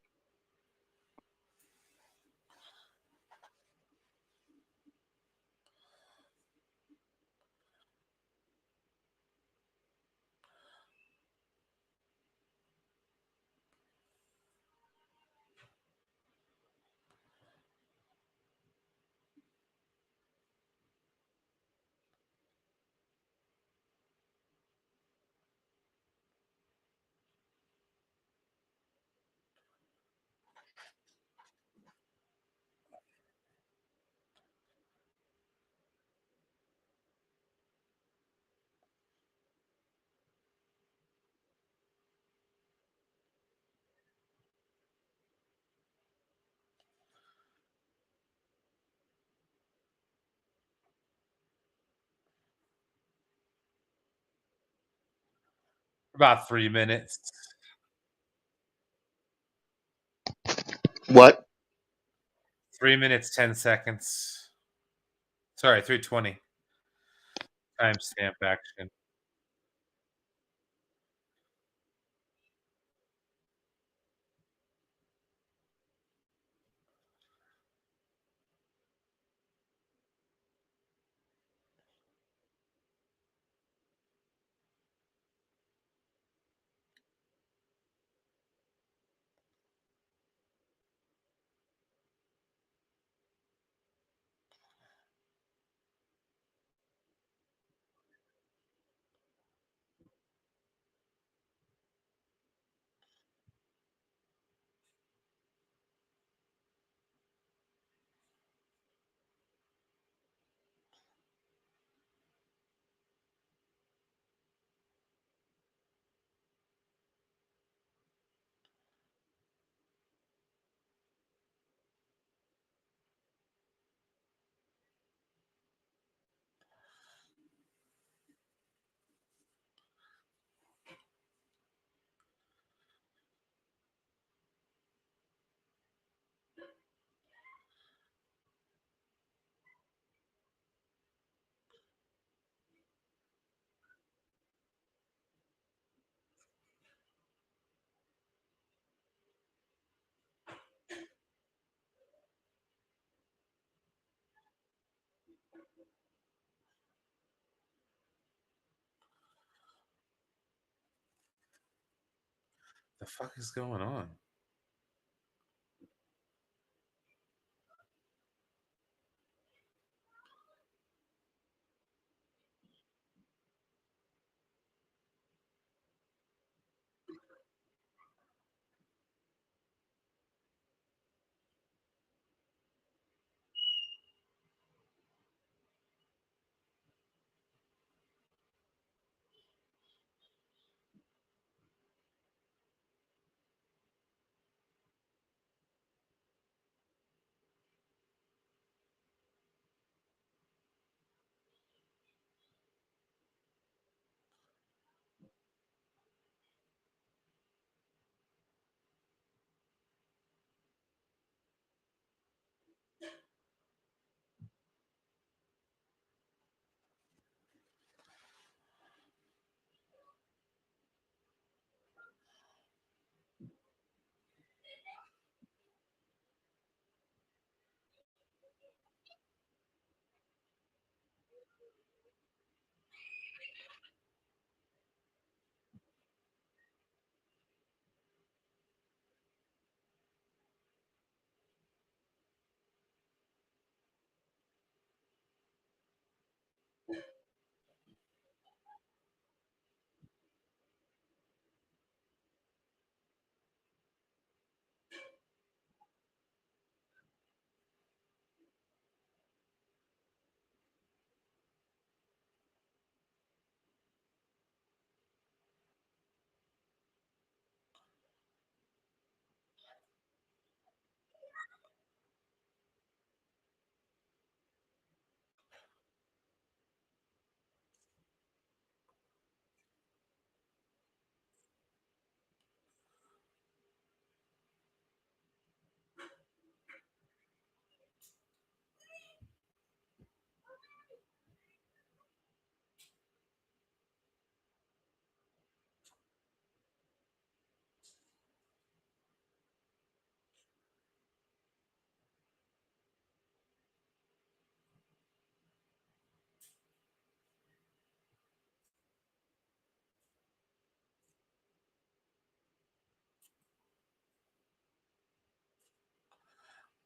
Speaker 1: About 3 minutes.
Speaker 3: What?
Speaker 1: 3 minutes, 10 seconds. Sorry, 3:20. Timestamp action. The fuck is going on?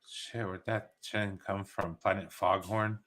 Speaker 1: Shit, where'd that chain come from? Planet Foghorn?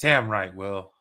Speaker 1: Damn right, Will.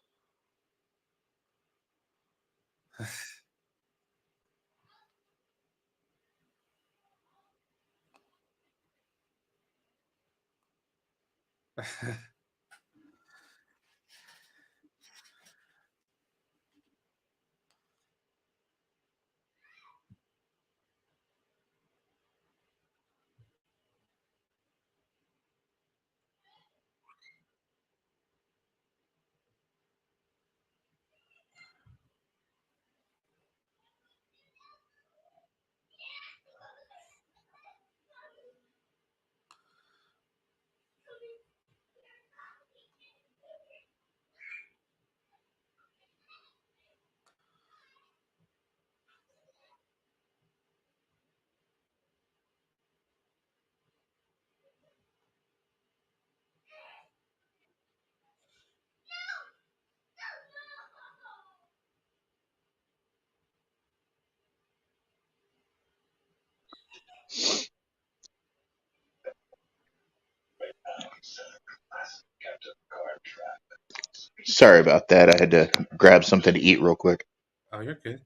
Speaker 3: Sorry about that. I had to grab something to eat real quick.
Speaker 1: Oh, you're good.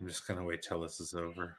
Speaker 1: I'm just gonna wait till this is over.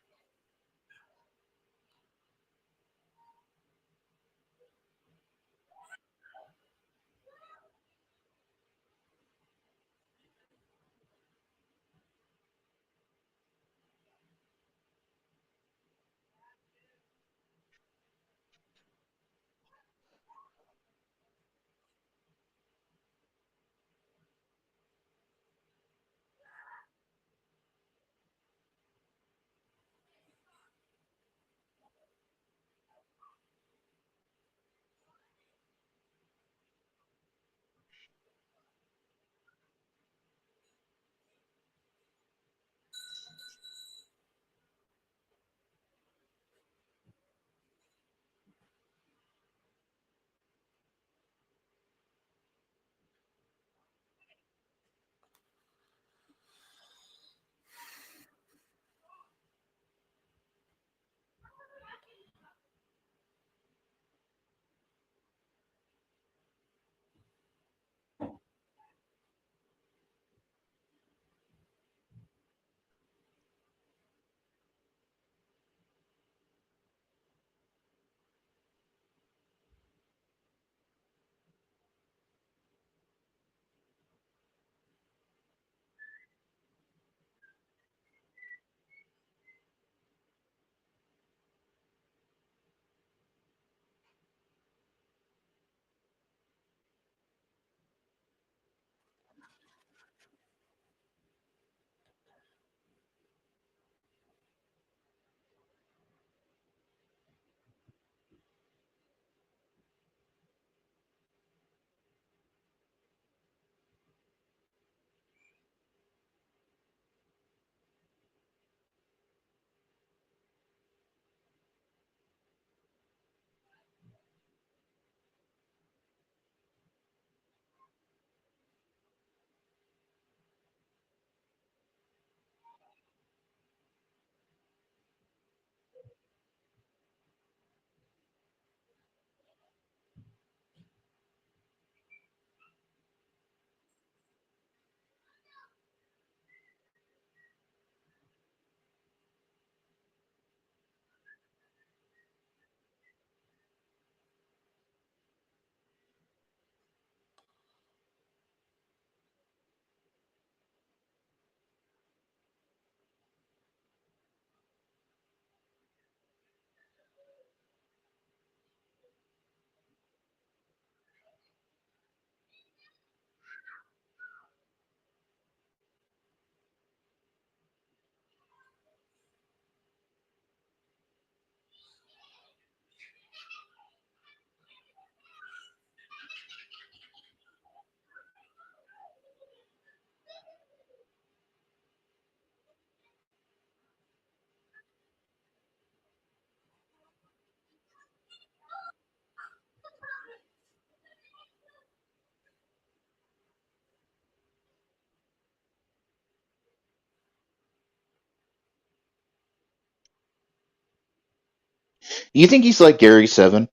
Speaker 3: You think he's like Gary Seven?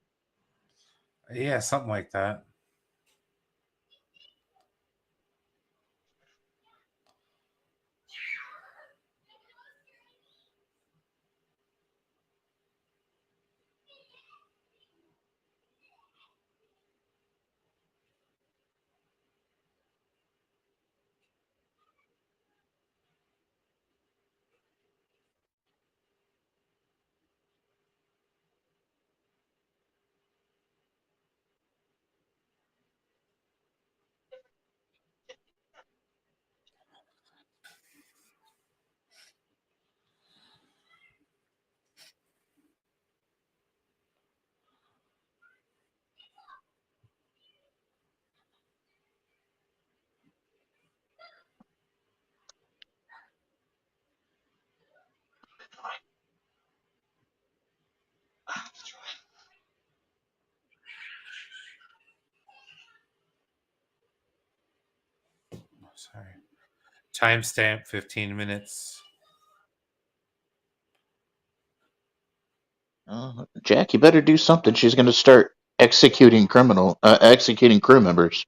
Speaker 1: Yeah, something like that. Sorry. Timestamp 15 minutes.
Speaker 3: Jack, you better do something. She's going to start executing crew members.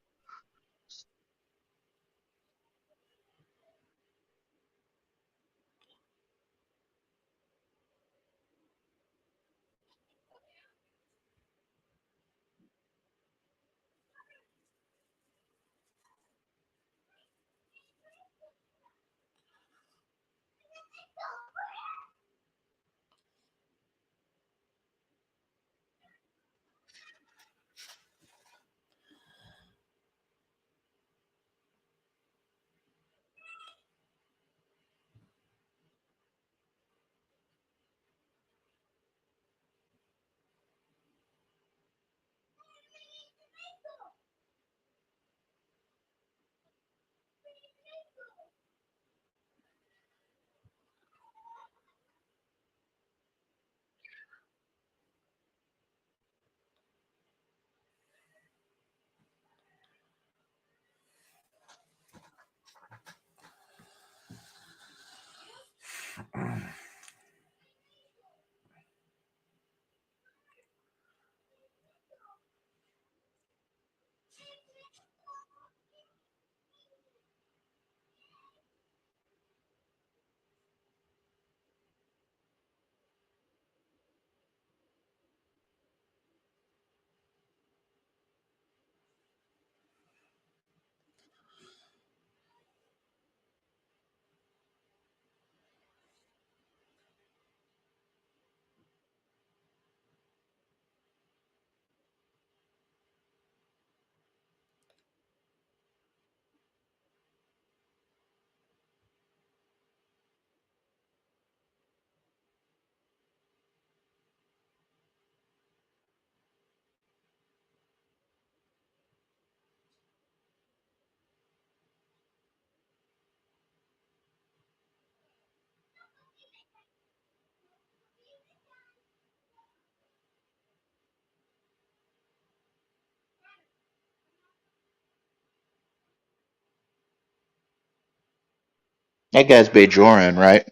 Speaker 3: That guy's Bajoran, right?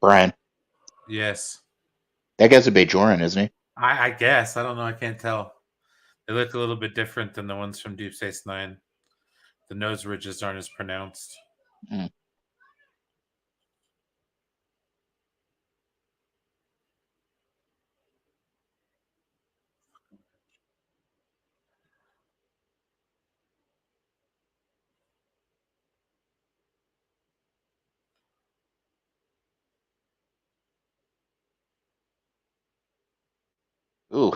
Speaker 3: Brian.
Speaker 1: Yes.
Speaker 3: That guy's a Bajoran, isn't he?
Speaker 1: I guess. I don't know. I can't tell. They look a little bit different than the ones from Deep Space Nine. The nose ridges aren't as pronounced.
Speaker 3: Mm. Ooh.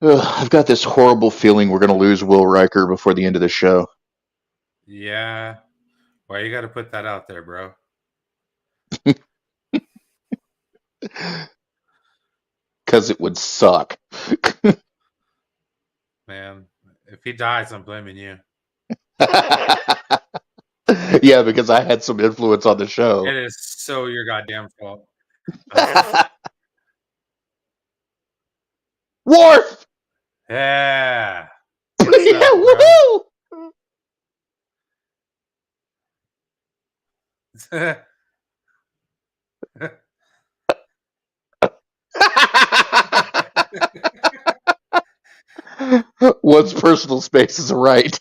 Speaker 3: I've got this horrible feeling we're going to lose Will Riker before the end of the show.
Speaker 1: Yeah. Why you got to put that out there, bro?
Speaker 3: Because it would suck.
Speaker 1: Man, if he dies, I'm blaming you.
Speaker 3: Yeah, because I had some influence on the show.
Speaker 1: It is so your goddamn fault.
Speaker 3: Worf!
Speaker 1: Yeah.
Speaker 3: Yeah, woohoo! One's personal space is a right.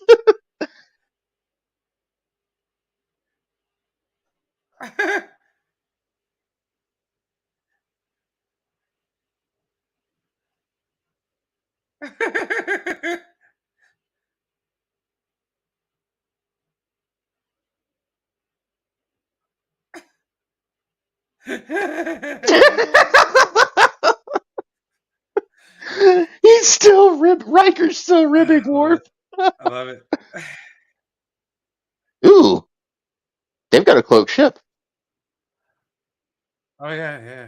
Speaker 3: He's still Riker's still ribbing Worf.
Speaker 1: I love it.
Speaker 3: Ooh, they've got a cloaked ship.
Speaker 1: Oh yeah, yeah.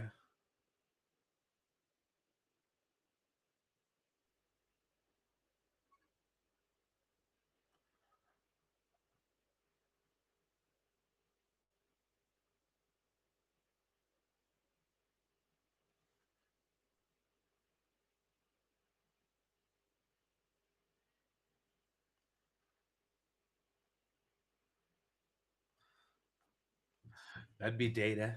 Speaker 1: That'd be Data.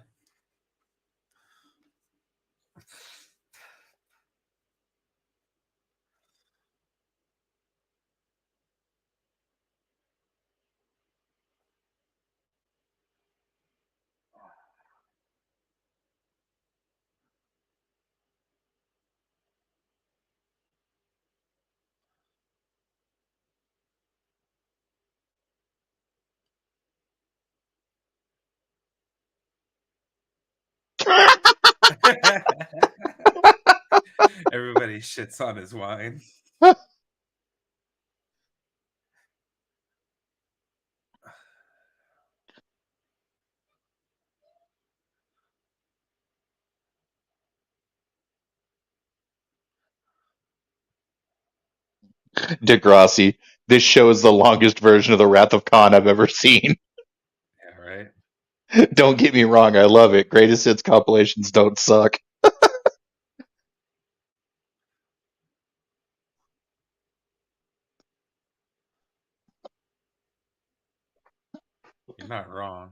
Speaker 1: Everybody shits on his wine.
Speaker 3: Degrassi, this show is the longest version of the Wrath of Khan I've ever seen.
Speaker 1: Yeah, right.
Speaker 3: Don't get me wrong, I love it. Greatest hits compilations don't suck.
Speaker 1: You're not wrong.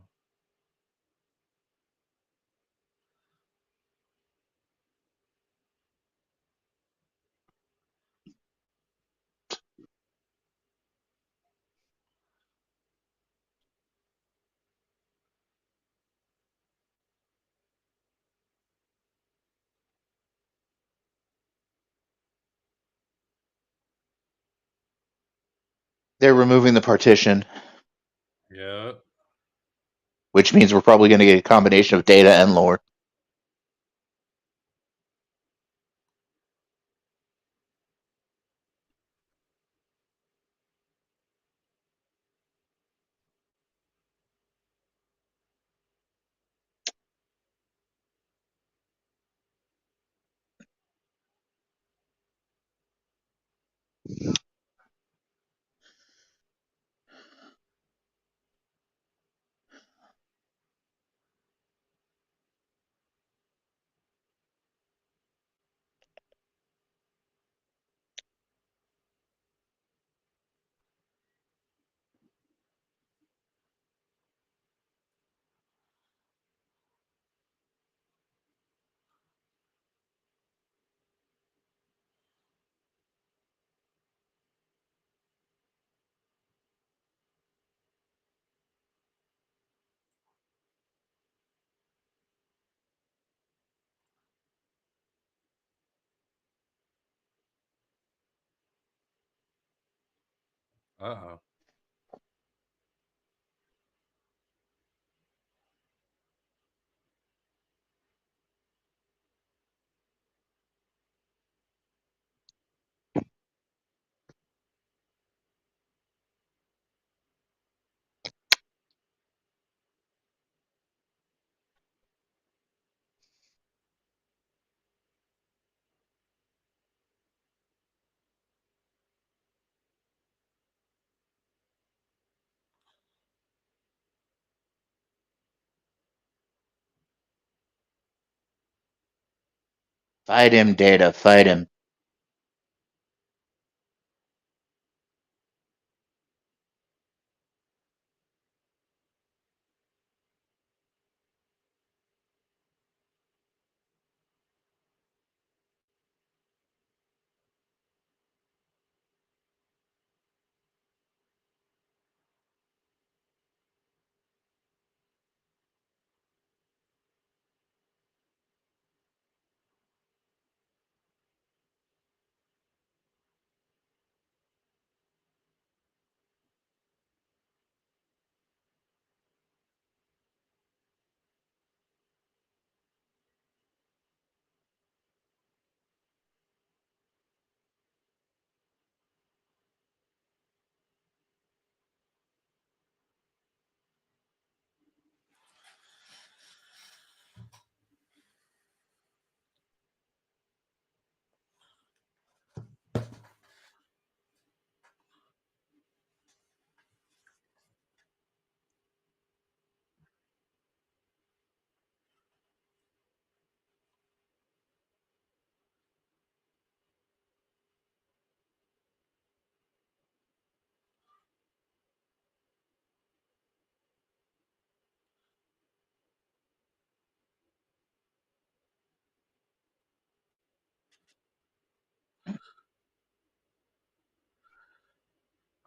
Speaker 3: They're removing the partition,
Speaker 1: Yep.
Speaker 3: which means we're probably going to get a combination of Data and lore.
Speaker 1: Uh-oh.
Speaker 3: Fight him, Data. Fight him.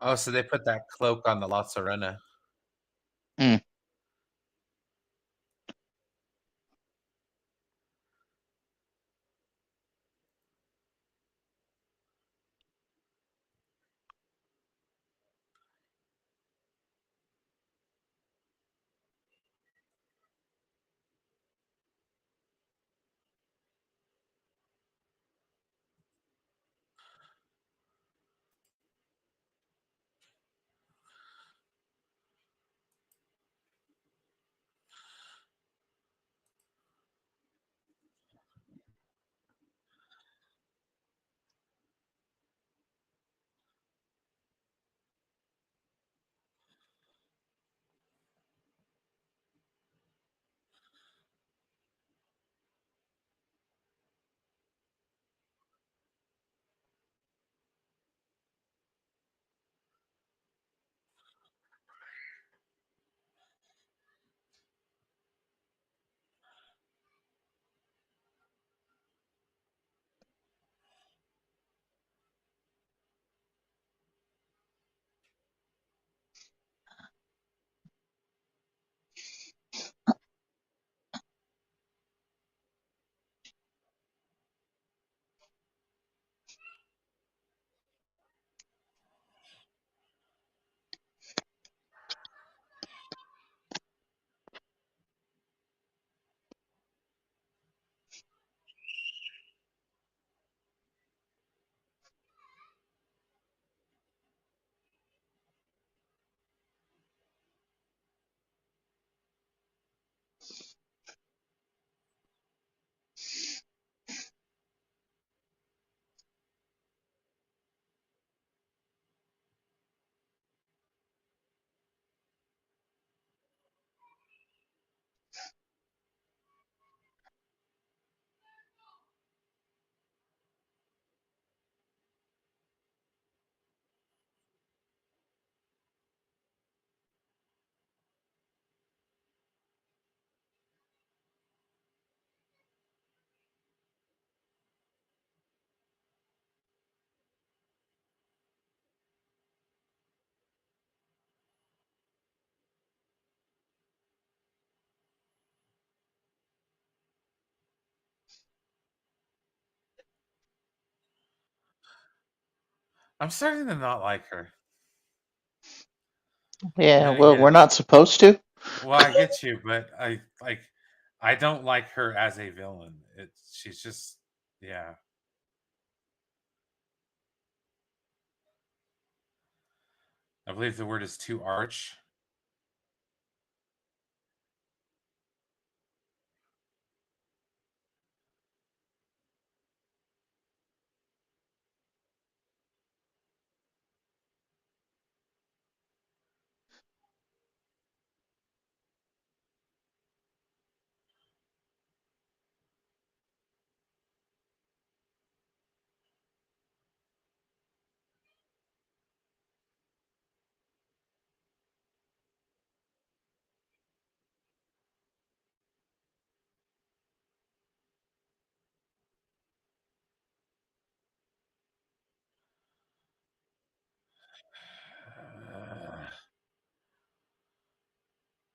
Speaker 1: Oh, so they put that cloak on the La Sirena.
Speaker 3: Mm.
Speaker 1: I'm starting to not like her.
Speaker 3: Yeah,
Speaker 1: Then
Speaker 3: well,
Speaker 1: again,
Speaker 3: we're not supposed to.
Speaker 1: well, I get you, but I don't like her as a villain. She's just yeah. I believe the word is too arch.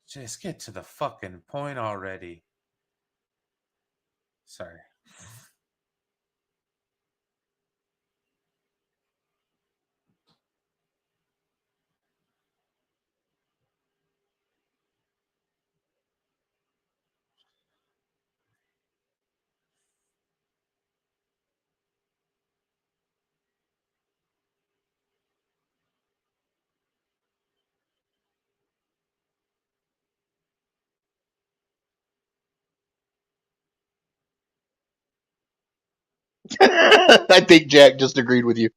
Speaker 1: Just get to the fucking point already. Sorry.
Speaker 3: I think Jack just agreed with you.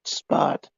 Speaker 3: Spot.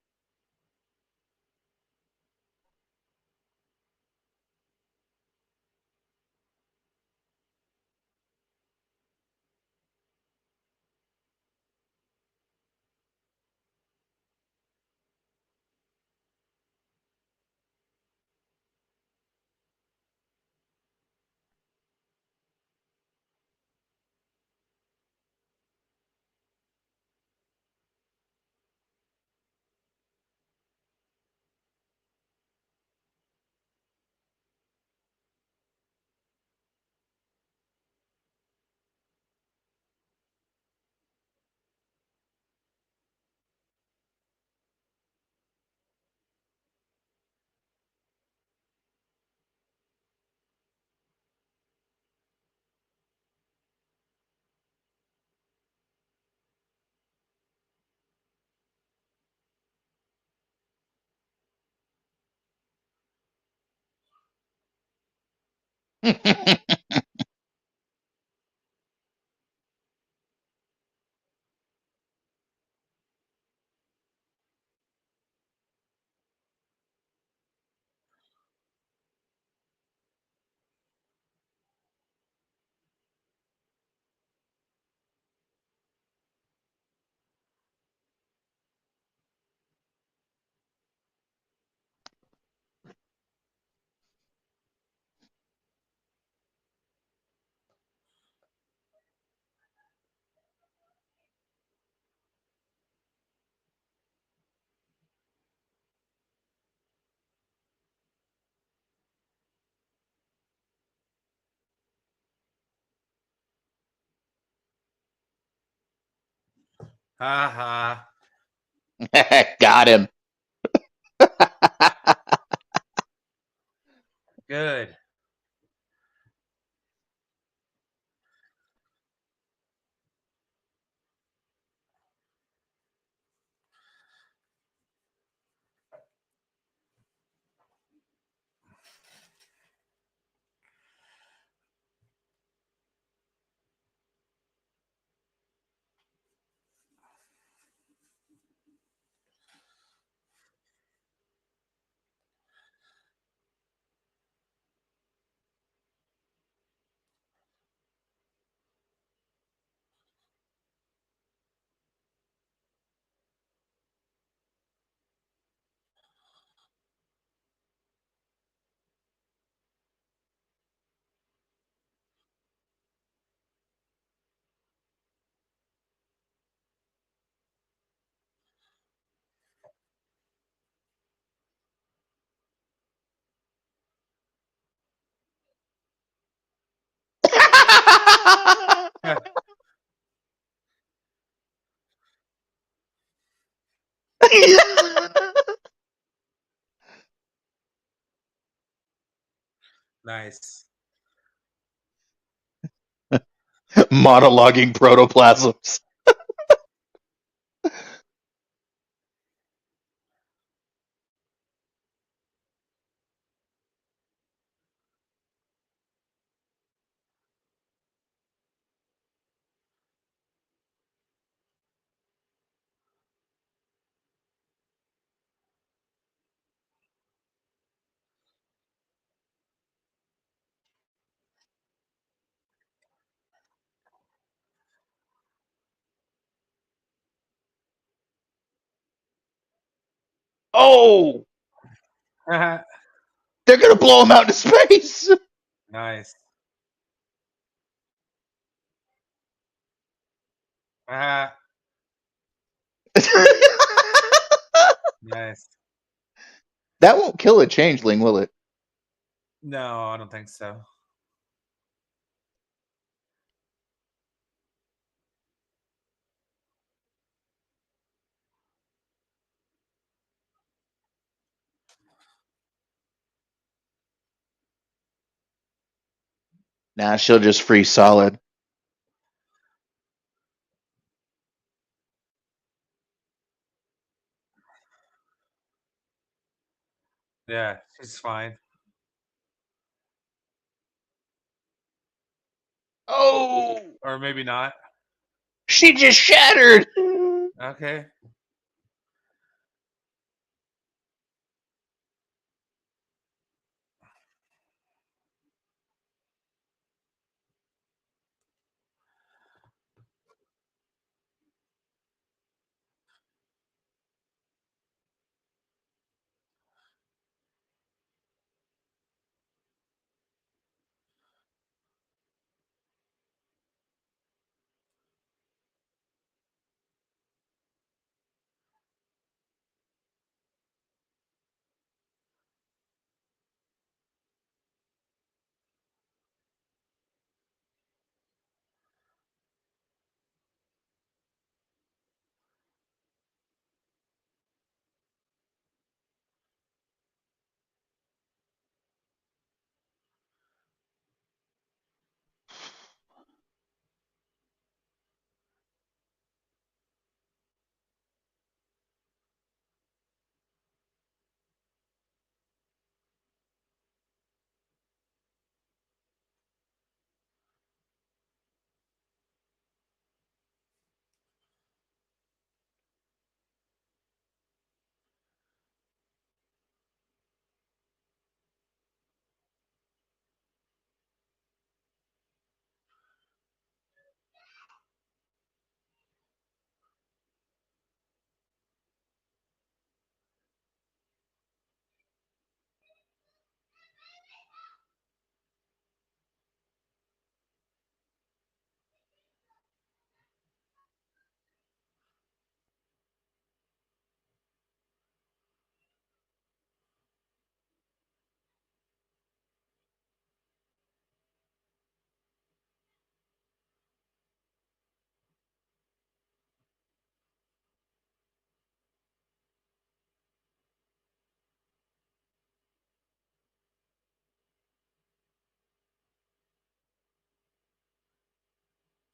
Speaker 1: Ha
Speaker 3: Got him.
Speaker 1: Good. Nice.
Speaker 3: Monologuing protoplasms. Oh, they're gonna blow him out into space.
Speaker 1: Nice. Nice.
Speaker 3: That won't kill a changeling, will it?
Speaker 1: No, I don't think so.
Speaker 3: Nah, she'll just freeze solid.
Speaker 1: Yeah, she's fine.
Speaker 3: Oh,
Speaker 1: Or maybe not.
Speaker 3: she just shattered.
Speaker 1: Okay.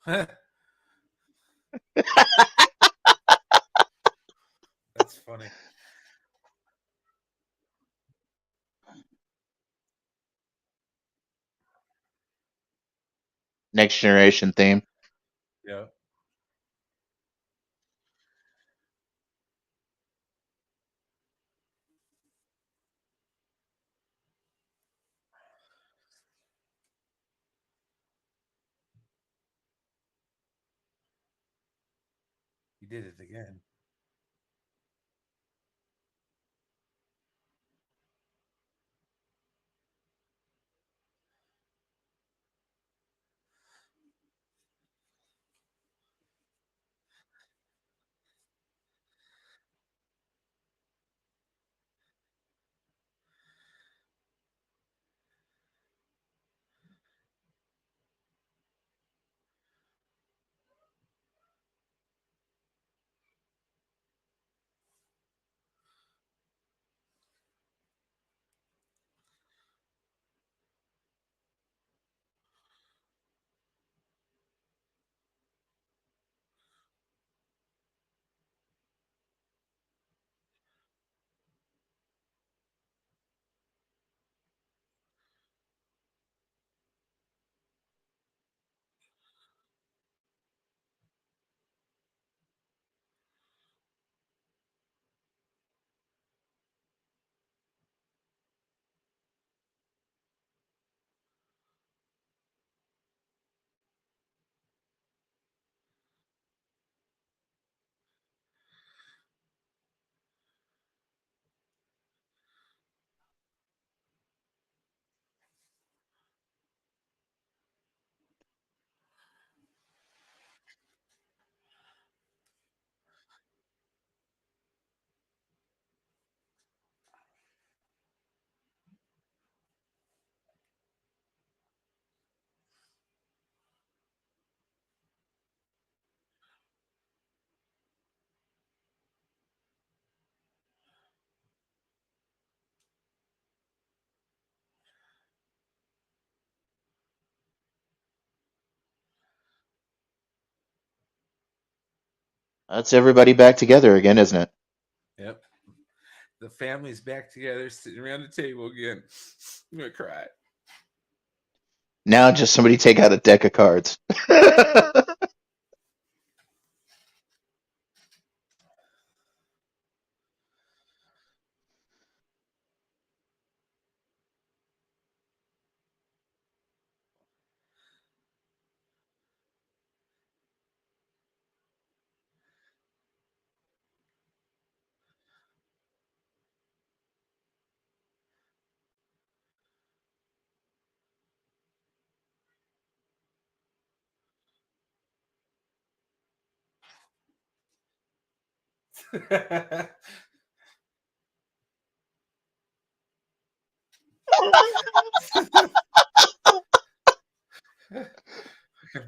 Speaker 1: That's funny.
Speaker 3: Next Generation theme.
Speaker 1: Yeah. He did it again.
Speaker 3: That's everybody back together again, isn't it?
Speaker 1: Yep. The family's back together, sitting around the table again. I'm gonna cry.
Speaker 3: Now just somebody take out a deck of cards.
Speaker 1: Fucking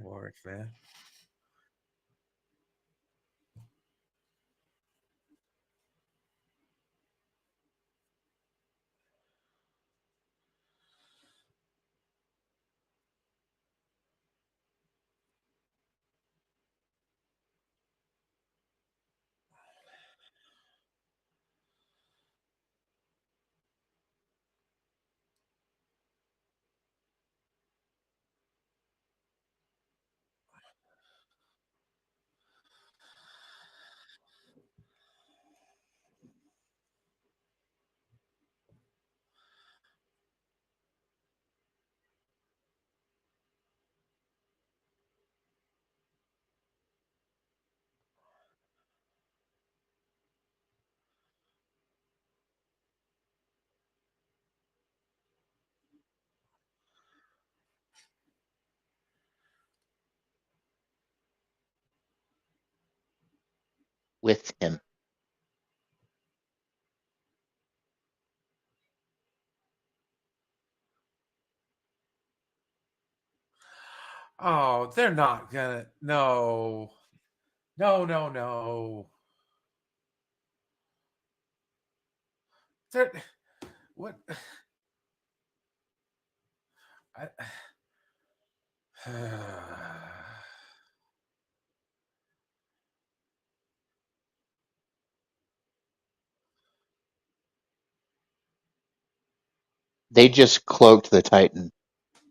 Speaker 1: Warwick, man.
Speaker 3: With him.
Speaker 1: Oh, they're not gonna. No. No, no, no. They're, what? I,
Speaker 3: They just cloaked the Titan.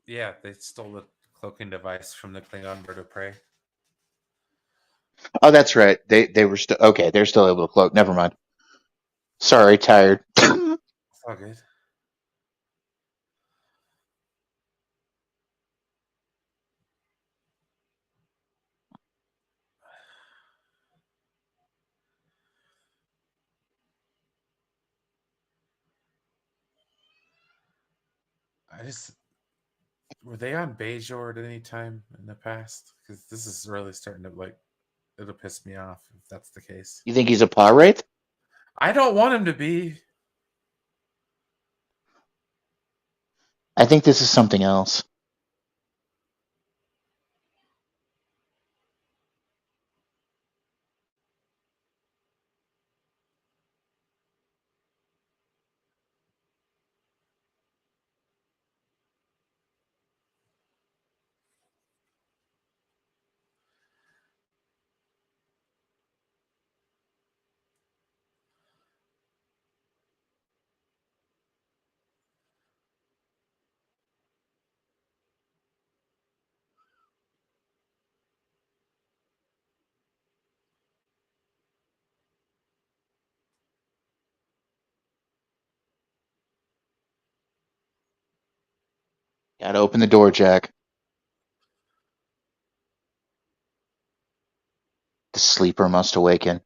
Speaker 1: Yeah, they stole the cloaking device from the Klingon bird of prey.
Speaker 3: Oh, that's right. They were still okay. They're still able to cloak. Never mind. Sorry, tired.
Speaker 1: It's all good. Were they on Bajor at any time in the past? Because this is really starting to it'll piss me off if that's the case.
Speaker 3: You think he's a pirate?
Speaker 1: I don't want him to be.
Speaker 3: I think this is something else. Gotta open the door, Jack. The sleeper must awaken.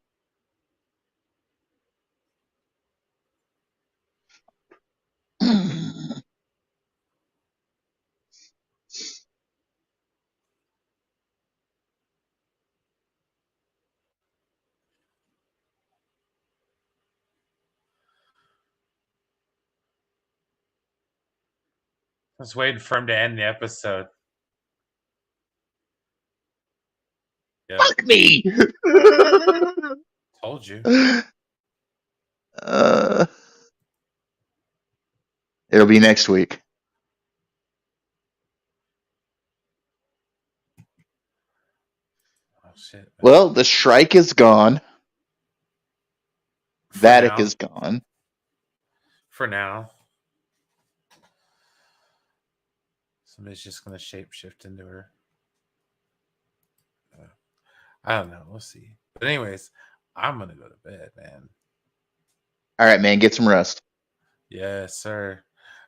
Speaker 1: I was waiting for him to end the episode. Yep.
Speaker 3: Fuck me!
Speaker 1: Told you.
Speaker 3: It'll be next week.
Speaker 1: Oh shit. Man.
Speaker 3: Well, the Shrike is gone. Vatic is gone.
Speaker 1: For now. Somebody's just gonna shapeshift into her. I don't know. We'll see. But anyways, I'm gonna go to bed, man.
Speaker 3: All right, man. Get some rest.
Speaker 1: Yes, sir.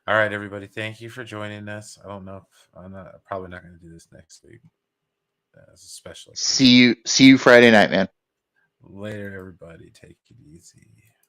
Speaker 1: All right, everybody. Thank you for joining us. I don't know if probably not going to do this next week as a special.
Speaker 3: See you Friday night, man.
Speaker 1: Later, everybody. Take it easy.